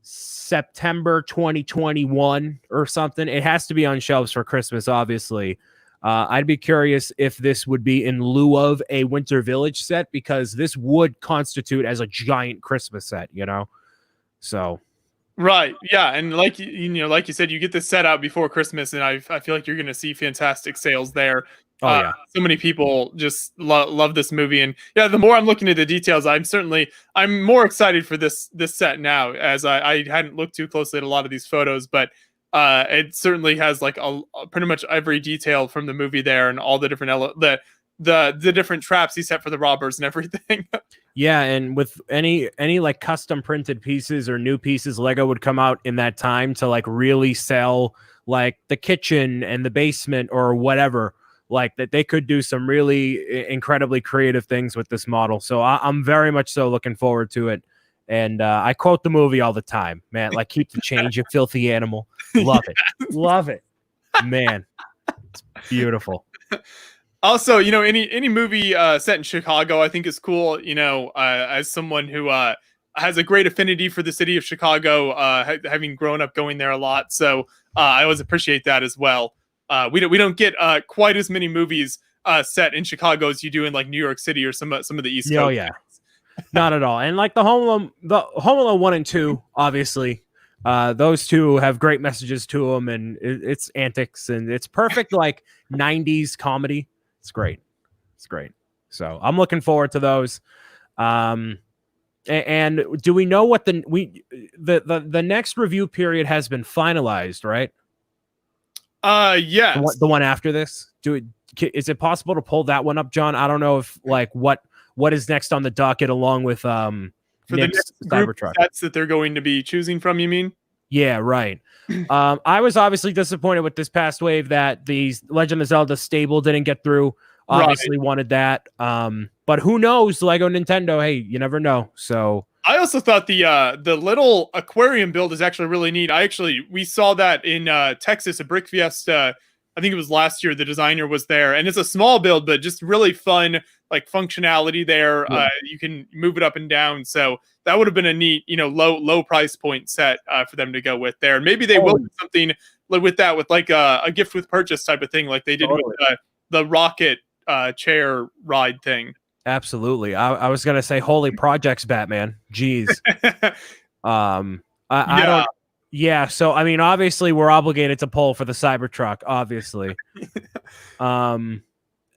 September 2021 or something. It has to be on shelves for Christmas, obviously. I'd be curious if this would be in lieu of a Winter Village set, because this would constitute as a giant Christmas set, you know? So. Right. Yeah. And like like you said, you get this set out before Christmas, and I feel like you're going to see fantastic sales there. Oh yeah. So many people just love this movie, and yeah, the more I'm looking at the details, I'm more excited for this set now, as I hadn't looked too closely at a lot of these photos, but it certainly has like a pretty much every detail from the movie there, and all the different the different traps he set for the robbers and everything. Yeah, and with any like custom printed pieces or new pieces, Lego would come out in that time to like really sell like the kitchen and the basement or whatever, like that they could do some really incredibly creative things with this model. So I'm very much so looking forward to it. And I quote the movie all the time, man, like keep the change, you filthy animal. Love it. Love it, man. It's beautiful. Also, any movie set in Chicago, I think is cool. As someone who has a great affinity for the city of Chicago, having grown up going there a lot, so I always appreciate that as well. We don't get quite as many movies set in Chicago as you do in like New York City or some of the East Coast. Oh yeah, not at all. And like the Home Alone 1 and 2, obviously. Those two have great messages to them, and it's antics, and it's perfect like 90s comedy. It's great. It's great. So I'm looking forward to those. And do we know what the next review period has been finalized, right? Yes. The one after this. Is it possible to pull that one up, John? I don't know if like what is next on the docket along with for the next group sets that they're going to be choosing from, you mean? Yeah, right. I was obviously disappointed with this past wave that the Legend of Zelda stable didn't get through. Obviously wanted that. But who knows? Lego Nintendo, hey, you never know. So I also thought the little aquarium build is actually really neat. We saw that in Texas at Brick Fiesta. I think it was last year. The designer was there, and it's a small build, but just really fun, like functionality there. Yeah. You can move it up and down. So that would have been a neat, low price point set for them to go with there. Maybe they will do something with that, with like a gift with purchase type of thing, like they did with the rocket chair ride thing. Absolutely. I was gonna say holy projects, Batman. Jeez. I don't. Yeah, so I mean, obviously, we're obligated to pull for the Cybertruck, obviously. And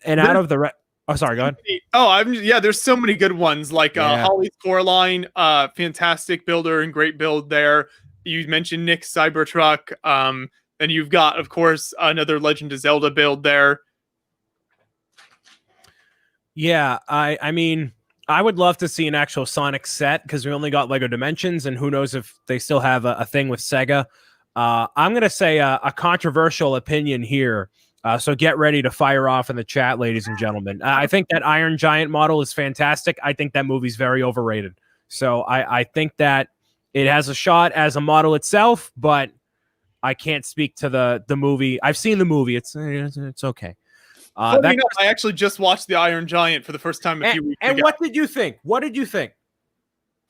out of the oh, sorry, go ahead. There's so many good ones, like Holly's Coraline, fantastic builder and great build there. You mentioned Nick's Cybertruck. Then you've got, of course, another Legend of Zelda build there. Yeah, I mean, I would love to see an actual Sonic set, because we only got Lego Dimensions, and who knows if they still have a thing with Sega. I'm going to say a controversial opinion here, so get ready to fire off in the chat, ladies and gentlemen. I think that Iron Giant model is fantastic. I think that movie's very overrated. So I think that it has a shot as a model itself, but I can't speak to the movie. I've seen the movie. It's okay. I actually just watched the Iron Giant for the first time a few weeks ago. And what did you think?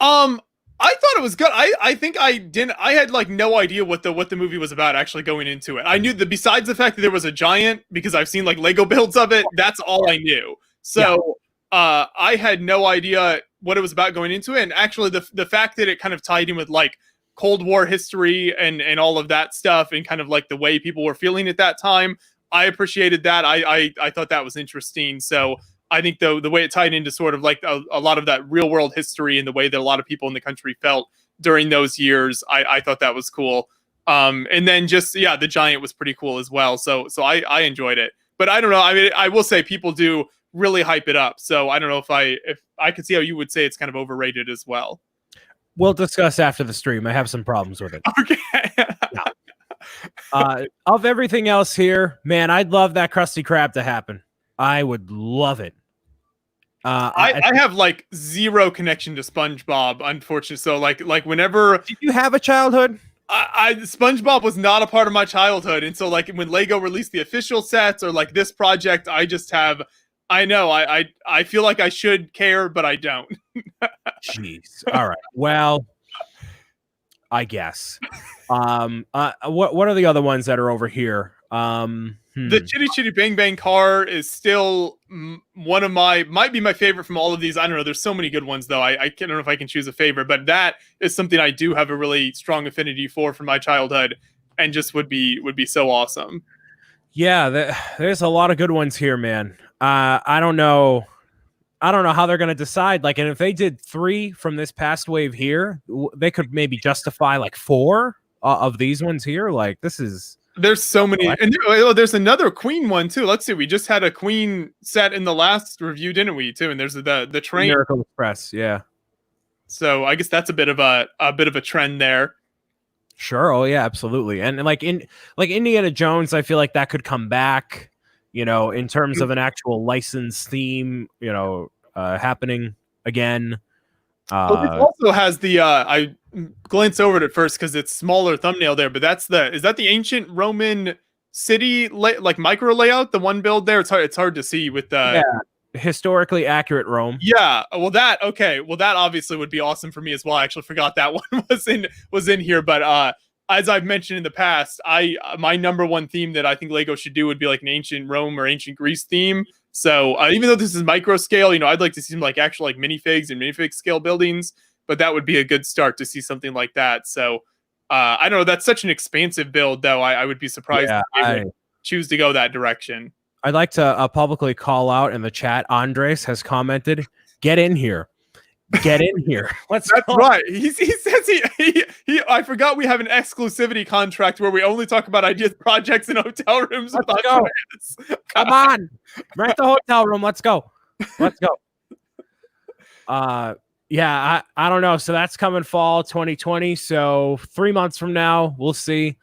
I thought it was good. I think I had like no idea what the movie was about actually going into it. I knew that besides the fact that there was a giant, because I've seen like Lego builds of it, that's all I knew. So I had no idea what it was about going into it. And actually the fact that it kind of tied in with like Cold War history and all of that stuff, and kind of like the way people were feeling at that time, I appreciated that. I thought that was interesting. So I think the way it tied into sort of like a lot of that real world history and the way that a lot of people in the country felt during those years, I thought that was cool. And then just, the giant was pretty cool as well. So I enjoyed it, but I don't know. I mean, I will say people do really hype it up. So I don't know if I could see how you would say it's kind of overrated as well. We'll discuss after the stream. I have some problems with it. Okay. Of everything else here, man, I'd love that Krusty Krab to happen. I would love it. I have like zero connection to SpongeBob, unfortunately. So like whenever did you have a childhood? SpongeBob was not a part of my childhood, and so like when Lego released the official sets or like this project, I just have. I know I feel like I should care, but I don't. Jeez. All right. Well, I guess. What are the other ones that are over here? The Chitty Chitty Bang Bang car is still one of might be my favorite from all of these. I don't know. There's so many good ones though. I don't know if I can choose a favorite, but that is something I do have a really strong affinity for from my childhood, and just would be so awesome. Yeah, there's a lot of good ones here, man. I don't know how they're going to decide. Like, and if they did 3 from this past wave here, they could maybe justify like 4 of these ones here. Like, this is. There's so many, and there's another Queen one too. Let's see, we just had a Queen set in the last review, didn't we? Too, and there's the train Miracle Express, yeah. So I guess that's a bit of a trend there. Sure. Oh yeah, absolutely. And like Indiana Jones, I feel like that could come back. You know, in terms of an actual licensed theme, you know, happening again. It also has the I glanced over it at first because it's smaller thumbnail there, but is that the ancient Roman city like micro layout? The one build there, it's hard to see with the historically accurate Rome. Yeah, well that obviously would be awesome for me as well. I actually forgot that one was in here, but as I've mentioned in the past, my number one theme that I think Lego should do would be like an ancient Rome or ancient Greece theme. So even though this is micro scale, you know, I'd like to see some like actual like minifigs and minifig scale buildings, but that would be a good start to see something like that. So I don't know. That's such an expansive build, though. I would be surprised if they would choose to go that direction. I'd like to publicly call out in the chat. Andres has commented, "Get in here, get in here." That's right. He says he. I forgot we have an exclusivity contract where we only talk about ideas, projects, and hotel rooms. Let's go. Come on, rent the hotel room. Let's go. Let's go. Yeah, I don't know. So that's coming fall 2020. So 3 months from now, we'll see.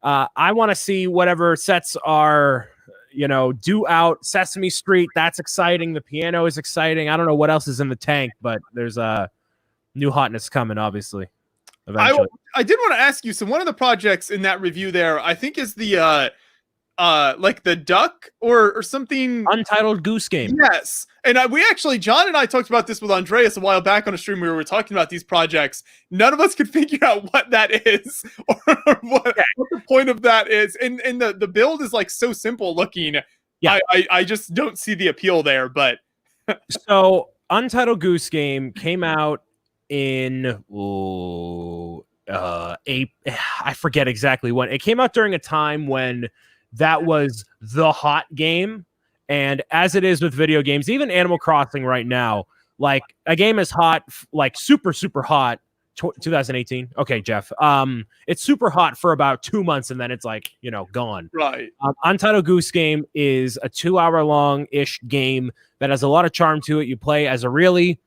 I want to see whatever sets are, you know, due out. Sesame Street, that's exciting. The piano is exciting. I don't know what else is in the tank, but there's a new hotness coming, obviously. Eventually. I did want to ask you. So one of the projects in that review there, I think, is the like the duck or something. Untitled Goose Game. Yes. And we actually, John and I talked about this with Andreas a while back on a stream. We were talking about these projects. None of us could figure out what that is or what the point of that is. And the build is like so simple looking. Yeah. I just don't see the appeal there, but. So Untitled Goose Game came out in I forget exactly when. It came out during a time when that was the hot game. And as it is with video games, even Animal Crossing right now, like a game is hot, like super, super hot. 2018. Okay, Jeff. It's super hot for about 2 months and then it's like, you know, gone. Right. Untitled Goose Game is a 2-hour long-ish game that has a lot of charm to it. You play as a really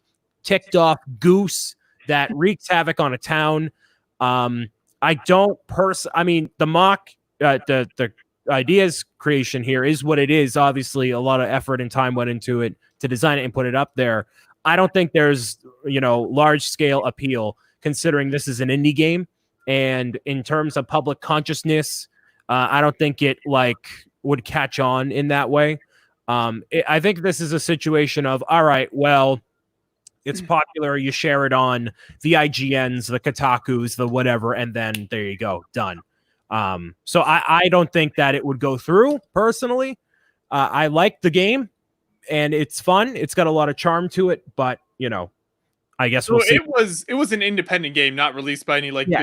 ticked off goose that wreaks havoc on a town. I mean, the mock, the ideas creation here is what it is. Obviously, a lot of effort and time went into it to design it and put it up there. I don't think there's, you know, large scale appeal considering this is an indie game. And in terms of public consciousness, I don't think it like would catch on in that way. I think this is a situation of, all right, well, it's popular. You share it on the IGNs, the Kotakus, the whatever, and then there you go, done. So I don't think that it would go through personally. I like the game and it's fun. It's got a lot of charm to it, but you know, I guess we'll see. It was an independent game, not released by any big.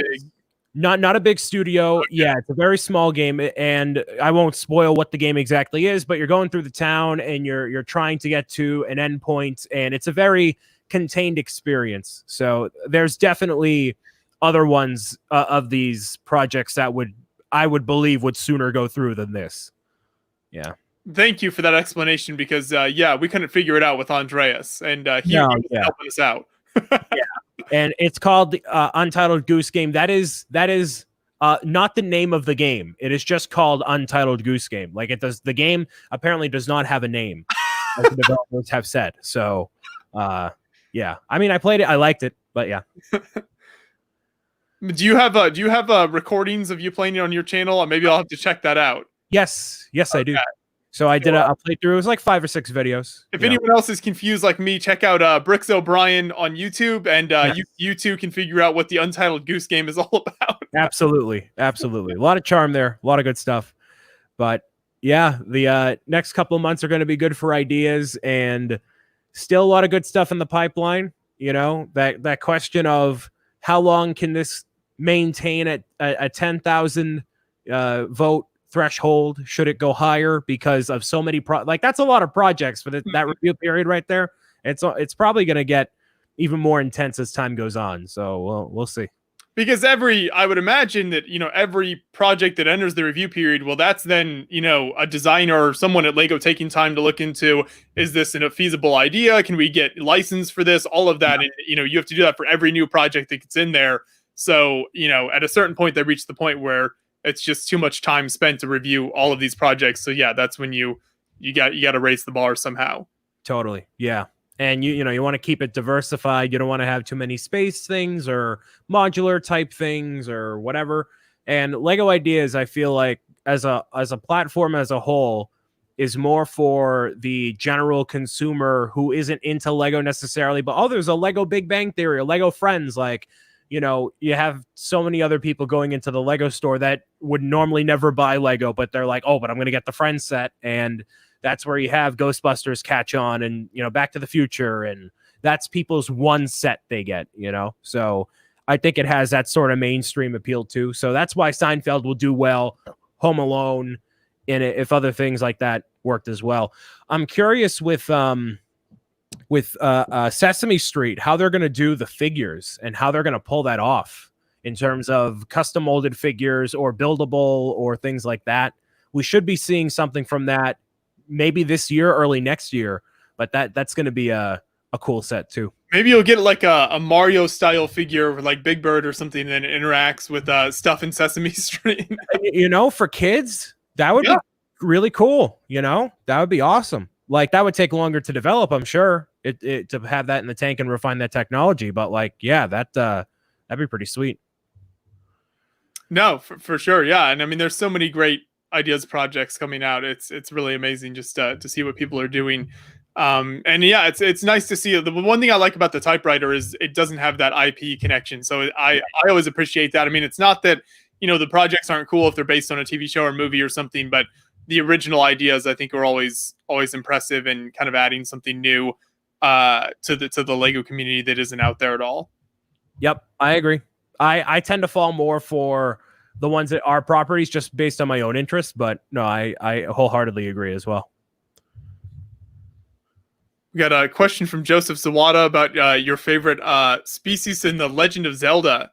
Not a big studio. Okay. Yeah, it's a very small game, and I won't spoil what the game exactly is, but you're going through the town and you're trying to get to an endpoint, and it's a very contained experience. So there's definitely other ones of these projects that I would believe would sooner go through than this. Yeah. Thank you for that explanation because we couldn't figure it out with Andreas and he was helping us out. Yeah. And it's called the Untitled Goose Game. That is not the name of the game. It is just called Untitled Goose Game. Like the game apparently does not have a name, as the developers have said. So yeah. I mean, I played it, I liked it, but yeah. Do you have recordings of you playing it on your channel? Maybe I'll have to check that out. Yes, I do. So I did a playthrough. It was like 5 or 6 videos. If anyone else is confused like me, check out Bricks O'Brien on YouTube, and you too can figure out what the Untitled Goose Game is all about. Absolutely. A lot of charm there. A lot of good stuff. But yeah, the next couple of months are going to be good for ideas, and still a lot of good stuff in the pipeline. You know, that question of how long can this maintain at a 10,000 vote threshold? Should it go higher because of so many like that's a lot of projects for that review period right there. It's probably going to get even more intense as time goes on. So we'll see. Because I would imagine that, every project that enters the review period, well, that's then, a designer or someone at Lego taking time to look into, is this a feasible idea? Can we get licensed for this? All of that. And, you have to do that for every new project that gets in there. So, at a certain point, they reach the point where it's just too much time spent to review all of these projects. So yeah, that's when you got to raise the bar somehow. Totally. Yeah. And you want to keep it diversified. You don't want to have too many space things or modular type things or whatever. And Lego Ideas, I feel like as a platform as a whole, is more for the general consumer who isn't into Lego necessarily. But there's a Lego Big Bang Theory, or Lego Friends. Like, you have so many other people going into the Lego store that would normally never buy Lego, but they're like, oh, but I'm going to get the Friends set. And that's where you have Ghostbusters catch on, and, Back to the Future. And that's people's one set they get, So I think it has that sort of mainstream appeal too. So that's why Seinfeld will do well, Home Alone, and if other things like that worked as well. I'm curious with Sesame Street, how they're going to do the figures and how they're going to pull that off in terms of custom molded figures or buildable or things like that. We should be seeing something from that maybe this year, early next year, but that's going to be a cool set too. Maybe you'll get like a Mario style figure like Big Bird or something that interacts with stuff in Sesame Street. For kids, that would be really cool. That would be awesome. Like, that would take longer to develop, I'm sure, it to have that in the tank and refine that technology. But that'd be pretty sweet. No, for sure. Yeah. And I mean, there's so many great ideas, projects coming out. It's really amazing just to see what people are doing. And yeah, it's nice to see. The one thing I like about the typewriter is it doesn't have that IP connection. So I always appreciate that. I mean, it's not that, the projects aren't cool if they're based on a TV show or movie or something, but the original ideas, I think, are always impressive and kind of adding something new to the Lego community that isn't out there at all. Yep, I agree. I tend to fall more for the ones that are properties just based on my own interest, but no, I wholeheartedly agree as well. We got a question from Joseph Zawada about your favorite species in the Legend of Zelda.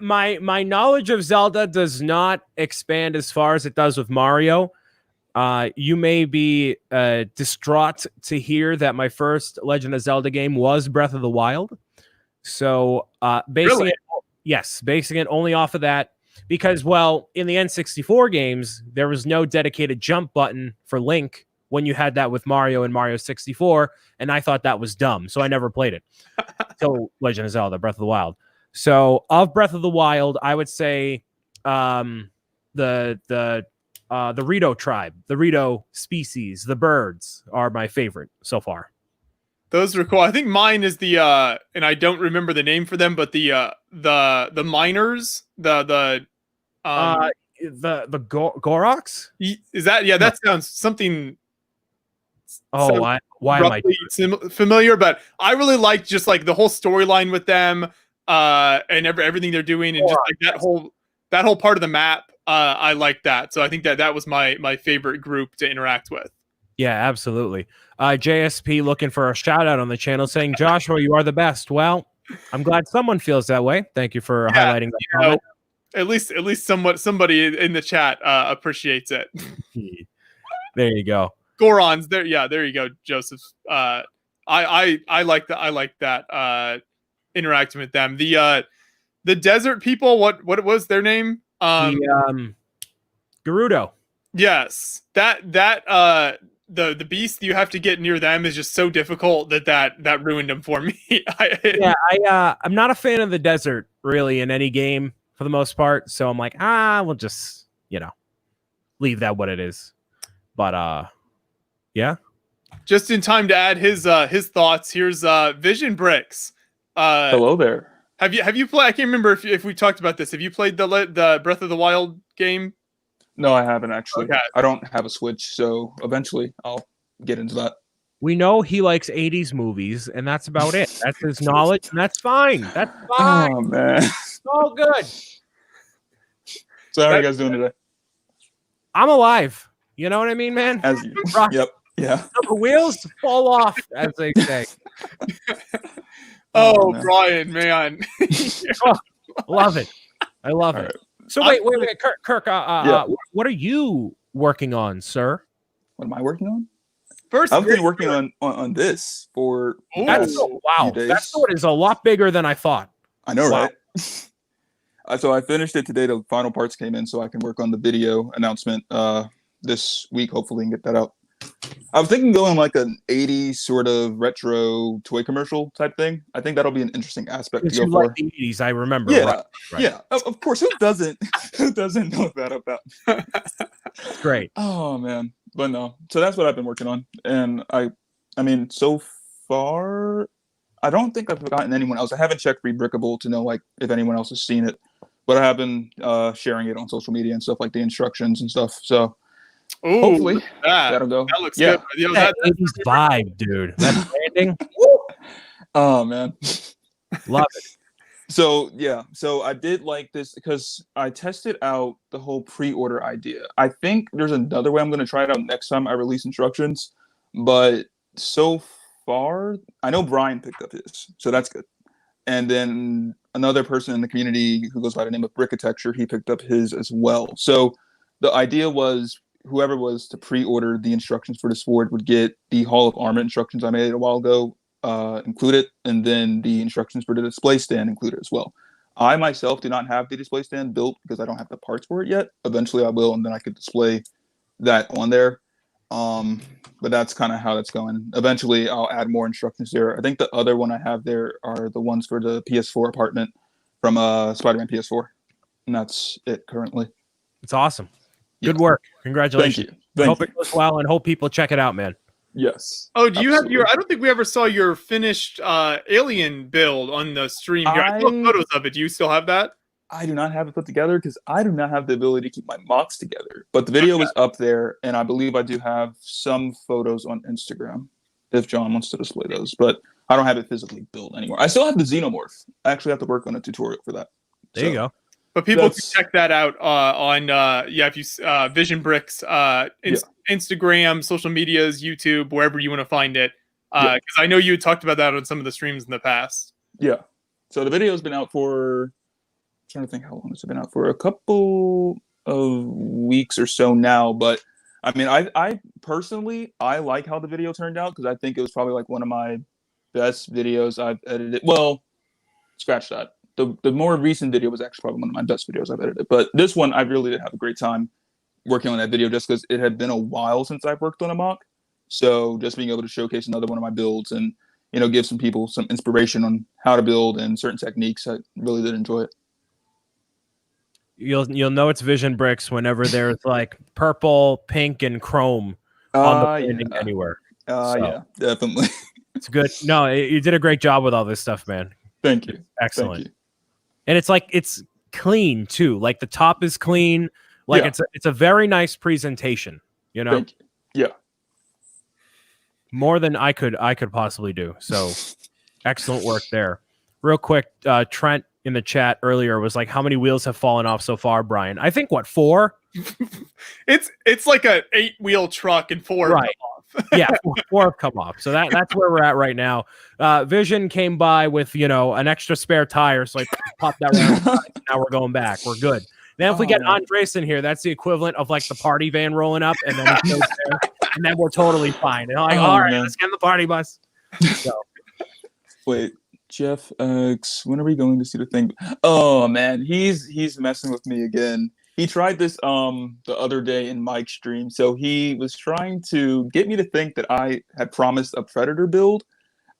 My knowledge of Zelda does not expand as far as it does with Mario. You may be distraught to hear that my first Legend of Zelda game was Breath of the Wild. So basing it only off of that, because, in the N64 games, there was no dedicated jump button for Link when you had that with Mario and Mario 64, and I thought that was dumb, so I never played it. So Legend of Zelda, Breath of the Wild. So of Breath of the Wild, I would say the Rito tribe, the Rito species, the birds are my favorite so far. Those are cool. I think mine is the and I don't remember the name for them, but the miners, the Goroks? Is that that sounds something. Oh, why am I familiar? But I really like just like the whole storyline with them, and everything they're doing, and just like that whole part of the map. I like that. So I think that was my favorite group to interact with. Yeah, absolutely. JSP looking for a shout out on the channel saying, Joshua, you are the best. Well, I'm glad someone feels that way. Thank you for highlighting that comment. At least somebody in the chat appreciates it. There you go. Gorons, there. Yeah, there you go, Joseph. I like that. I like that interacting with them. The desert people. What was their name? Gerudo. Yes, that the beast you have to get near them is just so difficult that ruined them for me. I'm not a fan of the desert really in any game for the most part. So I'm like, we'll just leave that what it is. But yeah. Just in time to add his thoughts. Here's Vision Bricks. Hello there. Have you played? I can't remember if we talked about this. Have you played the Breath of the Wild game? No, I haven't actually. Okay. I don't have a Switch, so eventually I'll get into that. We know he likes 80s movies, and that's about it. That's his knowledge, and that's fine. That's fine. Oh man. It's all good. So how are you guys doing today? I'm alive. You know what I mean, man? As you. Yep. Yeah. The wheels fall off, as they say. Oh, man. Brian, man. Love it. I love it. Right. So wait, Kirk. Yeah. What are you working on, sir? What am I working on? First, I've been working on this for Ooh. That's wow. few days. That sword is a lot bigger than I thought. I know, Wow. right? So I finished it today. The final parts came in, so I can work on the video announcement this week, hopefully, and get that out. I was thinking going like an 80s sort of retro toy commercial type thing. I think that'll be an interesting aspect to Because go you for. like the 80s, I remember. Yeah, Right. yeah. Of course, who doesn't? Who doesn't know that about? Great. Oh man, but no. So that's what I've been working on, and I mean, so far, I don't think I've forgotten anyone else. I haven't checked Rebrickable to know like if anyone else has seen it, but I have been sharing it on social media and stuff like the instructions and stuff. So Ooh, hopefully that'll go. That looks Yeah. good. You know, That 80s vibe, dude. That branding. Oh man. Love it. So yeah, so I did like this because I tested out the whole pre-order idea. I think there's another way I'm going to try it out next time I release instructions, but so far I know Brian picked up his, so that's good. And then another person in the community who goes by the name of Brickitecture, he picked up his as well. So the idea was whoever was to pre-order the instructions for the sword would get the Hall of Armor instructions I made a while ago included, and then the instructions for the display stand included as well. I myself do not have the display stand built because I don't have the parts for it yet. Eventually I will, and then I could display that on there. But that's kind of how that's going. Eventually I'll add more instructions there. I think the other one I have there are the ones for the PS4 apartment from Spider-Man PS4. And that's it currently. It's awesome. Good Yeah. work. Congratulations. Thank you. Hope it goes well and hope people check it out, man. Yes. Oh, do you have absolutely. I don't think we ever saw your finished alien build on the stream here. I saw photos of it. Do you still have that? I do not have it put together because I do not have the ability to keep my mocks together. But the video is up there, and I believe I do have some photos on Instagram if John wants to display those. But I don't have it physically built anymore. I still have the Xenomorph. I actually have to work on a tutorial for that. There you go. But people can That's- check that out on if you Vision Bricks Instagram, social medias, YouTube, wherever you want to find it. Because I know you talked about that on some of the streams in the past. Yeah. So the video has been out for, I'm trying to think how long it's been out for, a couple of weeks or so now. But I mean, I personally, I like how the video turned out because I think it was probably like one of my best videos I've edited. Well, scratch that. The more recent video was actually probably one of my best videos I've edited. But this one, I really did have a great time working on that video just because it had been a while since I've worked on a mock. So just being able to showcase another one of my builds and, you know, give some people some inspiration on how to build and certain techniques, I really did enjoy it. You'll know it's Vision Bricks whenever there's like purple, pink, and chrome on the branding anywhere. Yeah, definitely. It's good. No, you did a great job with all this stuff, man. Thank you. Excellent. Thank you. And it's like it's clean too. Like the top is clean. Like Yeah. it's a very nice presentation. You know, Thank you. Yeah. more than I could possibly do. So excellent work there. Real quick, Trent in the chat earlier was like, "How many wheels have fallen off so far, Brian?" I think 4. It's like a 8-wheel truck and 4 Right. come off. Yeah, 4 have come off. So that's where we're at right now. Vision came by with an extra spare tire, so I popped that around. Now we're going back. We're good. Then if we get Andres in here, that's the equivalent of like the party van rolling up, and then he goes there, and then we're totally fine. And I'm like, all right, man. let's get in the party bus. So, Wait, Jeff X, when are we going to see the thing? Oh man, he's messing with me again. He tried this the other day in Mike's stream. So he was trying to get me to think that I had promised a Predator build.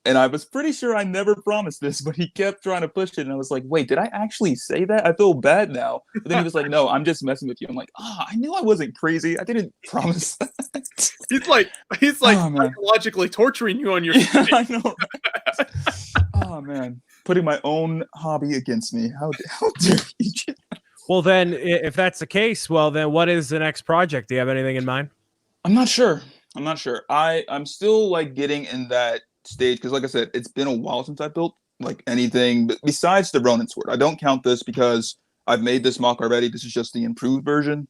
And I was pretty sure I never promised this, but he kept trying to push it. And I was like, wait, did I actually say that? I feel bad now. But then he was like, no, I'm just messing with you. I'm like, I knew I wasn't crazy. I didn't promise that. He's like Oh, man. psychologically torturing you on your Yeah, I know. Oh man, putting my own hobby against me. How dare you? Well, then, if that's the case, well, then what is the next project? Do you have anything in mind? I'm not sure. I'm still like getting in that stage because, like I said, it's been a while since I built like anything besides the Ronin sword. I don't count this because I've made this mock already. This is just the improved version.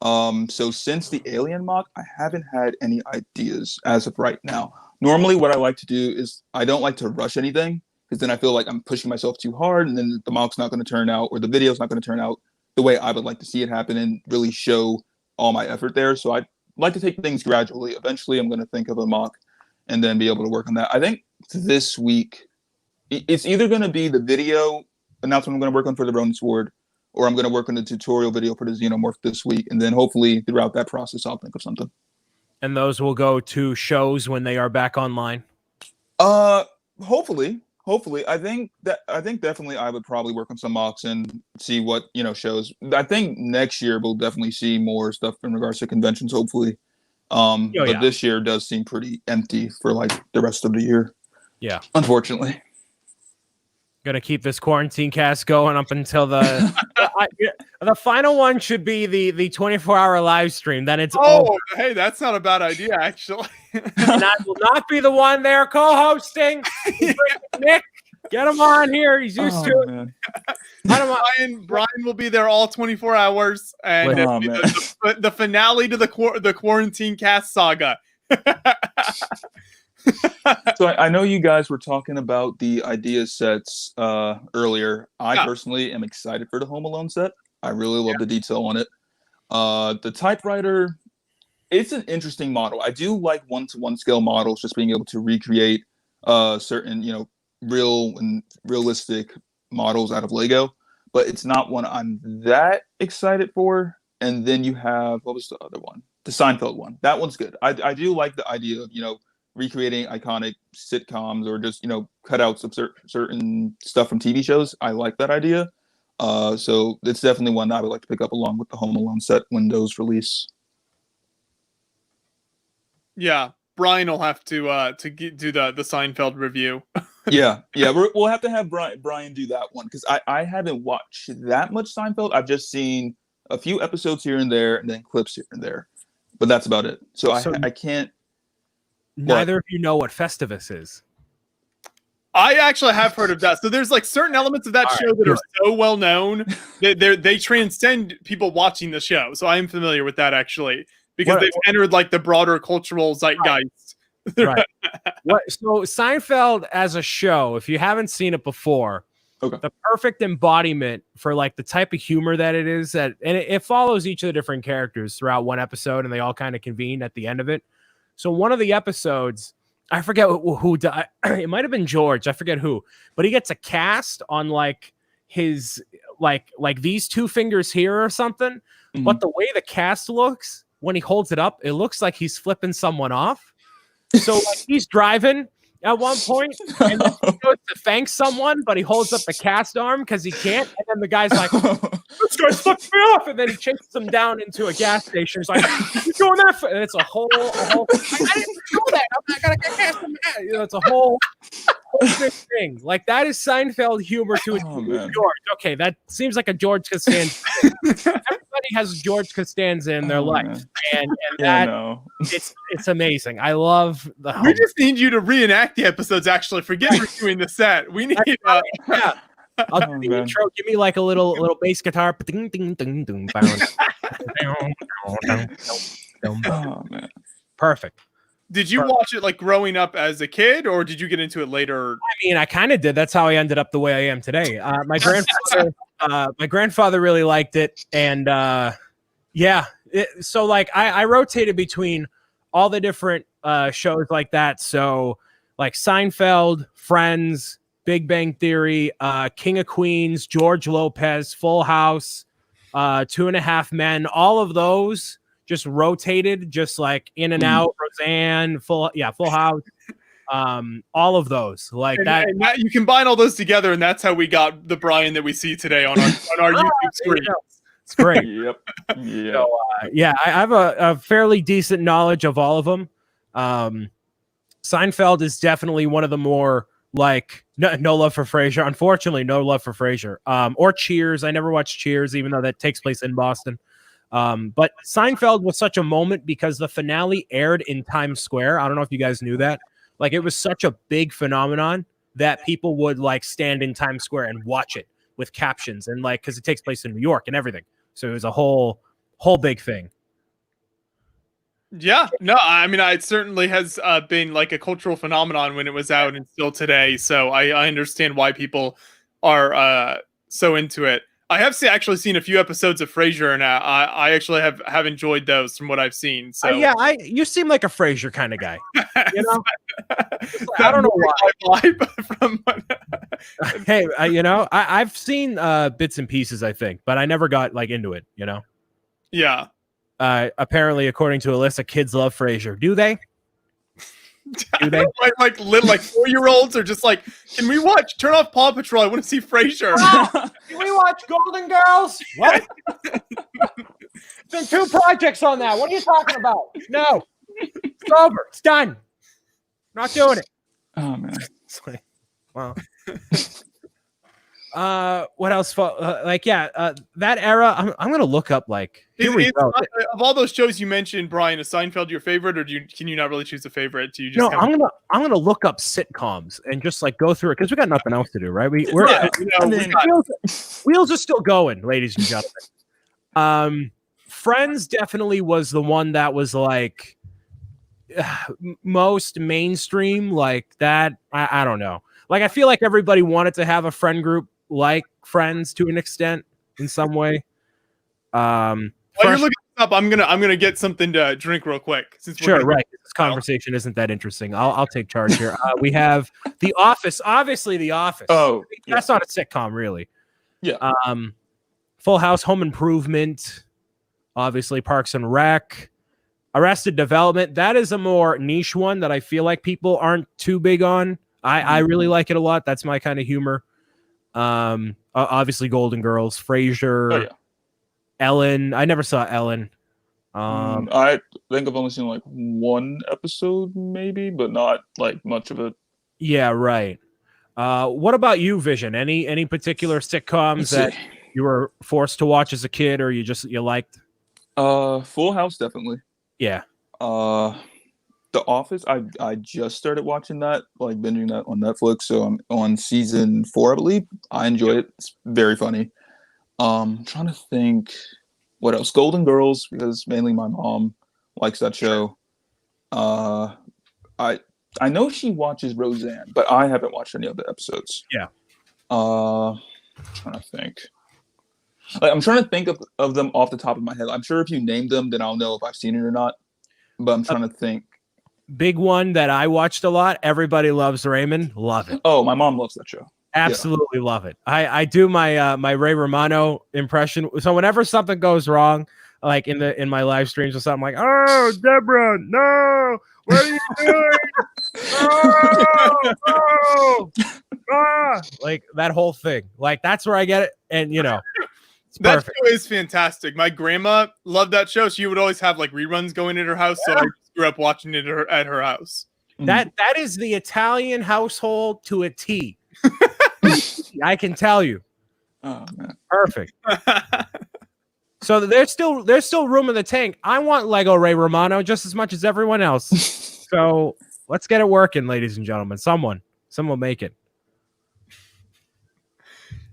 So since the alien mock, I haven't had any ideas as of right now. Normally, what I like to do is I don't like to rush anything because then I feel like I'm pushing myself too hard, and then the mock's not going to turn out, or the video's not going to turn out the way I would like to see it happen, and really show all my effort there. So I like to take things gradually. Eventually, I'm going to think of a mock, and then be able to work on that. I think this week, it's either going to be the video announcement I'm going to work on for the Ronin Sword, or I'm going to work on the tutorial video for the Xenomorph this week, and then hopefully throughout that process, I'll think of something. And those will go to shows when they are back online. Hopefully. I think definitely I would probably work on some mocks and see what shows. I think next year we'll definitely see more stuff in regards to conventions. Hopefully, but this year does seem pretty empty for like the rest of the year. Yeah, unfortunately. Gonna keep this quarantine cast going up until the the final one should be the 24-hour live stream. Then it's over. Hey, that's not a bad idea actually. And I will not be the one there co-hosting. Nick, get him on here. He's used to it. Man. Brian will be there all 24 hours, and it'll be the finale to the quarantine cast saga. So I know you guys were talking about the idea sets earlier. I personally am excited for the Home Alone set. I really love the detail on it. The typewriter, it's an interesting model. I do like one-to-one scale models, just being able to recreate certain, realistic models out of Lego, but it's not one I'm that excited for. And then you have, what was the other one? The Seinfeld one. That one's good. I do like the idea of, recreating iconic sitcoms or just, cutouts of certain stuff from TV shows. I like that idea. So it's definitely one that I would like to pick up along with the Home Alone set when those release. Yeah, Brian will have to do the Seinfeld review. yeah, we'll have to have Brian do that one because I haven't watched that much Seinfeld. I've just seen a few episodes here and there, and then clips here and there, but that's about it. So I can't. Neither of you know what Festivus is. I actually have heard of that. So there's like certain elements of that show that are so well known that they transcend people watching the show. So I am familiar with that actually because they've entered like the broader cultural zeitgeist. Right. So Seinfeld as a show, if you haven't seen it before, the perfect embodiment for like the type of humor that it is, and it follows each of the different characters throughout one episode, and they all kind of convene at the end of it. So one of the episodes, I forget who died. It might have been George. I forget who, but he gets a cast on like his like these two fingers here or something. Mm-hmm. But the way the cast looks when he holds it up, it looks like he's flipping someone off. So like he's driving at one point, and then he goes to thank someone, but he holds up the cast arm because he can't. And then the guy's like, "This guy's flipping me off," and then he chases him down into a gas station. He's like, "You're doing that?" And it's a whole. I didn't know that. I'm not gonna get cast him. It's a whole big thing. Like that is Seinfeld humor to its George. Okay, that seems like a George Costanza. Everybody has George Costanza in their life, and it's amazing. I love the. We just need you to reenact the episodes. Actually, forget reviewing the set. We need. I'll do the intro. Give me like a little bass guitar. Ding, ding, ding, ding, oh man, perfect. Did you watch it like growing up as a kid, or did you get into it later? I mean, I kind of did. That's how I ended up the way I am today. My grandfather really liked it, and so like I rotated between all the different shows like that. So like Seinfeld, Friends, Big Bang Theory, King of Queens, George Lopez, Full House, 2.5 Men, all of those just rotated, just like in and out. Roseanne, Full House, all of those like that. And that. You combine all those together, and that's how we got the Brian that we see today on our YouTube screen. It's great. Yep. So, I have a fairly decent knowledge of all of them. Seinfeld is definitely one of the more Like no love for Frasier. Unfortunately, no love for Frasier. Or Cheers. I never watched Cheers, even though that takes place in Boston. But Seinfeld was such a moment because the finale aired in Times Square. I don't know if you guys knew that. Like, it was such a big phenomenon that people would like stand in Times Square and watch it with captions, and like, because it takes place in New York and everything. So it was a whole big thing. Yeah, no, I mean, it certainly has been like a cultural phenomenon when it was out and still today. So I understand why people are so into it. I have actually seen a few episodes of Frasier, and I actually have enjoyed those from what I've seen. So yeah, you seem like a Frasier kind of guy. You know, I don't know why. From Hey, you know, I've seen bits and pieces, I think, but I never got like into it. You know. Yeah. Apparently, according to Alyssa, kids love Frasier. Do they? Do they? like little 4-year-olds are just like, can we turn off Paw Patrol? I want to see Frasier. Can we watch Golden Girls? What? Been 2 projects on that. What are you talking about? No. It's over. It's done. Not doing it. Oh man. It's like, wow. What else? That era. I'm gonna look up like. Here we go. Of all those shows you mentioned, Brian, is Seinfeld your favorite, or can you not really choose a favorite? Do you just? No, I'm gonna look up sitcoms and just like go through it because we got nothing else to do, right? Wheels are still going, ladies and gentlemen. Friends definitely was the one that was like most mainstream, like that. I don't know. Like, I feel like everybody wanted to have a friend group like Friends to an extent in some way. While you're looking this up, I'm gonna get something to drink real quick. Sure, right. This conversation isn't that interesting. I'll take charge here. We have The Office. Obviously, The Office. Oh, that's not a sitcom, really. Yeah. Full House, Home Improvement. Obviously, Parks and Rec. Arrested Development. That is a more niche one that I feel like people aren't too big on. I really like it a lot. That's my kind of humor. Obviously, Golden Girls, Frasier, Oh, yeah. Ellen. I never saw Ellen. I think I've only seen like 1 episode, maybe, but not like much of it. Yeah, right. What about you, Vision? Any particular sitcoms that you were forced to watch as a kid, or you liked? Full House, definitely. Yeah. The Office, I just started watching that, like binging that on Netflix. So I'm on season 4, I believe. I enjoy it. It's very funny. I'm trying to think what else. Golden Girls, because mainly my mom likes that show. I know she watches Roseanne, but I haven't watched any of the episodes. Yeah. I'm trying to think. I'm trying to think of them off the top of my head. I'm sure if you name them, then I'll know if I've seen it or not. But I'm trying to think. Big one that I watched a lot. Everybody Loves Raymond. Love it. Oh, my mom loves that show. Absolutely love it. I do my my Ray Romano impression. So whenever something goes wrong, like in my live streams or something, like, oh, Deborah, no, what are you doing? No. Like that whole thing. Like that's where I get it. And you know, it's that perfect. show is fantastic. My grandma loved that show. She would always have like reruns going at her house. So I grew up watching it at her house. That is the Italian household to a T. I can tell you. Oh man. Perfect. So there's still room in the tank. I want Lego Ray Romano just as much as everyone else. So let's get it working, ladies and gentlemen. Someone make it.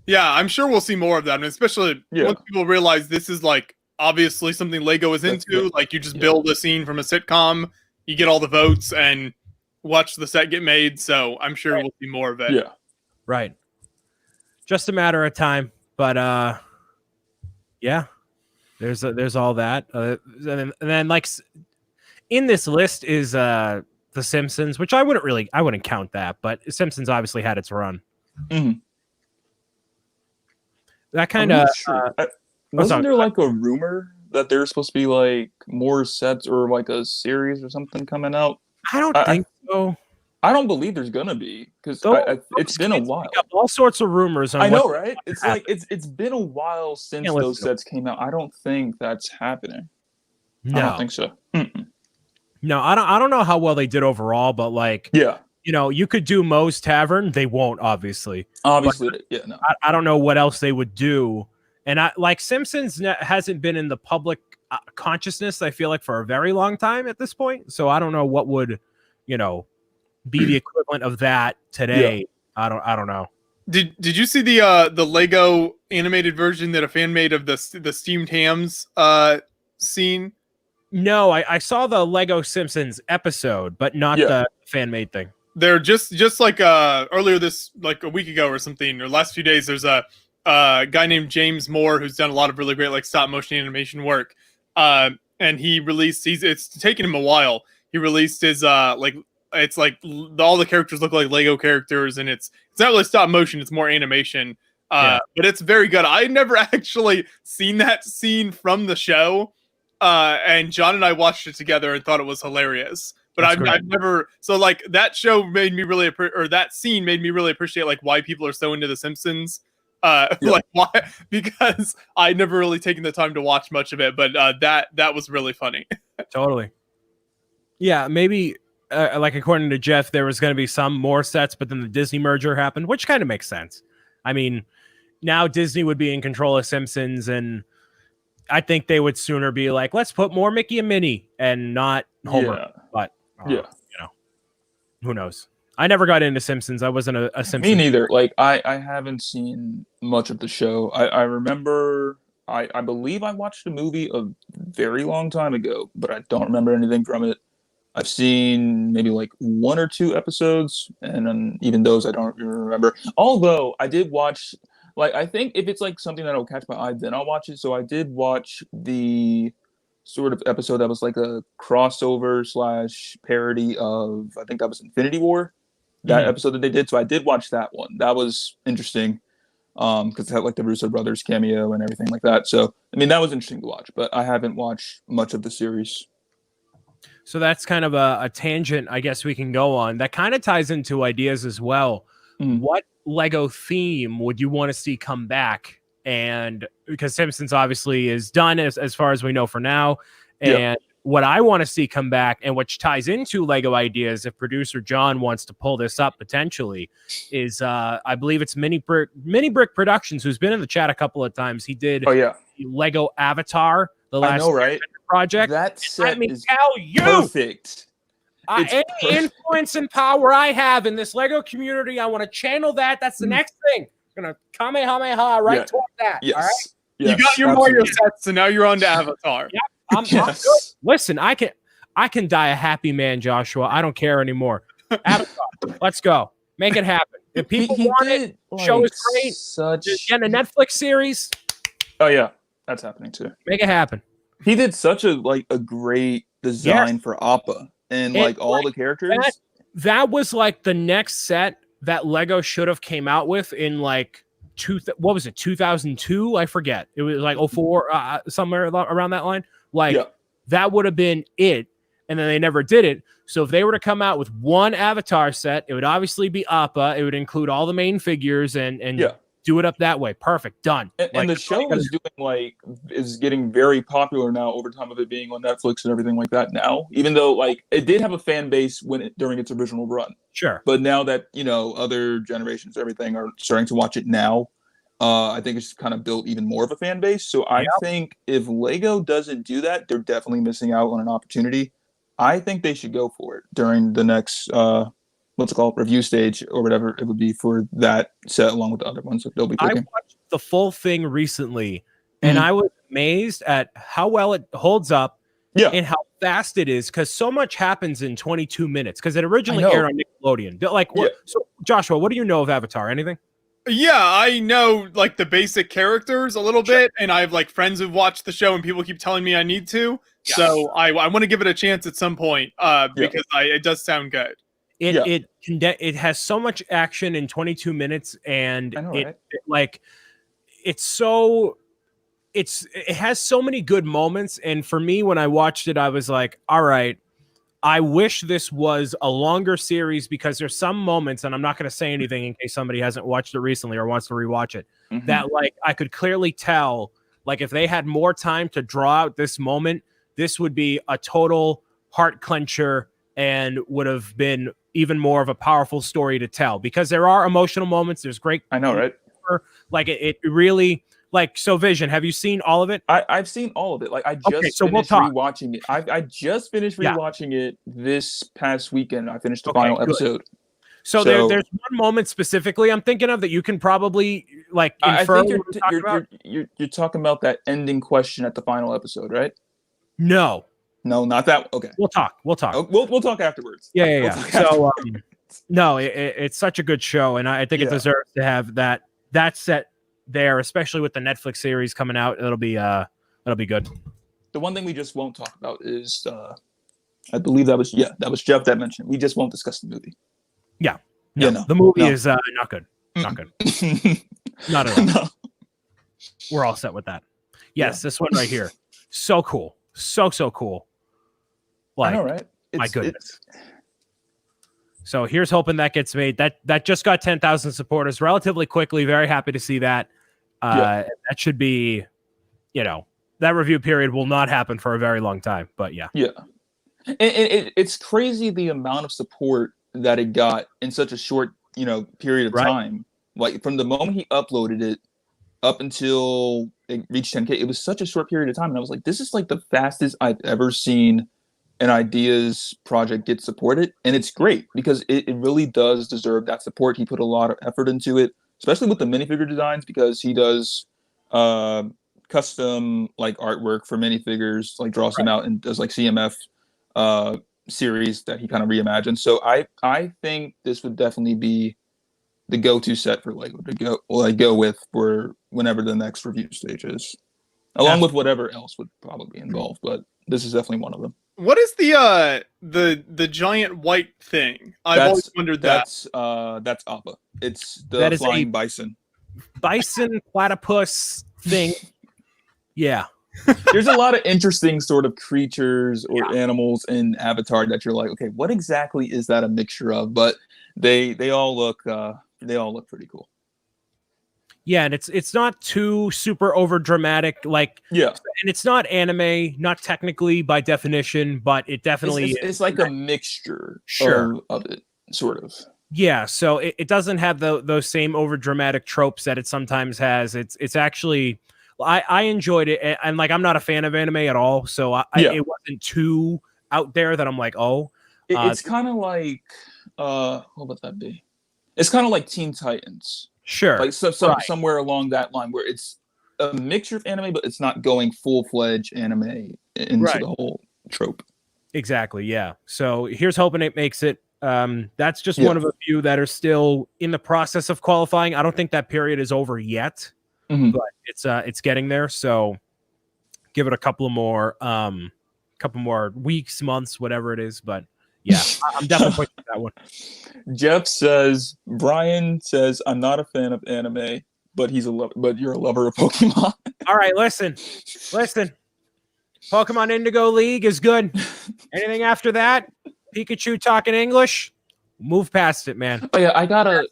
Yeah, I'm sure we'll see more of that, and especially once people realize this is like obviously something Lego is into. Like you just build a scene from a sitcom, you get all the votes, and watch the set get made. So I'm sure we'll see more of it. Yeah, right. Just a matter of time, but yeah, there's all that, and then like in this list is The Simpsons, which I wouldn't count that, but Simpsons obviously had its run. Mm-hmm. That kind of wasn't there like a rumor that there's supposed to be like more sets or like a series or something coming out? I don't think so. I don't believe there's gonna be because it's been a while. All sorts of rumors. I know, right? It's like it's been a while since those sets came out. I don't think that's happening. No, I don't think so. Mm-mm. No, I don't know how well they did overall, but like, yeah, you know, you could do Moe's Tavern. They won't, obviously. Yeah, no. I don't know what else they would do. And Simpsons hasn't been in the public consciousness, I feel like, for a very long time at this point. So I don't know what would, you know, be the equivalent of that today. Yeah. I don't know. Did you see the Lego animated version that a fan made of the steamed hams scene? No, I saw the Lego Simpsons episode, but not the fan made thing. They're just like earlier this, like a week ago or something, or last few days, there's a guy named James Moore who's done a lot of really great like stop motion animation work. And he released, it's taken him a while. He released his it's like all the characters look like Lego characters, and it's not really stop motion, it's more animation. But it's very good. I never actually seen that scene from the show. And John and I watched it together and thought it was hilarious. But I've never, so like that show made me really, or that scene made me really appreciate like why people are so into The Simpsons. Like why? Because I never really taken the time to watch much of it, but that was really funny. Totally. Yeah, maybe like according to Jeff, there was going to be some more sets, but then the Disney merger happened, which kind of makes sense. I mean, now Disney would be in control of Simpsons, and I think they would sooner be like, let's put more Mickey and Minnie and not Homer. Yeah. But you know, who knows? I never got into Simpsons. I wasn't a Simpsons. Me neither. Like I haven't seen much of the show. I remember I believe I watched a movie a very long time ago, but I don't remember anything from it. I've seen maybe like 1 or 2 episodes, and then even those I don't even remember. Although I did watch, like, I think if it's like something that'll catch my eye, then I'll watch it. So I did watch the sort of episode that was like a crossover / parody of, I think that was Infinity War, that episode that they did. So I did watch that one. That was interesting because it had like the Russo brothers cameo and everything like that. So, I mean, that was interesting to watch, but I haven't watched much of the series. So that's kind of a tangent, I guess we can go on. That kind of ties into ideas as well. What Lego theme would you want to see come back? And because Simpsons obviously is done as far as we know for now. And what I want to see come back, and which ties into Lego ideas, if producer John wants to pull this up potentially, is I believe it's Mini Brick Productions, who's been in the chat a couple of times. He did Lego Avatar, the last project. That set is tell you perfect. Any influence and power I have in this Lego community, I want to channel that. That's the next thing. I'm gonna Kamehameha toward that. Yes. All right. Yes, you got your Mario sets, so now you're on to Avatar. Yep. I'm good. Listen, I can die a happy man, Joshua. I don't care anymore. Avatar, let's go. Make it happen. If people want it, show is great. Just get a Netflix series. Oh yeah, that's happening too. Make it happen. He did such a great design for Appa and like all the characters. That was like the next set that Lego should have came out with in like 2002? I forget. It was like 04, somewhere around that line. That would have been it, and then they never did it. So if they were to come out with one Avatar set, it would obviously be Appa. It would include all the main figures and do it up that way. Perfect. Done. And the show is getting very popular now over time of it being on Netflix and everything like that now, even though it did have a fan base during its original run. Sure. But now that, other generations, everything are starting to watch it now, I think it's kind of built even more of a fan base. So I think if Lego doesn't do that, they're definitely missing out on an opportunity. I think they should go for it during the next review stage or whatever it would be for that set, along with the other ones that they'll be picking. I watched the full thing recently, and I was amazed at how well it holds up and how fast it is, because so much happens in 22 minutes, because it originally aired on Nickelodeon. So Joshua, what do you know of Avatar? Anything? Yeah, I know like the basic characters a little bit, and I have like friends who've watched the show, and people keep telling me I need to. Yes. So I want to give it a chance at some point because it does sound good. It has so much action in 22 minutes, and it has so many good moments. And for me, when I watched it, I was like, all right, I wish this was a longer series, because there's some moments, and I'm not going to say anything in case somebody hasn't watched it recently or wants to rewatch it, that I could clearly tell, if they had more time to draw out this moment, this would be a total heart clencher and would have been even more of a powerful story to tell, because there are emotional moments. There's great. I know, right? Like it really, like, so Vision, have you seen all of it? I've seen all of it. Like, I just so we'll finished talk. rewatching it. I just finished Yeah. rewatching it this past weekend. I finished the Okay, final good. episode. So there's one moment specifically I'm thinking of that you can probably like infer. I think you're talking about that ending question at the final episode, right? No, not that. Okay, we'll talk. we'll talk afterwards. Yeah. We'll talk So afterwards. no, it's such a good show, and I think it deserves to have that set there, especially with the Netflix series coming out. It'll be good. The one thing we just won't talk about is I believe that was Jeff that mentioned. We just won't discuss the movie. Yeah. No, the movie is not good. Not good. Not at all. No. We're all set with that. Yes, this one right here. So cool. So cool. Like, I know, right? My goodness. So here's hoping that gets made. That just got 10,000 supporters relatively quickly. Very happy to see that. That should be, that review period will not happen for a very long time. But yeah. Yeah. And it's crazy the amount of support that it got in such a short, period of time. Like, from the moment he uploaded it up until it reached 10K, it was such a short period of time. And I was like, this is like the fastest I've ever seen an ideas project get supported. And it's great because it really does deserve that support. He put a lot of effort into it, especially with the minifigure designs, because he does custom like artwork for minifigures, like draws them out and does like CMF series that he kind of reimagined. So I think this would definitely be the go-to set for Lego to go with for whenever the next review stage is, along with whatever else would probably be involved. But this is definitely one of them. What is the giant white thing? I've always wondered that. That's Appa. It's the flying bison. Bison platypus thing. Yeah. There's a lot of interesting sort of creatures or animals in Avatar that you're like, okay, what exactly is that a mixture of? But they all look pretty cool. Yeah, and it's not too super over dramatic, like, and it's not anime, not technically by definition, but it definitely it's like a mixture of it, sort of. Yeah, so it doesn't have those same over dramatic tropes that it sometimes has. It's actually, I enjoyed it, and like, I'm not a fan of anime at all, so it wasn't too out there that I'm like, it's kind of like what would that be? It's kind of like Teen Titans. Sure. Like somewhere along that line, where it's a mixture of anime, but it's not going full-fledged anime into the whole trope. Exactly, yeah. So here's hoping it makes it. That's just one of a few that are still in the process of qualifying. I don't think that period is over yet, but it's getting there. So give it a couple more weeks, months, whatever it is. But yeah, I'm definitely pushing that one. Brian says, I'm not a fan of anime, but you're a lover of Pokemon. All right, listen. Pokemon Indigo League is good. Anything after that, Pikachu talking English, move past it, man. Oh yeah, I gotta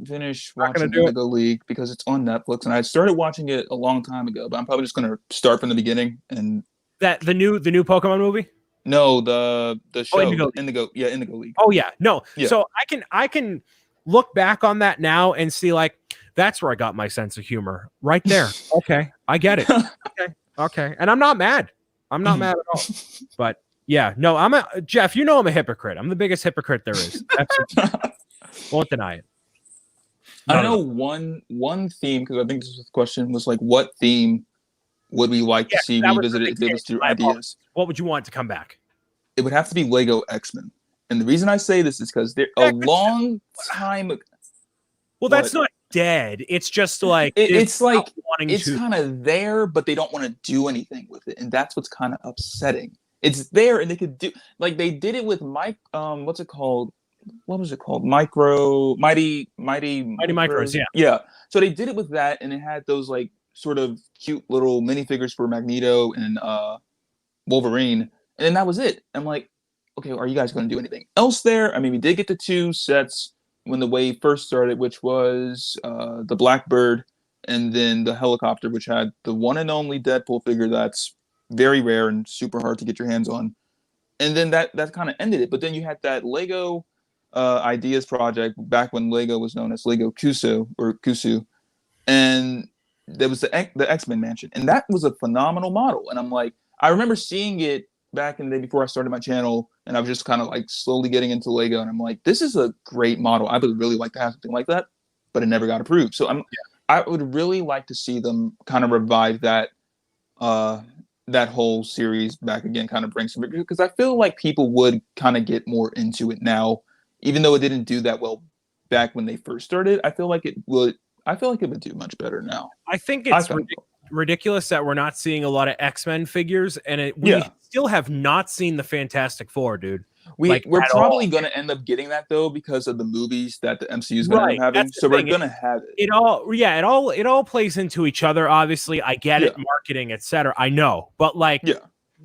finish watching Indigo League because it's on Netflix, and I started watching it a long time ago, but I'm probably just gonna start from the beginning. And that the new Pokemon movie? No, the show. Indigo League. Oh yeah, no. Yeah. So I can look back on that now and see, like, that's where I got my sense of humor right there. Okay, I get it. Okay, and I'm not mad. I'm not mad at all. But yeah, no, Jeff. You know I'm a hypocrite. I'm the biggest hypocrite there is. Won't deny it. I know one theme, because I think this was the question, was like, what theme would we like to see revisited if it was through ideas? What would you want to come back? It would have to be Lego X-Men. And the reason I say this is because they're a long time ago. Well, that's not dead. It's just like it's like it's kind of there, but they don't want to do anything with it, and that's what's kind of upsetting. It's there, and they could do, like, they did it with what's it called? What was it called? Mighty Micros. Yeah. Yeah. So they did it with that, and it had those like sort of cute little minifigures for Magneto and Wolverine, and then that was it. I'm like, okay, are you guys going to do anything else there? I mean, we did get the 2 sets when the wave first started, which was the Blackbird and then the helicopter, which had the one and only Deadpool figure that's very rare and super hard to get your hands on. And then that kind of ended it. But then you had that Lego ideas project back when Lego was known as Lego Kusu, and there was the X-Men mansion, and that was a phenomenal model. And I'm like, I remember seeing it back in the day before I started my channel, and I was just kind of like slowly getting into Lego, and I'm like, this is a great model. I would really like to have something like that, but it never got approved. So I would really like to see them kind of revive that that whole series back again, kind of bring some, because I feel like people would kind of get more into it now, even though it didn't do that well back when they first started. I feel like it would do much better now. I think it's ridiculous that we're not seeing a lot of X-Men figures, and we still have not seen the Fantastic Four, dude. We're probably going to end up getting that though because of the movies that the MCU is going to end up having. So we're going to have it. It all plays into each other. Obviously, I get it, marketing, etc. I know, but like,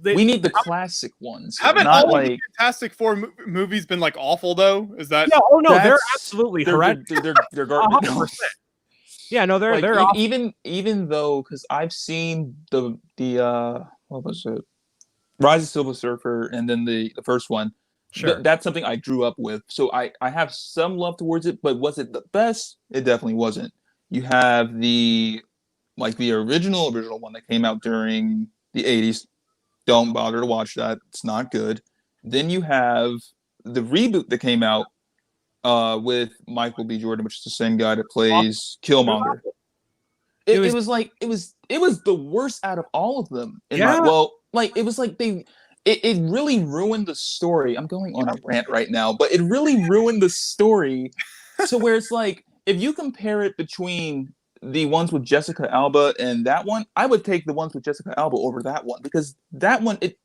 we need the classic ones. Haven't all the Fantastic Four movies been like awful though? Is that? Yeah. Oh no, they're absolutely horrendous. They're garbage. 100%. Yeah, no, they're even though, because I've seen the what was it, Rise of Silver Surfer, and then the first one. Sure. That's something I grew up with, so I have some love towards it. But was it the best? It definitely wasn't. You have the original one that came out during the 80s. Don't bother to watch that. It's not good. Then you have the reboot that came out with Michael B. Jordan, which is the same guy that plays Killmonger. It was the worst out of all of them. It was like it really ruined the story. I'm going on a rant right now, but it really ruined the story. So where it's like, if you compare it between the ones with Jessica Alba and that one, I would take the ones with Jessica Alba over that one, because that one, it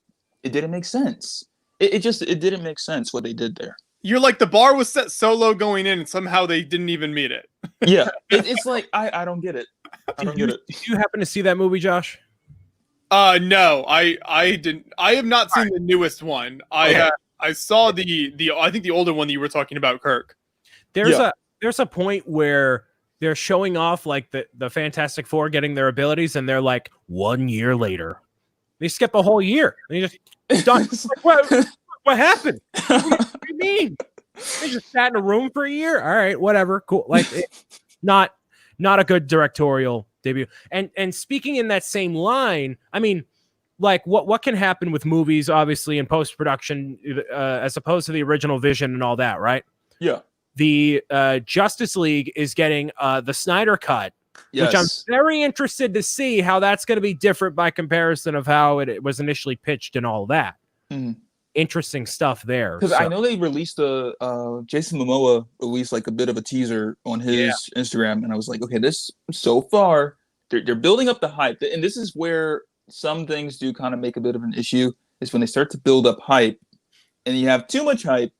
didn't make sense. It didn't make sense what they did there. You're like, the bar was set so low going in, and somehow they didn't even meet it. Yeah, it's like, I don't get it. I don't get it. Did you happen to see that movie, Josh? No, I didn't. I have not seen the newest one. I saw the I think the older one that you were talking about, Kirk. There's a point where they're showing off like the Fantastic Four getting their abilities, and they're like 1 year later. They skip a whole year. They just done. Like, what happened? What do you mean? They just sat in a room for a year? All right, whatever, cool. Like, not a good directorial debut. And speaking in that same line, I mean, like, what can happen with movies, obviously in post production, as opposed to the original vision and all that, right? Yeah. The Justice League is getting the Snyder cut, which I'm very interested to see how that's going to be different by comparison of how it was initially pitched and all that. Mm-hmm. Interesting stuff there. Because I know they released Jason Momoa released like a bit of a teaser on his Instagram, and I was like, okay, this so far they're building up the hype, and this is where some things do kind of make a bit of an issue, is when they start to build up hype, and you have too much hype,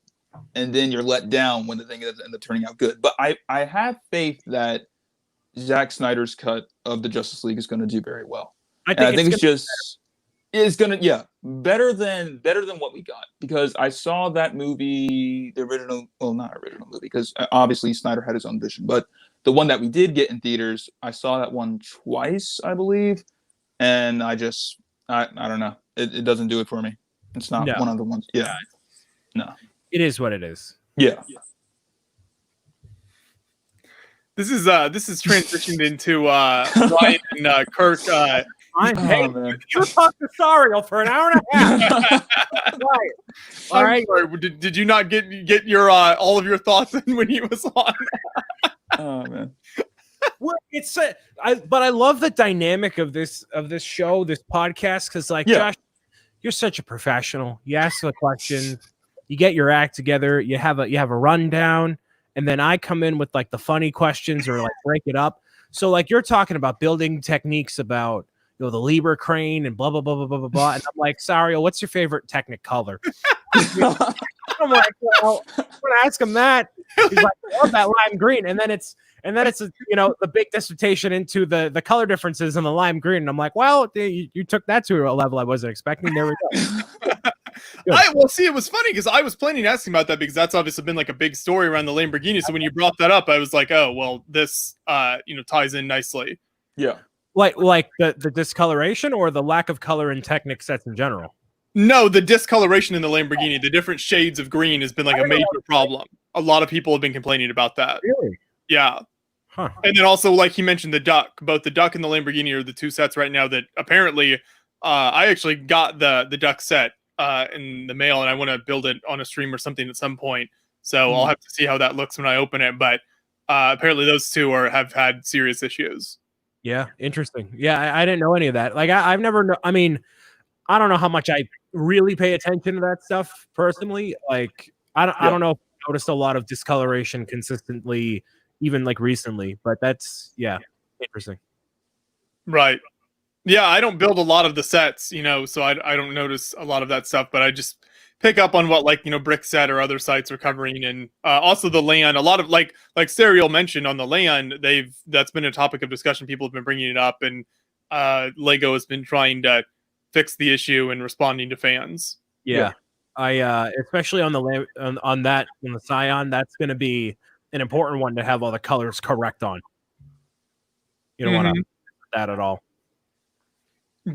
and then you're let down when the thing doesn't end up turning out good. But I have faith that Zack Snyder's cut of the Justice League is going to do very well. I think it's gonna better than what we got, because I saw that movie, the original, well, not original movie, because obviously Snyder had his own vision, but the one that we did get in theaters, I saw that one twice, I believe, and I don't know, it doesn't do it for me. It's not one of the ones. No, it is what it is. Yeah. This is transitioned into Ryan and Kirk. You talked to Sariel for an hour and a half. Right. All right. Sorry, did you not get your all of your thoughts in when he was on? Oh man. Well, but I love the dynamic of this show, this podcast, because Josh, you're such a professional. You ask a question, you get your act together, you have a rundown, and then I come in with like the funny questions or like break it up. So like you're talking about building techniques about the Liebherr crane and blah blah blah blah blah blah blah, and I'm like, Sariel, what's your favorite Technic color? I'm like, well, I'm gonna ask him that. He's like, I love that lime green, and then it's the big dissertation into the color differences in the lime green. And I'm like, well, you took that to a level I wasn't expecting. There we go. It was funny because I was planning to ask him about that, because that's obviously been like a big story around the Lamborghini. So when you brought that up, I was like, oh well, this ties in nicely. Yeah. Like the discoloration or the lack of color in Technic sets in general? No, the discoloration in the Lamborghini, the different shades of green has been like a major problem. A lot of people have been complaining about that. Really? Yeah. Huh. And then also, like he mentioned, the duck. Both the duck and the Lamborghini are the two sets right now that apparently I actually got the duck set in the mail, and I want to build it on a stream or something at some point. So I'll have to see how that looks when I open it. But apparently those two have had serious issues. Yeah, interesting. Yeah, I didn't know any of that. Like, I've never. I mean, I don't know how much I really pay attention to that stuff personally. Like, I don't know if I noticed a lot of discoloration consistently, even like recently. But that's interesting. Right. Yeah, I don't build a lot of the sets, you know, so I don't notice a lot of that stuff, but I just pick up on what, like, you know, Brickset or other sites are covering. And also the land, a lot of like Sariel mentioned on the land, that's been a topic of discussion. People have been bringing it up, and Lego has been trying to fix the issue and responding to fans. Yeah. I especially on the on the Scion, that's going to be an important one to have all the colors correct on. You don't want to that at all.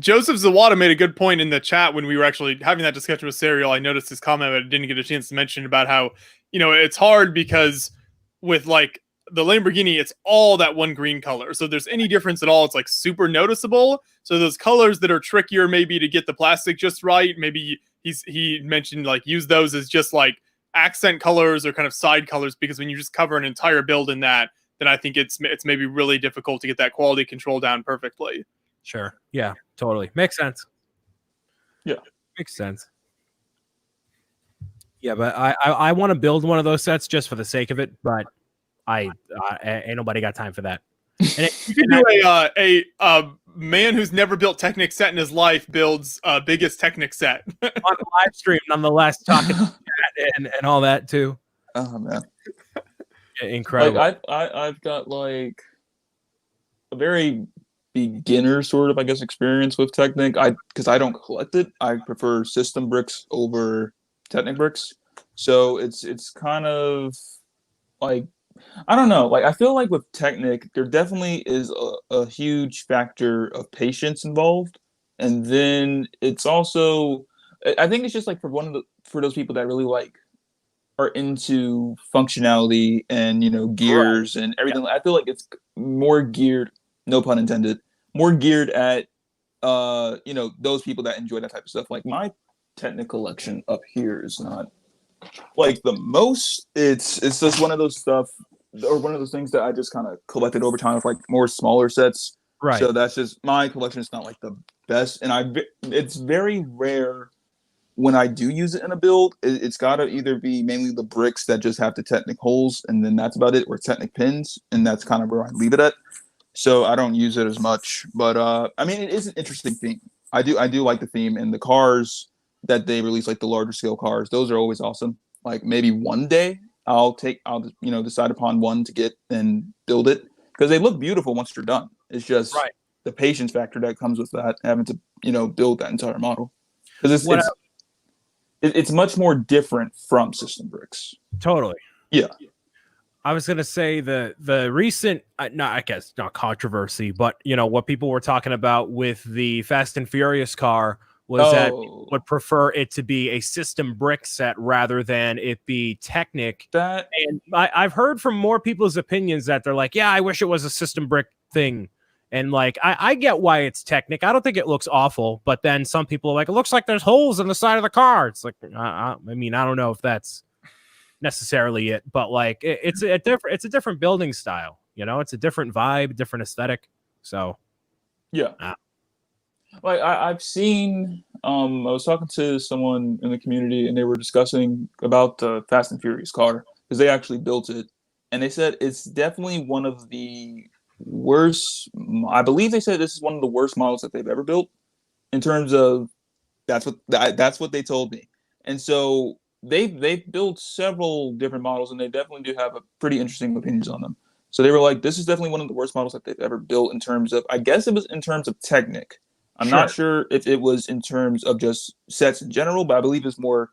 Joseph Zawada made a good point in the chat when we were actually having that discussion with Sariel. I noticed his comment, but I didn't get a chance to mention about how, you know, it's hard because with like the Lamborghini, it's all that one green color. So if there's any difference at all, it's like super noticeable. So those colors that are trickier maybe to get the plastic just right, maybe he mentioned like use those as just like accent colors or kind of side colors, because when you just cover an entire build in that, then I think it's maybe really difficult to get that quality control down perfectly. Sure. Yeah, totally. Makes sense. Yeah. Makes sense. Yeah, but I want to build one of those sets just for the sake of it, but I ain't nobody got time for that. And you can do a man who's never built Technic set in his life builds biggest Technic set on the live stream, nonetheless, talking and all that too. Oh man, incredible. Like I've got like a very beginner sort of, I guess, experience with Technic. Because I don't collect it. I prefer system bricks over Technic bricks. So it's kind of like, I don't know. Like, I feel like with Technic, there definitely is a huge factor of patience involved, and then it's also, I think it's just like for those people that really like are into functionality and, you know, gears and everything. Yeah. I feel like it's more geared, no pun intended, more geared at you know, those people that enjoy that type of stuff. Like my Technic collection up here is not like the most. It's just one of those stuff, or one of those things that I just kind of collected over time with like more smaller sets. Right. So that's just, my collection is not like the best, and it's very rare when I do use it in a build. It's got to either be mainly the bricks that just have the Technic holes, and then that's about it, or Technic pins, and that's kind of where I leave it at. So I don't use it as much, but I mean, it is an interesting theme. I do like the theme, and the cars that they release, like the larger scale cars, those are always awesome. Like maybe one day I'll just, you know, decide upon one to get and build it, because they look beautiful once they're done. It's just the patience factor that comes with that, having to, you know, build that entire model, because it's much more different from system bricks. Totally. Yeah. I was gonna say the recent, I guess not controversy, but you know what people were talking about with the Fast and Furious car was that people would prefer it to be a system brick set rather than it be Technic. And I've heard from more people's opinions that they're like, yeah, I wish it was a system brick thing. And like, I get why it's Technic. I don't think it looks awful, but then some people are like, it looks like there's holes in the side of the car. It's like, I mean, I don't know if that's necessarily it, but like it's a different building style, you know, it's a different vibe, different aesthetic. So like I've seen, I was talking to someone in the community, and they were discussing about the Fast and Furious car, because they actually built it, and they said it's definitely one of the worst. I believe they said this is one of the worst models that they've ever built, in terms of that's what they told me. And so they've built several different models, and they definitely do have a pretty interesting opinions on them. So they were like, this is definitely one of the worst models that they've ever built, in terms of, I guess it was in terms of Technic. I'm not sure if it was in terms of just sets in general, but I believe it's more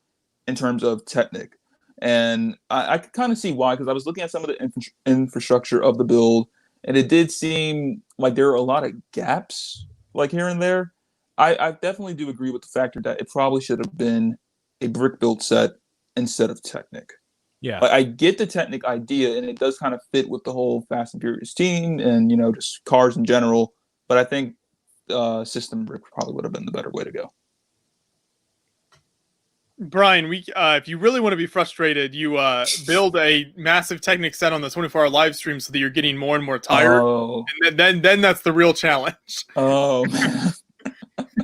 in terms of Technic. And I could kind of see why, because I was looking at some of the infrastructure of the build, and it did seem like there are a lot of gaps, like here and there. I definitely do agree with the factor that it probably should have been a brick built set instead of Technic. Yeah. Like, I get the Technic idea, and it does kind of fit with the whole Fast and Furious team, and just cars in general. But I think System Brick probably would have been the better way to go. Brian, if you really want to be frustrated, you build a massive Technic set on the 24-hour live stream so that you're getting more and more tired. Oh, And then that's the real challenge. oh man.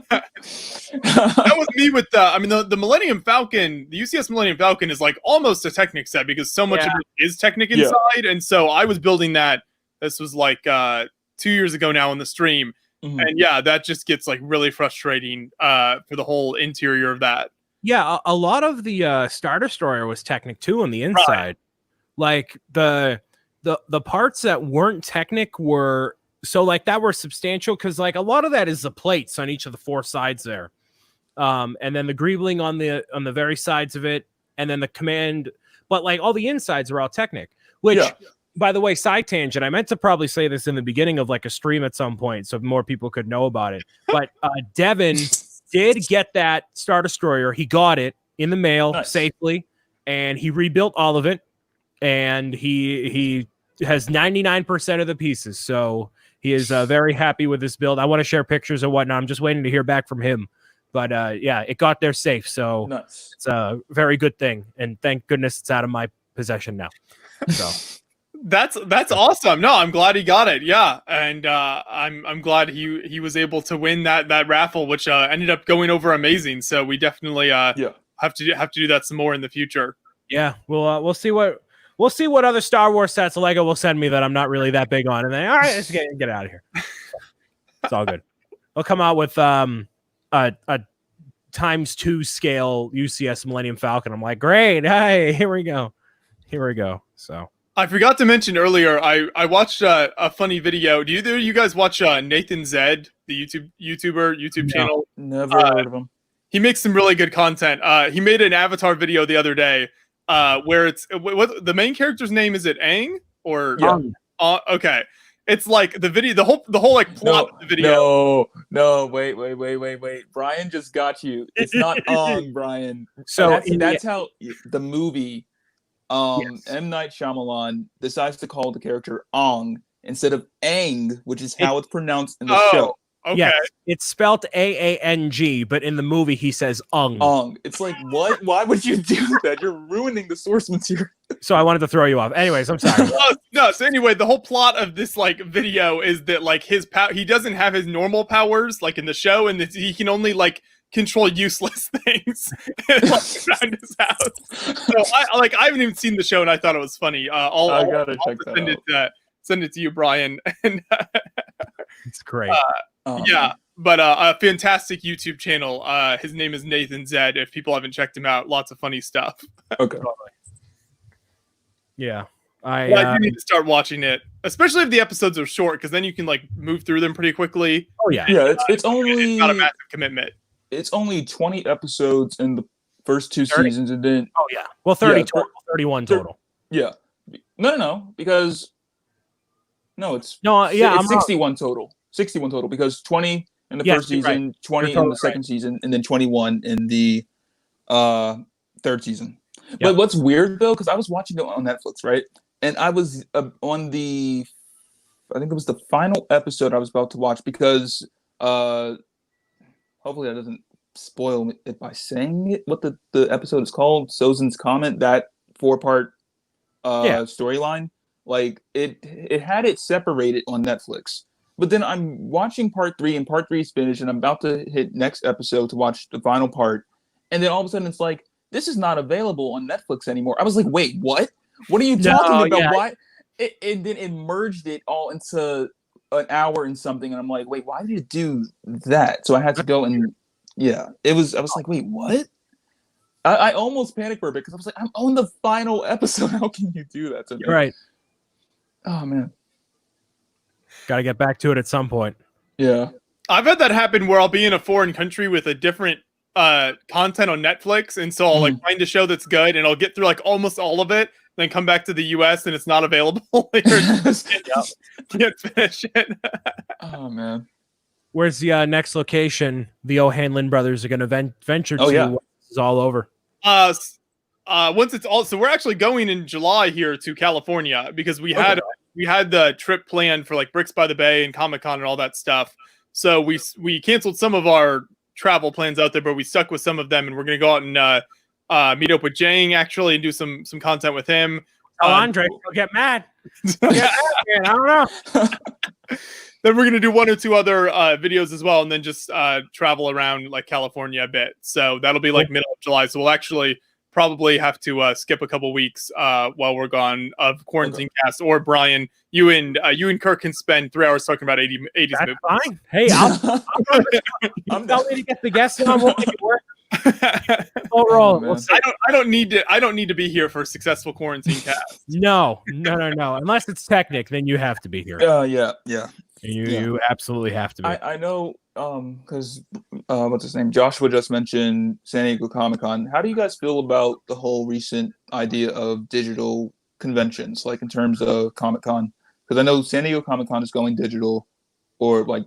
That was me with the Millennium Falcon. The UCS Millennium Falcon is like almost a Technic set because so much of it is Technic inside. And so I was building that. This was like 2 years ago now on the stream. Mhm. And yeah, that just gets like really frustrating for the whole interior of that. Yeah, a lot of the Star Destroyer was Technic too on the inside. Right. Like the parts that weren't Technic were that were substantial because like a lot of that is the plates on each of the four sides there, and then the greebling on the very sides of it, and then the command. But like all the insides are all Technic. Which, by the way, side tangent. I meant to probably say this in the beginning of like a stream at some point so more people could know about it. But Devin did get that Star Destroyer. He got it in the mail safely, and he rebuilt all of it. And he has 99% of the pieces, so he is very happy with this build. I want to share pictures and whatnot. I'm just waiting to hear back from him. But yeah, it got there safe, so it's a very good thing. And thank goodness it's out of my possession now. So. That's awesome. No, I'm glad he got it. Yeah, and I'm glad he was able to win that raffle, which ended up going over amazing. So we definitely have to do that some more in the future. Yeah, we'll see what other Star Wars sets Lego will send me that I'm not really that big on, and then all right, let's get out of here. It's all good. They'll come out with a ×2 scale UCS Millennium Falcon. I'm like, great, hey, here we go. So. I forgot to mention earlier, I watched a funny video. Do either of you guys watch Nathan Zed, the YouTube channel? Never heard of him. He makes some really good content. He made an Avatar video the other day where it's what the main character's name is it Aang or okay. It's like the video, the whole like plot of the video. No, wait. Brian just got you. It's not Ong, Brian. So that's how the movie M. Night Shyamalan decides to call the character Ong instead of Aang, which is how it's pronounced in the show. Okay. Yeah, it's spelled Aang, but in the movie he says Ong. Ong. It's like, what? Why would you do that? You're ruining the source material. So I wanted to throw you off. Anyways, I'm sorry. No, so anyway, the whole plot of this like video is that like he doesn't have his normal powers like in the show, and he can only like control useless things around his house. So I haven't even seen the show, and I thought it was funny. I gotta check that out. Send it to you, Brian. And it's great. Yeah, but a fantastic YouTube channel. His name is Nathan Zed. If people haven't checked him out, lots of funny stuff. Okay. Yeah. I do need to start watching it, especially if the episodes are short, because then you can like move through them pretty quickly. Oh yeah. Yeah, it's only not a massive commitment. It's only 20 episodes in the first 2 seasons, and then 30 total, 31 total. Yeah. No, because it's 61 total. 61 total because 20 in the first season, 20 in the second season, and then 21 in the third season. Yep. But what's weird though, because I was watching it on Netflix, right? And I was on I think it was the final episode I was about to watch because hopefully that doesn't spoil it by saying it. What the episode is called, Sozin's Comment, that 4-part storyline. Like it had it separated on Netflix. But then I'm watching part 3, and part 3 is finished, and I'm about to hit next episode to watch the final part. And then all of a sudden it's like, this is not available on Netflix anymore. I was like, wait, what? What are you talking about? Yeah. Why? And then it merged it all into an hour and something. And I'm like, wait, why did you do that? So I had to go and, I was like, wait, what? I almost panicked for a bit because I was like, I'm on the final episode. How can you do that to me? Right. Oh, man. Got to get back to it at some point. Yeah. I've had that happen where I'll be in a foreign country with a different content on Netflix, and so I'll like find a show that's good, and I'll get through like almost all of it, then come back to the US and it's not available. Can't finish it. Oh man. Where's the next location the O'Hanlon brothers are going to venture to? Yeah. When this is all over. once it's all, so we're actually going in July here to California because we had the trip planned for like Bricks by the Bay and Comic-Con and all that stuff. So we canceled some of our travel plans out there, but we stuck with some of them, and we're gonna go out and meet up with Jang actually and do some content with him. Oh, Andre, he'll get mad. Yeah, man, I don't know. Then we're gonna do one or two other videos as well, and then just travel around like California a bit. So that'll be like middle of July. So we'll actually probably have to skip a couple weeks while we're gone of quarantine cast. Or Brian, you and Kirk can spend 3 hours talking about 80s That's movies. fine. Hey, I'm telling you to get the guests on. We'll make it work. I don't need to be here for a successful quarantine cast. No. Unless it's Technic, then you have to be here. Yeah. You absolutely have to be. I know because what's his name? Joshua just mentioned San Diego Comic-Con. How do you guys feel about the whole recent idea of digital conventions, like in terms of Comic-Con? Because I know San Diego Comic-Con is going digital, or like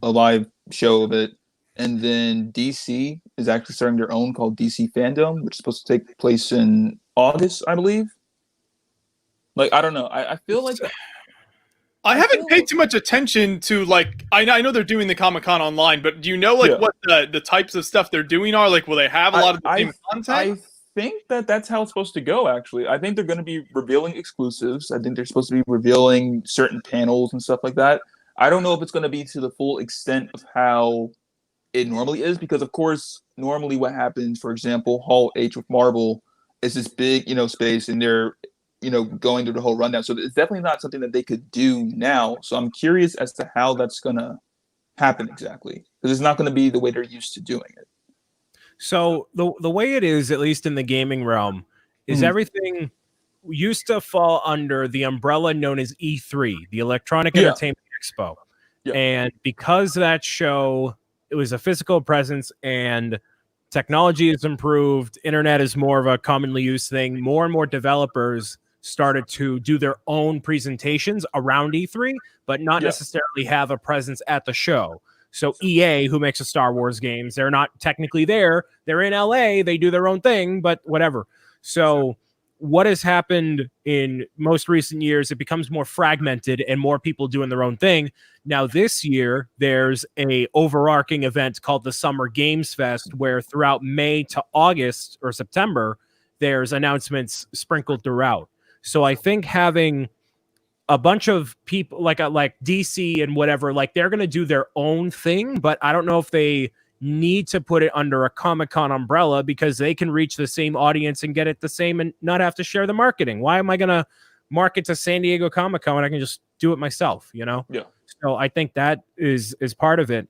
a live show of it. And then DC is actually starting their own called DC Fandom, which is supposed to take place in August, I believe. Like, I don't know. I feel like I haven't paid too much attention to like I know they're doing the Comic-Con online, but do you know like what the types of stuff they're doing are? Like, will they have a lot of the same content? I think that's how it's supposed to go, actually. I think they're going to be revealing exclusives. I think they're supposed to be revealing certain panels and stuff like that. I don't know if it's going to be to the full extent of how it normally is, because of course normally what happens, for example, Hall H with Marvel is this big space, and they're going through the whole rundown, so it's definitely not something that they could do now. So I'm curious as to how that's gonna happen exactly, because it's not going to be the way they're used to doing it. So the way it is, at least in the gaming realm, is everything used to fall under the umbrella known as E3, the Electronic Entertainment Expo. And because that show, it was a physical presence, and technology has improved, internet is more of a commonly used thing, more and more developers started to do their own presentations around E3, but not necessarily have a presence at the show. So EA, who makes the Star Wars games, they're not technically there. They're in LA. They do their own thing, but whatever. So what has happened in most recent years, it becomes more fragmented and more people doing their own thing. Now this year, there's a overarching event called the Summer Games Fest, where throughout May to August or September, there's announcements sprinkled throughout. So I think having a bunch of people like DC and whatever, like they're going to do their own thing, but I don't know if they need to put it under a Comic-Con umbrella, because they can reach the same audience and get it the same and not have to share the marketing. Why am I going to market to San Diego Comic-Con when I can just do it myself, Yeah. So I think that is part of it.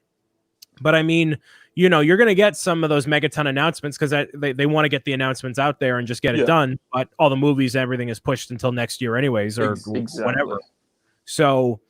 But I mean, you're going to get some of those megaton announcements because they want to get the announcements out there and just get it done. But all the movies, everything is pushed until next year anyways, or whatever. So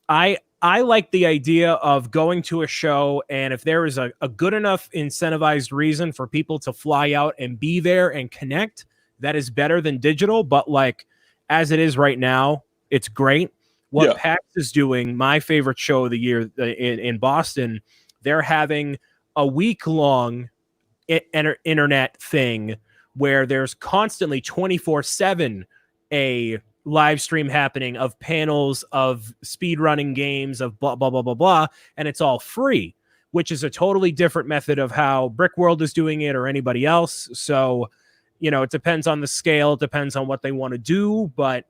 I like the idea of going to a show, and if there is a good enough incentivized reason for people to fly out and be there and connect, that is better than digital. But like as it is right now, it's great. What PAX is doing, my favorite show of the year in Boston, they're having a week-long internet thing where there's constantly 24/7 a live stream happening of panels, of speedrunning games, of blah, blah, blah, blah, blah, and it's all free, which is a totally different method of how Brickworld is doing it or anybody else. So, it depends on the scale, it depends on what they want to do, but,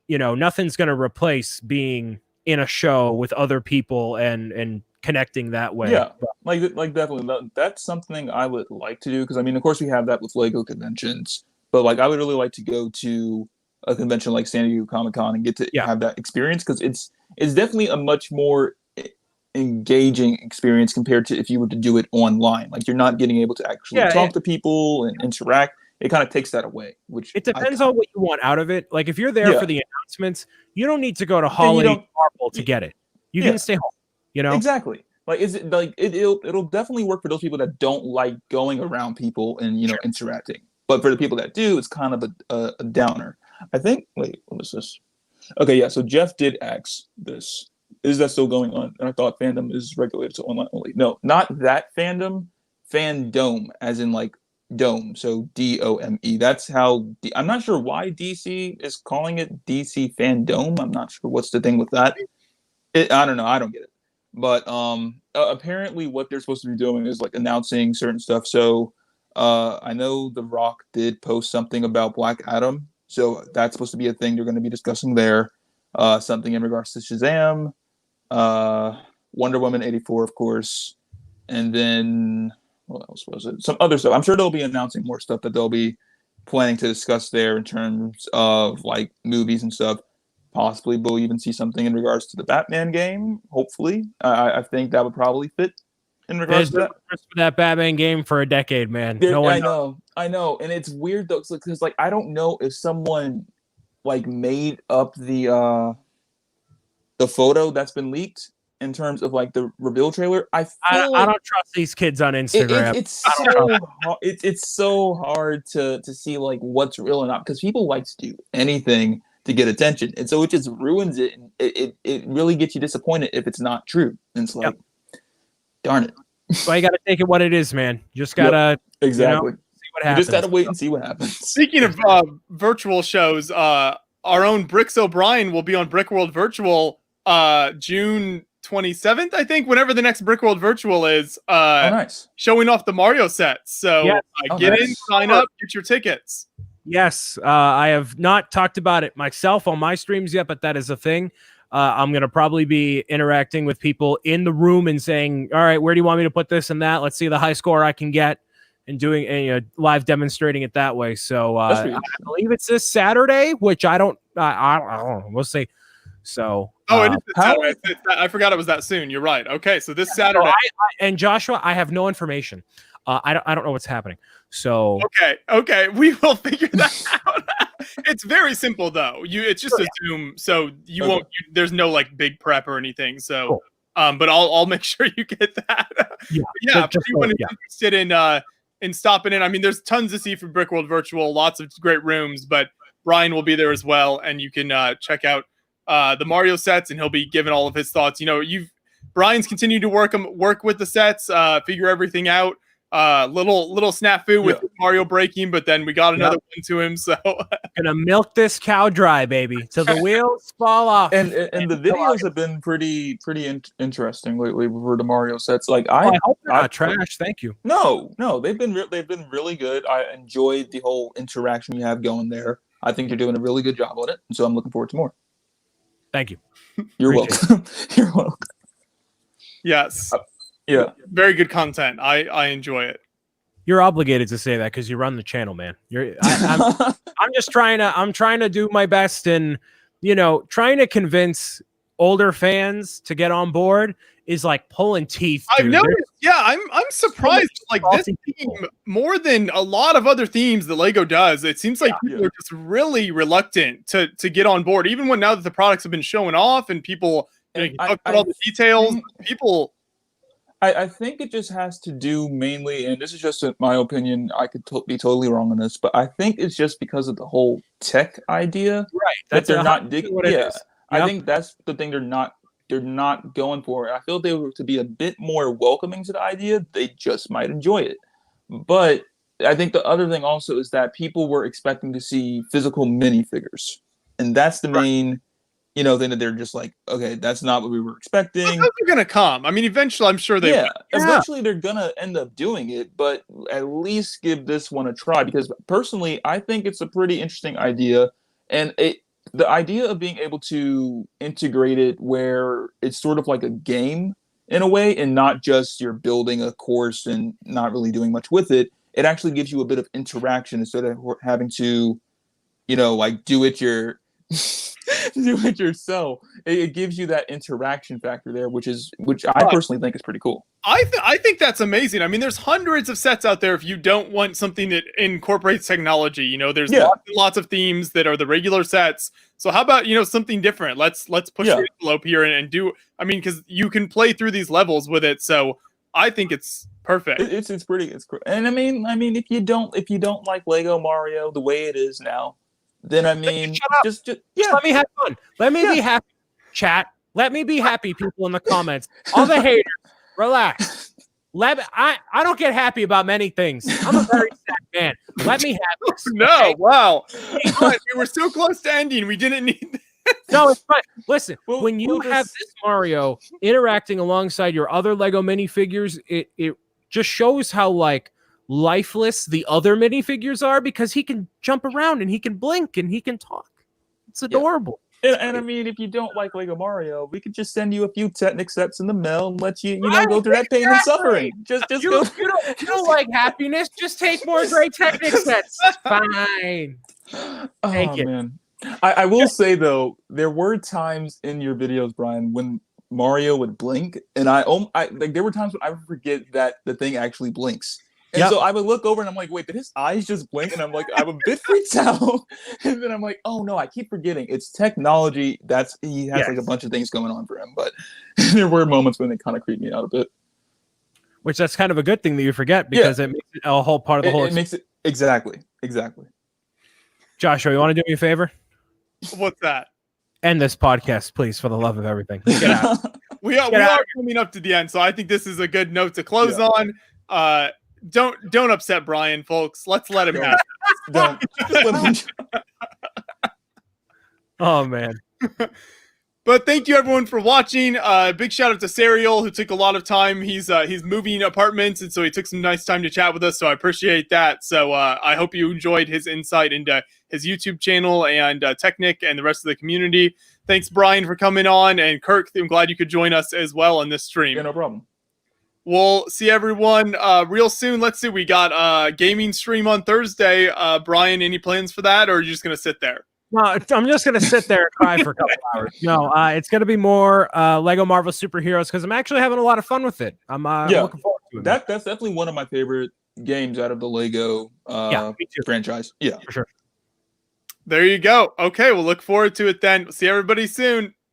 nothing's going to replace being in a show with other people and connecting that way. Yeah, like definitely. That's something I would like to do, because I mean, of course, we have that with Lego conventions, but like I would really like to go to a convention like San Diego Comic-Con and get to have that experience, because it's definitely a much more engaging experience compared to if you were to do it online. Like you're not getting able to actually talk to people and interact. It kind of takes that away. Which it depends on what you want out of it. Like if you're there for the announcements, you don't need to go to Holiday Marvel to get it. You can stay home. Exactly. Like is it like it'll definitely work for those people that don't like going around people and interacting. But for the people that do, it's kind of a downer. I think. Wait, what was this? Okay, yeah. So Jeff did ask this: is that still going on? And I thought fandom is regulated to online only. No, not that fandom. Fandom, as in like Dome, so D-O-M-E. That's how I'm not sure why DC is calling it DC Fandome. I'm not sure what's the thing with that. I don't know. I don't get it. But apparently what they're supposed to be doing is like announcing certain stuff. So I know The Rock did post something about Black Adam. So that's supposed to be a thing they're going to be discussing there. Something in regards to Shazam, Wonder Woman 84, of course. And then what else was it? Some other stuff. I'm sure they'll be announcing more stuff that they'll be planning to discuss there in terms of like movies and stuff. Possibly we'll even see something in regards to the Batman game. Hopefully, I think that would probably fit in regards to that Batman game for a decade, man. I know, and it's weird though because like I don't know if someone like made up the photo that's been leaked in terms of like the reveal trailer. I don't trust these kids on Instagram. It's so hard to see like what's real or not because people like to do anything to get attention, and so it just ruins it. And it really gets you disappointed if it's not true. And it's like, darn it. So you got to take it what it is, man. You just gotta exactly see what happens. You just gotta wait and see what happens. Speaking of virtual shows, our own Bricks O'Brien will be on Brickworld Virtual June 27th, I think, whenever the next Brickworld Virtual is. Nice. Showing off the Mario set. So get in, sign up, get your tickets. Yes, I have not talked about it myself on my streams yet, but that is a thing. I'm going to probably be interacting with people in the room and saying, all right, where do you want me to put this and that? Let's see the high score I can get and doing a live demonstrating it that way. So I believe it's this Saturday, which I don't know. We'll see. So, it is Saturday. I forgot it was that soon. You're right. Okay. So this Saturday. And Joshua, I have no information. I don't know what's happening. So okay, we will figure that out. It's very simple though. It's just a Zoom, so you won't. There's no like big prep or anything. So, cool. But I'll make sure you get that. Yeah. If anyone is interested in stopping in, I mean, there's tons to see for Brickworld Virtual. Lots of great rooms, but Brian will be there as well, and you can check out the Mario sets, and he'll be giving all of his thoughts. You know, Brian's continued to work with the sets, figure everything out. Little snafu with Mario breaking, but then we got another one to him. So gonna milk this cow dry, baby, till the wheels fall off. And the videos have been pretty interesting lately for the Mario sets. Like I hope they're not trash. Thank you. No, they've been really good. I enjoyed the whole interaction you have going there. I think you're doing a really good job on it, and so I'm looking forward to more. Thank you. You're welcome. You're welcome. Yes. Yeah, very good content. I enjoy it. You're obligated to say that because you run the channel, man. I'm just trying to do my best and trying to convince older fans to get on board is like pulling teeth. I've noticed. Yeah, I'm surprised. Like this theme, more than a lot of other themes that Lego does, it seems like people are just really reluctant to get on board. Even when now that the products have been showing off and people talk about all the details, people. I think it just has to do mainly, and this is just my opinion, I could be totally wrong on this, but I think it's just because of the whole tech idea. Right. That they're not digging. What it is. Yep. I think that's the thing they're not going for. I feel if they were to be a bit more welcoming to the idea, they just might enjoy it. But I think the other thing also is that people were expecting to see physical minifigures. And that's the main thing that they're just like, okay, that's not what we were expecting. Those are gonna come. I mean, eventually, I'm sure they. Eventually they're gonna end up doing it, but at least give this one a try because personally, I think it's a pretty interesting idea, and the idea of being able to integrate it where it's sort of like a game in a way, and not just you're building a course and not really doing much with it. It actually gives you a bit of interaction instead of having to, like do it yourself. It gives you that interaction factor there, which I personally think is pretty cool. I think that's amazing. I mean, there's hundreds of sets out there if you don't want something that incorporates technology. There's lots of themes that are the regular sets. So how about something different? Let's push the envelope here and do. I mean, because you can play through these levels with it. So I think it's perfect. It's pretty. It's cool. And I mean, if you don't like Lego Mario the way it is now, then I mean, just let me have fun. Let me be happy, chat. Let me be happy, people in the comments. All the haters, relax. I don't get happy about many things. I'm a very sad man. Let me have this. No, okay? wow. But we were so close to ending. We didn't need No, it's fine. Listen, Well, when you well, have this Mario interacting alongside your other Lego minifigures, it just shows how like lifeless the other minifigures are because he can jump around and he can blink and he can talk. It's adorable. And I mean, if you don't like Lego Mario, we could just send you a few Technic sets in the mail and let you know, go through that pain and suffering. Just You, go. you don't like happiness. Just take more great Technic sets. Fine. Take it. Man. I will say though, there were times in your videos, Brian, when Mario would blink, and I like there were times when I would forget that the thing actually blinks. And so I would look over and I'm like, wait, did his eyes just blink? And I'm like, I'm a bit freaked out. And then I'm like, oh no, I keep forgetting. It's technology. He has like a bunch of things going on for him. But there were moments when it kind of creeped me out a bit. Which that's kind of a good thing that you forget because it makes it a whole part of the whole. It makes it exactly. Joshua, you want to do me a favor? What's that? End this podcast, please, for the love of everything. Get out. We are coming up to the end, so I think this is a good note to close on. Don't upset Brian, folks. Let's let him have it. Don't. Just let him. Oh man. But thank you everyone for watching. Big shout out to Sariel, who took a lot of time. He's moving apartments, and so he took some nice time to chat with us. So I appreciate that. So I hope you enjoyed his insight into his YouTube channel and Technic and the rest of the community. Thanks, Brian, for coming on, and Kirk, I'm glad you could join us as well on this stream. Yeah, no problem. We'll see everyone real soon. Let's see. We got a gaming stream on Thursday. Brian, any plans for that, or are you just gonna sit there? No, I'm just gonna sit there and cry for a couple hours. No, it's gonna be more Lego Marvel superheroes because I'm actually having a lot of fun with it. I'm looking forward to it. That's definitely one of my favorite games out of the Lego franchise. Yeah, for sure. There you go. Okay, we'll look forward to it then. See everybody soon.